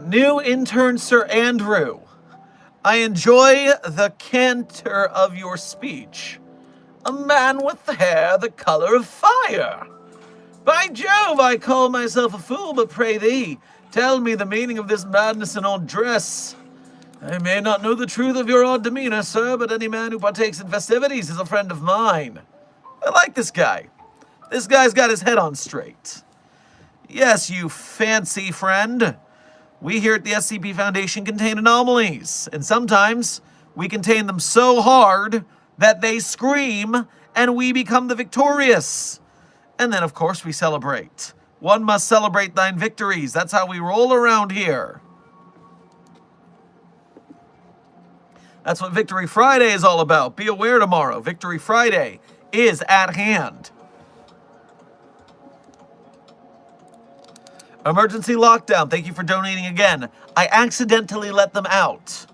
New intern Sir Andrew. I enjoy the canter of your speech. A man with the hair the color of fire. By Jove, I call myself a fool, but pray thee, tell me the meaning of this madness in odd dress. I may not know the truth of your odd demeanor, sir, but any man who partakes in festivities is a friend of mine. I like this guy. This guy's got his head on straight. Yes, you fancy friend. We here at the SCP Foundation contain anomalies, and sometimes we contain them so hard that they scream and we become the victorious. And then, of course, we celebrate. One must celebrate thine victories. That's how we roll around here. That's what Victory Friday is all about. Be aware tomorrow. Victory Friday is at hand. Emergency lockdown. Thank you for donating again. I accidentally let them out.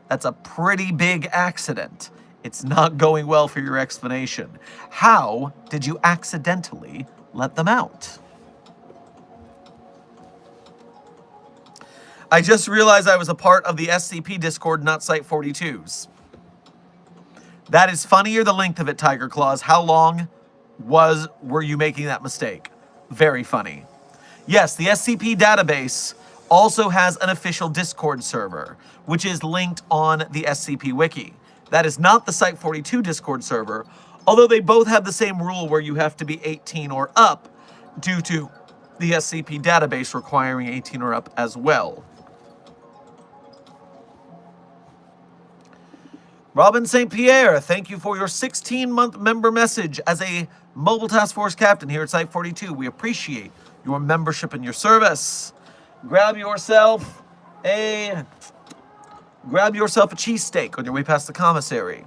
That's a pretty big accident. It's not going well for your explanation. How did you accidentally let them out? I just realized I was a part of the SCP Discord, not Site 42's. That is funnier, the length of it, Tiger Claws. How long were you making that mistake? Very funny. Yes, the SCP database also has an official Discord server, which is linked on the SCP Wiki. That is not the Site 42 Discord server, although they both have the same rule where you have to be 18 or up due to the SCP database requiring 18 or up as well. Robin St. Pierre, thank you for your 16-month member message as a Mobile Task Force captain here at Site 42. We appreciate your membership and your service. Grab yourself a cheesesteak on your way past the commissary.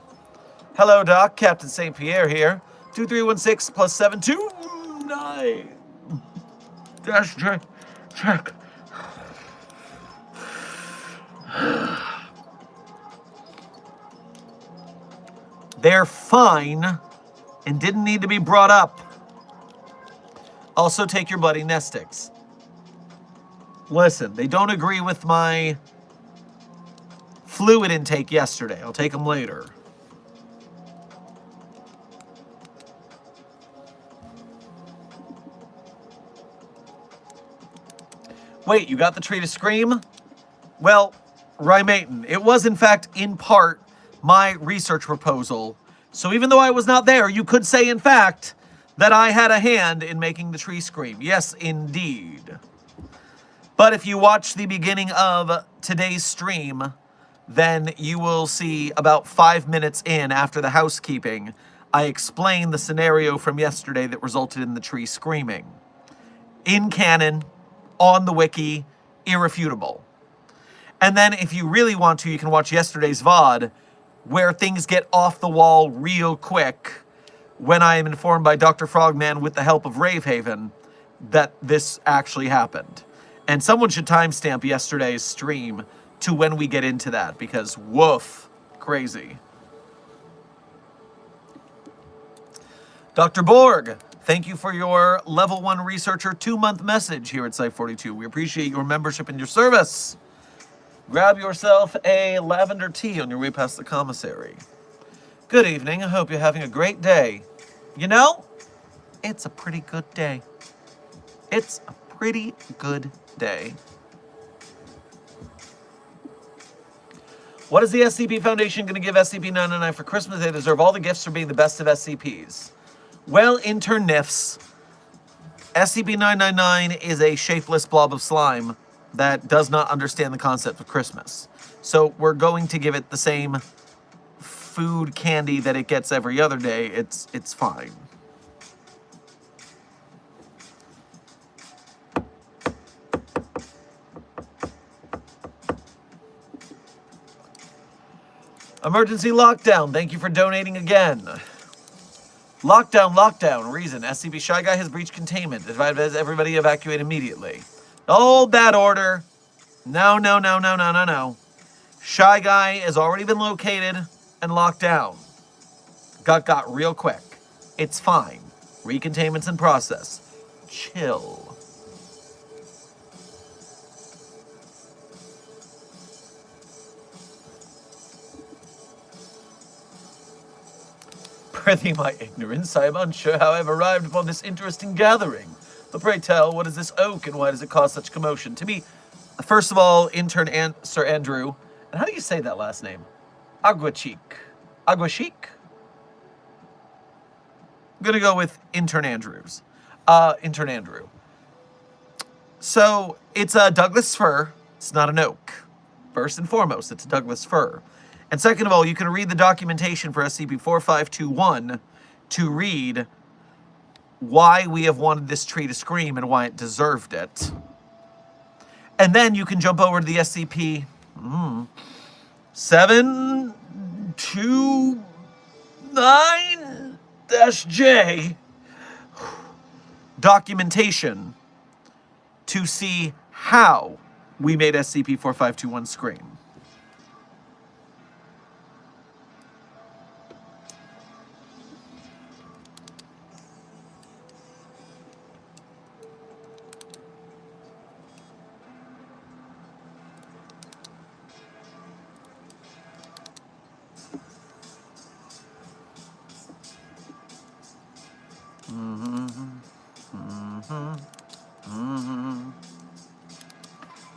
Hello, Doc. Captain St. Pierre here. 2316 plus 729. Dash check. They're fine and didn't need to be brought up. Also, take your bloody nest sticks. Listen, they don't agree with my fluid intake yesterday. I'll take them later. Wait, you got the tree to scream? Well, Rymaten, it was in fact in part my research proposal. So even though I was not there, you could say in fact that I had a hand in making the tree scream. Yes, indeed. But if you watch the beginning of today's stream, then you will see about 5 minutes in after the housekeeping, I explained the scenario from yesterday that resulted in the tree screaming. In canon, on the wiki, irrefutable. And then if you really want to, you can watch yesterday's VOD, where things get off the wall real quick when I am informed by Dr. Frogman with the help of Ravehaven that this actually happened. And someone should timestamp yesterday's stream to when we get into that, because woof, crazy. Dr. Borg, thank you for your level 1 researcher 2-month message here at Site 42. We appreciate your membership and your service. Grab yourself a lavender tea on your way past the commissary. Good evening. I hope you're having a great day. You know, it's a pretty good day. It's a pretty good day. What is the SCP Foundation going to give SCP-999 for Christmas? They deserve all the gifts for being the best of SCPs. Well, intern Nifs, SCP-999 is a shapeless blob of slime that does not understand the concept of Christmas. So we're going to give it the same food candy that it gets every other day. It's fine. Emergency lockdown. Thank you for donating again. Lockdown. Reason. SCP Shy Guy has breached containment. Advise everybody evacuate immediately. Hold that order. No. Shy Guy has already been located and locked down. Got real quick. It's fine. Recontainment's in process. Chill. Pardon my ignorance, I am unsure how I have arrived upon this interesting gathering. But pray tell, what is this oak and why does it cause such commotion? To be, first of all, intern Sir Andrew, and how do you say that last name? Aguachique. Aguachique? I'm gonna go with intern Andrews. Intern Andrew. So, it's a Douglas fir, it's not an oak. First and foremost, it's a Douglas fir. And second of all, you can read the documentation for SCP-4521 to read why we have wanted this tree to scream and why it deserved it. And then you can jump over to the SCP 729-J documentation to see how we made SCP-4521 scream.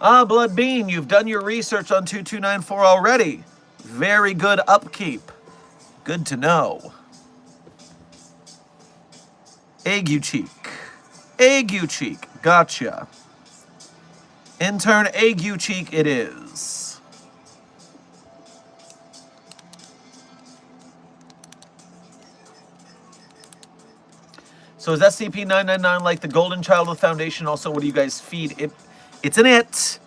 Ah, Blood Bean, you've done your research on 2294 already. Very good upkeep. Good to know. Ague Cheek. Gotcha. Intern Ague Cheek it is. So is SCP-999 like the golden child of the Foundation? Also, what do you guys feed it? It's an it.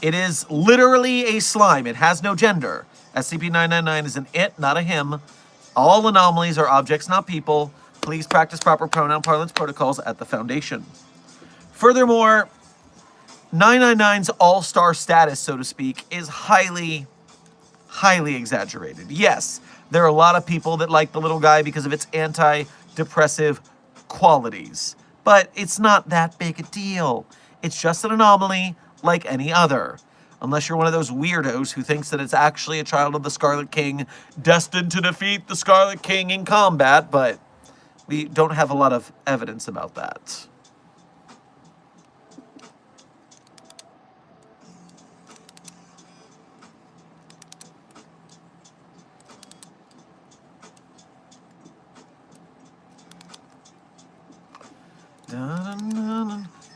It is literally a slime. It has no gender. SCP-999 is an it, not a him. All anomalies are objects, not people. Please practice proper pronoun parlance protocols at the Foundation. Furthermore, 999's all-star status, so to speak, is highly exaggerated. Yes, there are a lot of people that like the little guy because of its anti-depressive qualities. But it's not that big a deal. It's just an anomaly like any other. Unless you're one of those weirdos who thinks that it's actually a child of the Scarlet King destined to defeat the Scarlet King in combat, but we don't have a lot of evidence about that.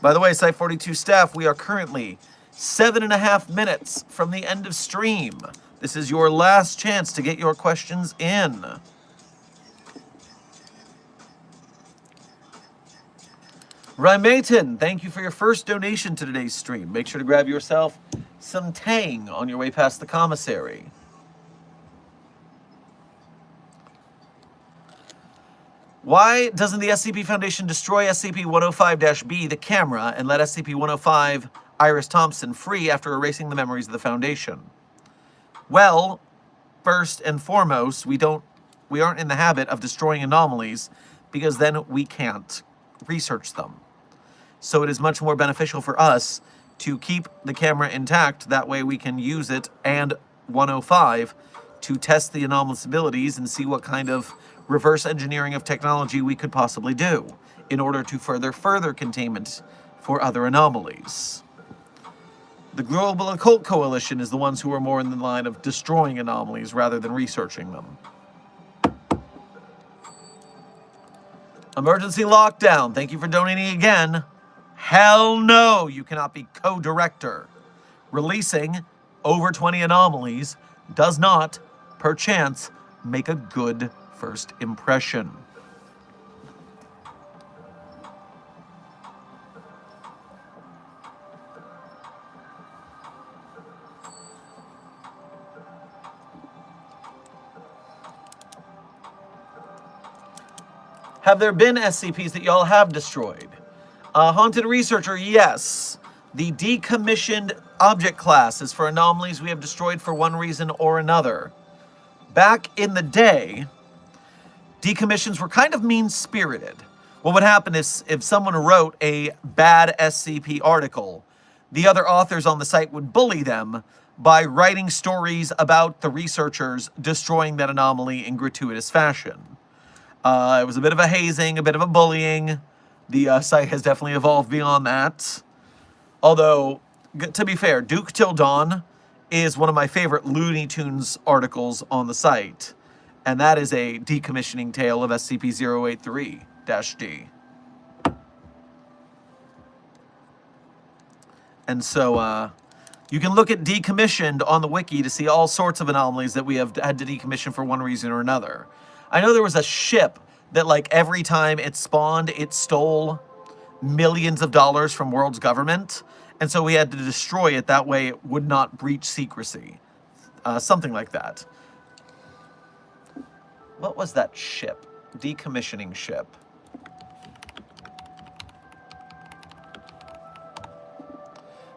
By the way, Site 42 staff, we are currently 7.5 minutes from the end of stream. This is your last chance to get your questions in. Rymaiton, thank you for your first donation to today's stream. Make sure to grab yourself some Tang on your way past the commissary. Why doesn't the SCP Foundation destroy SCP-105-B, the camera, and let SCP-105 Iris Thompson free after erasing the memories of the Foundation? Well, first and foremost, we aren't in the habit of destroying anomalies because then we can't research them. So it is much more beneficial for us to keep the camera intact. That way we can use it and 105 to test the anomalous abilities and see what kind of reverse engineering of technology we could possibly do in order to further containment for other anomalies. The Global Occult Coalition is the ones who are more in the line of destroying anomalies rather than researching them. Emergency Lockdown, thank you for donating again. Hell no, you cannot be co-director. Releasing over 20 anomalies does not, perchance, make a good first impression. Have there been SCPs that y'all have destroyed? Haunted Researcher, yes. The decommissioned object class is for anomalies we have destroyed for one reason or another. Back in the day, decommissions were kind of mean-spirited. What would happen is if someone wrote a bad SCP article, the other authors on the site would bully them by writing stories about the researchers destroying that anomaly in gratuitous fashion. It was a bit of a hazing, a bit of a bullying. The site has definitely evolved beyond that. Although, to be fair, Duke Till Dawn is one of my favorite Looney Tunes articles on the site. And that is a decommissioning tale of SCP-083-D. And so, you can look at decommissioned on the wiki to see all sorts of anomalies that we have had to decommission for one reason or another. I know there was a ship that, like, every time it spawned, it stole millions of dollars from world's government. And so we had to destroy it. That way it would not breach secrecy. Something like that. What was that ship? Decommissioning ship.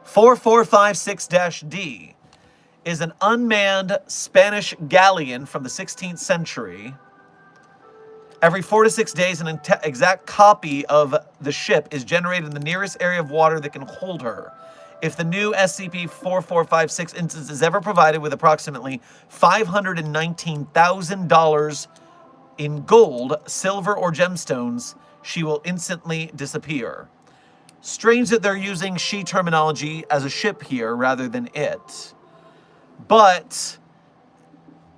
(4456-D) is an unmanned Spanish galleon from the 16th century. Every 4 to 6 days, an exact copy of the ship is generated in the nearest area of water that can hold her. If the new SCP-4456 instance is ever provided with approximately $519,000 in gold, silver, or gemstones, she will instantly disappear. Strange that they're using she terminology as a ship here rather than it. But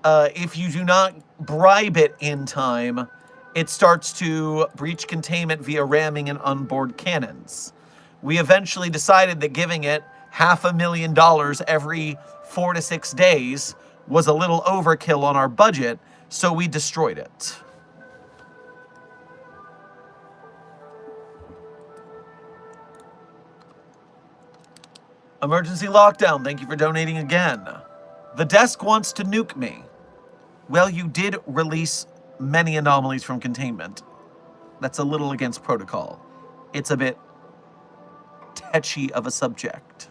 if you do not bribe it in time, it starts to breach containment via ramming and onboard cannons. We eventually decided that giving it $500,000 every 4 to 6 days was a little overkill on our budget, so we destroyed it. Emergency Lockdown, thank you for donating again. The desk wants to nuke me. Well, you did release many anomalies from containment. That's a little against protocol. It's a bit touchy of a subject.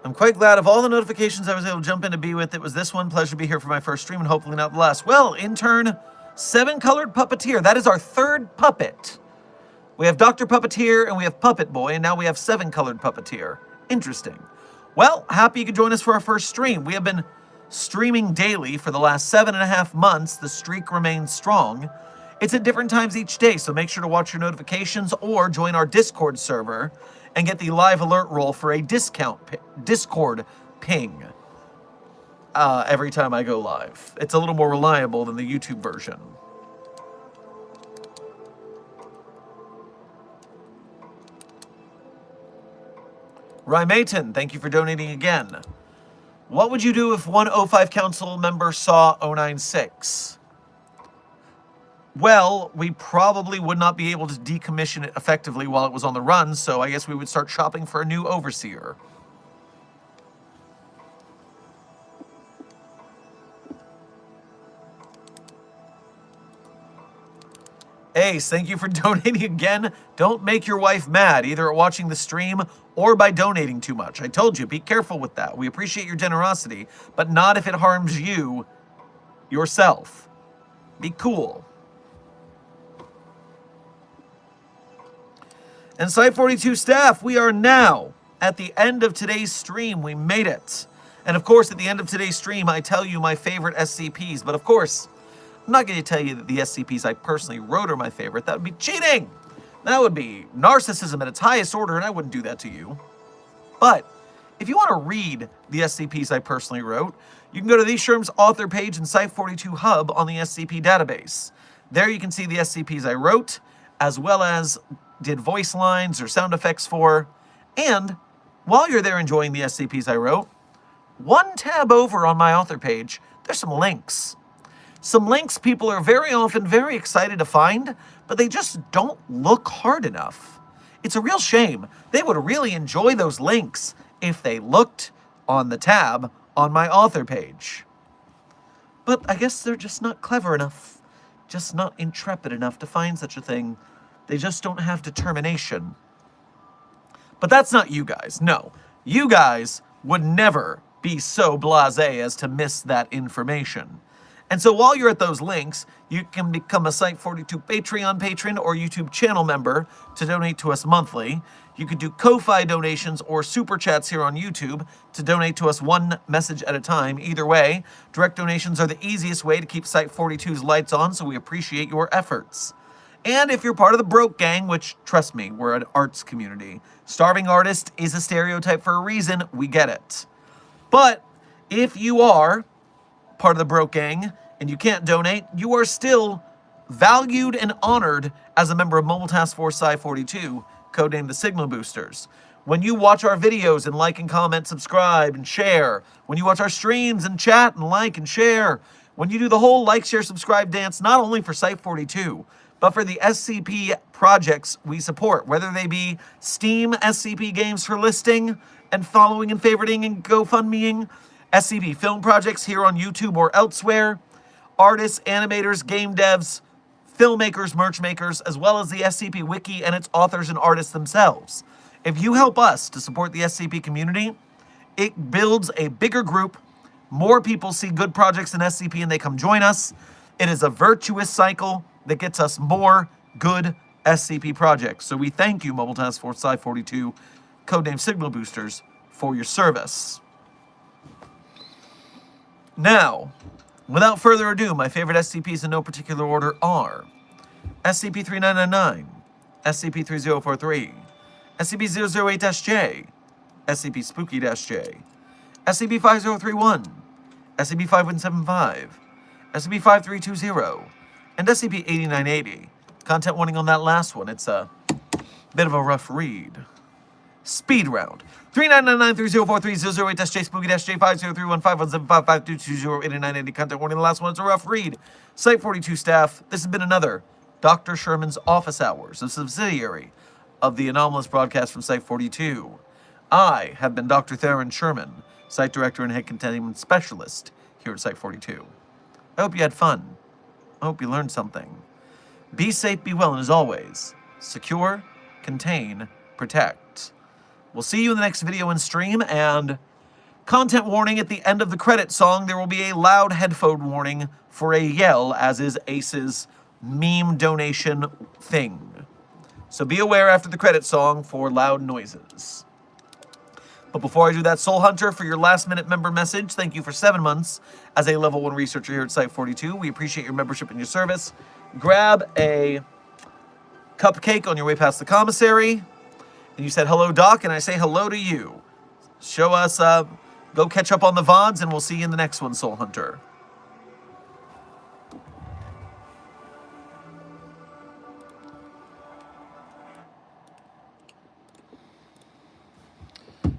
I'm quite glad of all the notifications I was able to jump in to be with. It was this one. Pleasure to be here for my first stream and hopefully not the last. Well, intern 7-Colored Puppeteer. That is our third puppet. We have Dr. Puppeteer and we have Puppet Boy, and now we have 7-Colored Puppeteer. Interesting. Well, happy you could join us for our first stream. We have been streaming daily for the last 7.5 months. The streak remains strong. It's at different times each day, so make sure to watch your notifications or join our Discord server and get the live alert roll for a Discord ping every time I go live. It's a little more reliable than the YouTube version. Rymaton, thank you for donating again. What would you do if one O5 council member saw 096? Well, we probably would not be able to decommission it effectively while it was on the run, so I guess we would start shopping for a new overseer. Ace, thank you for donating again. Don't make your wife mad, either at watching the stream or by donating too much. I told you, be careful with that. We appreciate your generosity, but not if it harms you yourself. Be cool. And Site42 staff, we are now at the end of today's stream. We made it. And of course, at the end of today's stream, I tell you my favorite SCPs. But of course, I'm not going to tell you that the SCPs I personally wrote are my favorite. That would be cheating. That would be narcissism at its highest order, and I wouldn't do that to you. But if you want to read the SCPs I personally wrote, you can go to the Sherm's author page in Site42 Hub on the SCP database. There you can see the SCPs I wrote, as well as did voice lines or sound effects for. And while you're there enjoying the SCPs I wrote, one tab over on my author page, there's some links. Some links people are very often very excited to find, but they just don't look hard enough. It's a real shame. They would really enjoy those links if they looked on the tab on my author page. But I guess they're just not clever enough, just not intrepid enough to find such a thing. They just don't have determination. But that's not you guys. No, you guys would never be so blasé as to miss that information. And so while you're at those links, you can become a Site42 Patreon patron or YouTube channel member to donate to us monthly. You could do Ko-Fi donations or Super Chats here on YouTube to donate to us one message at a time. Either way, direct donations are the easiest way to keep Site42's lights on, so we appreciate your efforts. And if you're part of the broke gang, which, trust me, we're an arts community, starving artist is a stereotype for a reason, we get it. But if you are part of the broke gang and you can't donate, you are still valued and honored as a member of Mobile Task Force Sci-42, codenamed the Signal Boosters. When you watch our videos and like and comment, subscribe and share, when you watch our streams and chat and like and share, when you do the whole like, share, subscribe dance, not only for Site42, but for the SCP projects we support, whether they be Steam SCP games for listing and following and favoriting and GoFundMeing, SCP film projects here on YouTube or elsewhere, artists, animators, game devs, filmmakers, merch makers, as well as the SCP Wiki and its authors and artists themselves. If you help us to support the SCP community, it builds a bigger group. More people see good projects in SCP and they come join us. It is a virtuous cycle that gets us more good SCP projects. So we thank you, Mobile Task Force Sci-42, codename Signal Boosters, for your service. Now, without further ado, my favorite SCPs in no particular order are SCP-3999, SCP-3043, SCP-008-J, SCP-Spooky-J, SCP-5031, SCP-5175, SCP-5320, and SCP-8980. Content warning on that last one. It's a bit of a rough read. Speed round. 3999-3043-008-J, Spooky-J, 5031-5175-5220-8980. Content warning, the last one. It's a rough read. Site42 staff, this has been another Dr. Sherman's Office Hours, a subsidiary of the anomalous broadcast from Site42. I have been Dr. Theron Sherman, Site Director and Head Containment Specialist here at Site42. I hope you had fun. I hope you learned something. Be safe, be well, and as always, secure, contain, protect. We'll see you in the next video and stream, and content warning at the end of the credit song, there will be a loud headphone warning for a yell, as is Ace's meme donation thing. So be aware after the credit song for loud noises. But before I do that, Soul Hunter, for your last-minute member message, thank you for 7 months as a Level 1 researcher here at Site42. We appreciate your membership and your service. Grab a cupcake on your way past the commissary. And you said, hello, Doc, and I say hello to you. Show us, go catch up on the VODs, and we'll see you in the next one, Soul Hunter.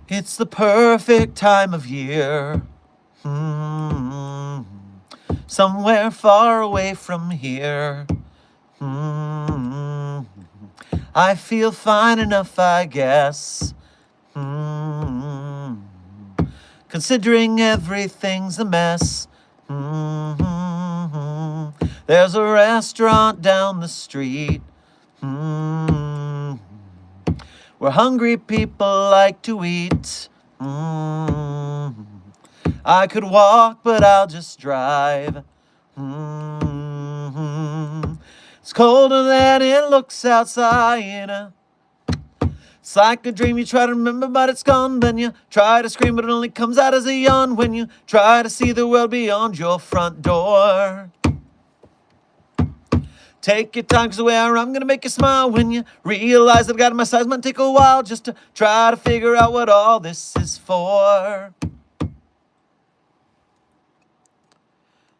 It's the perfect time of year. Somewhere far away from here. I feel fine enough, I guess. Considering everything's a mess. There's a restaurant down the street. Where hungry people like to eat. I could walk, but I'll just drive. It's colder than it looks outside. It's like a dream you try to remember, but it's gone. Then you try to scream, but it only comes out as a yawn when you try to see the world beyond your front door. Take your time, 'cause the way I run, I'm gonna make you smile when you realize that I got my size. Might take a while just to try to figure out what all this is for.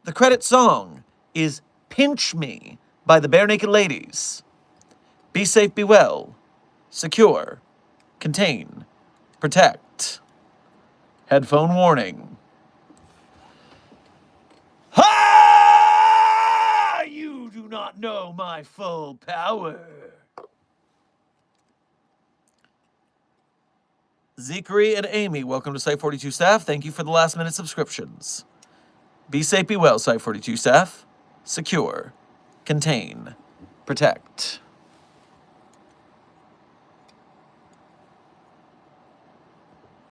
The credit song is Pinch Me by the Bare Naked Ladies. Be safe, be well, secure, contain, protect. Headphone warning. Ha! You do not know my full power. Zachary and Amy, welcome to Site 42 staff. Thank you for the last minute subscriptions. Be safe, be well, Site 42 staff. Secure, contain, protect.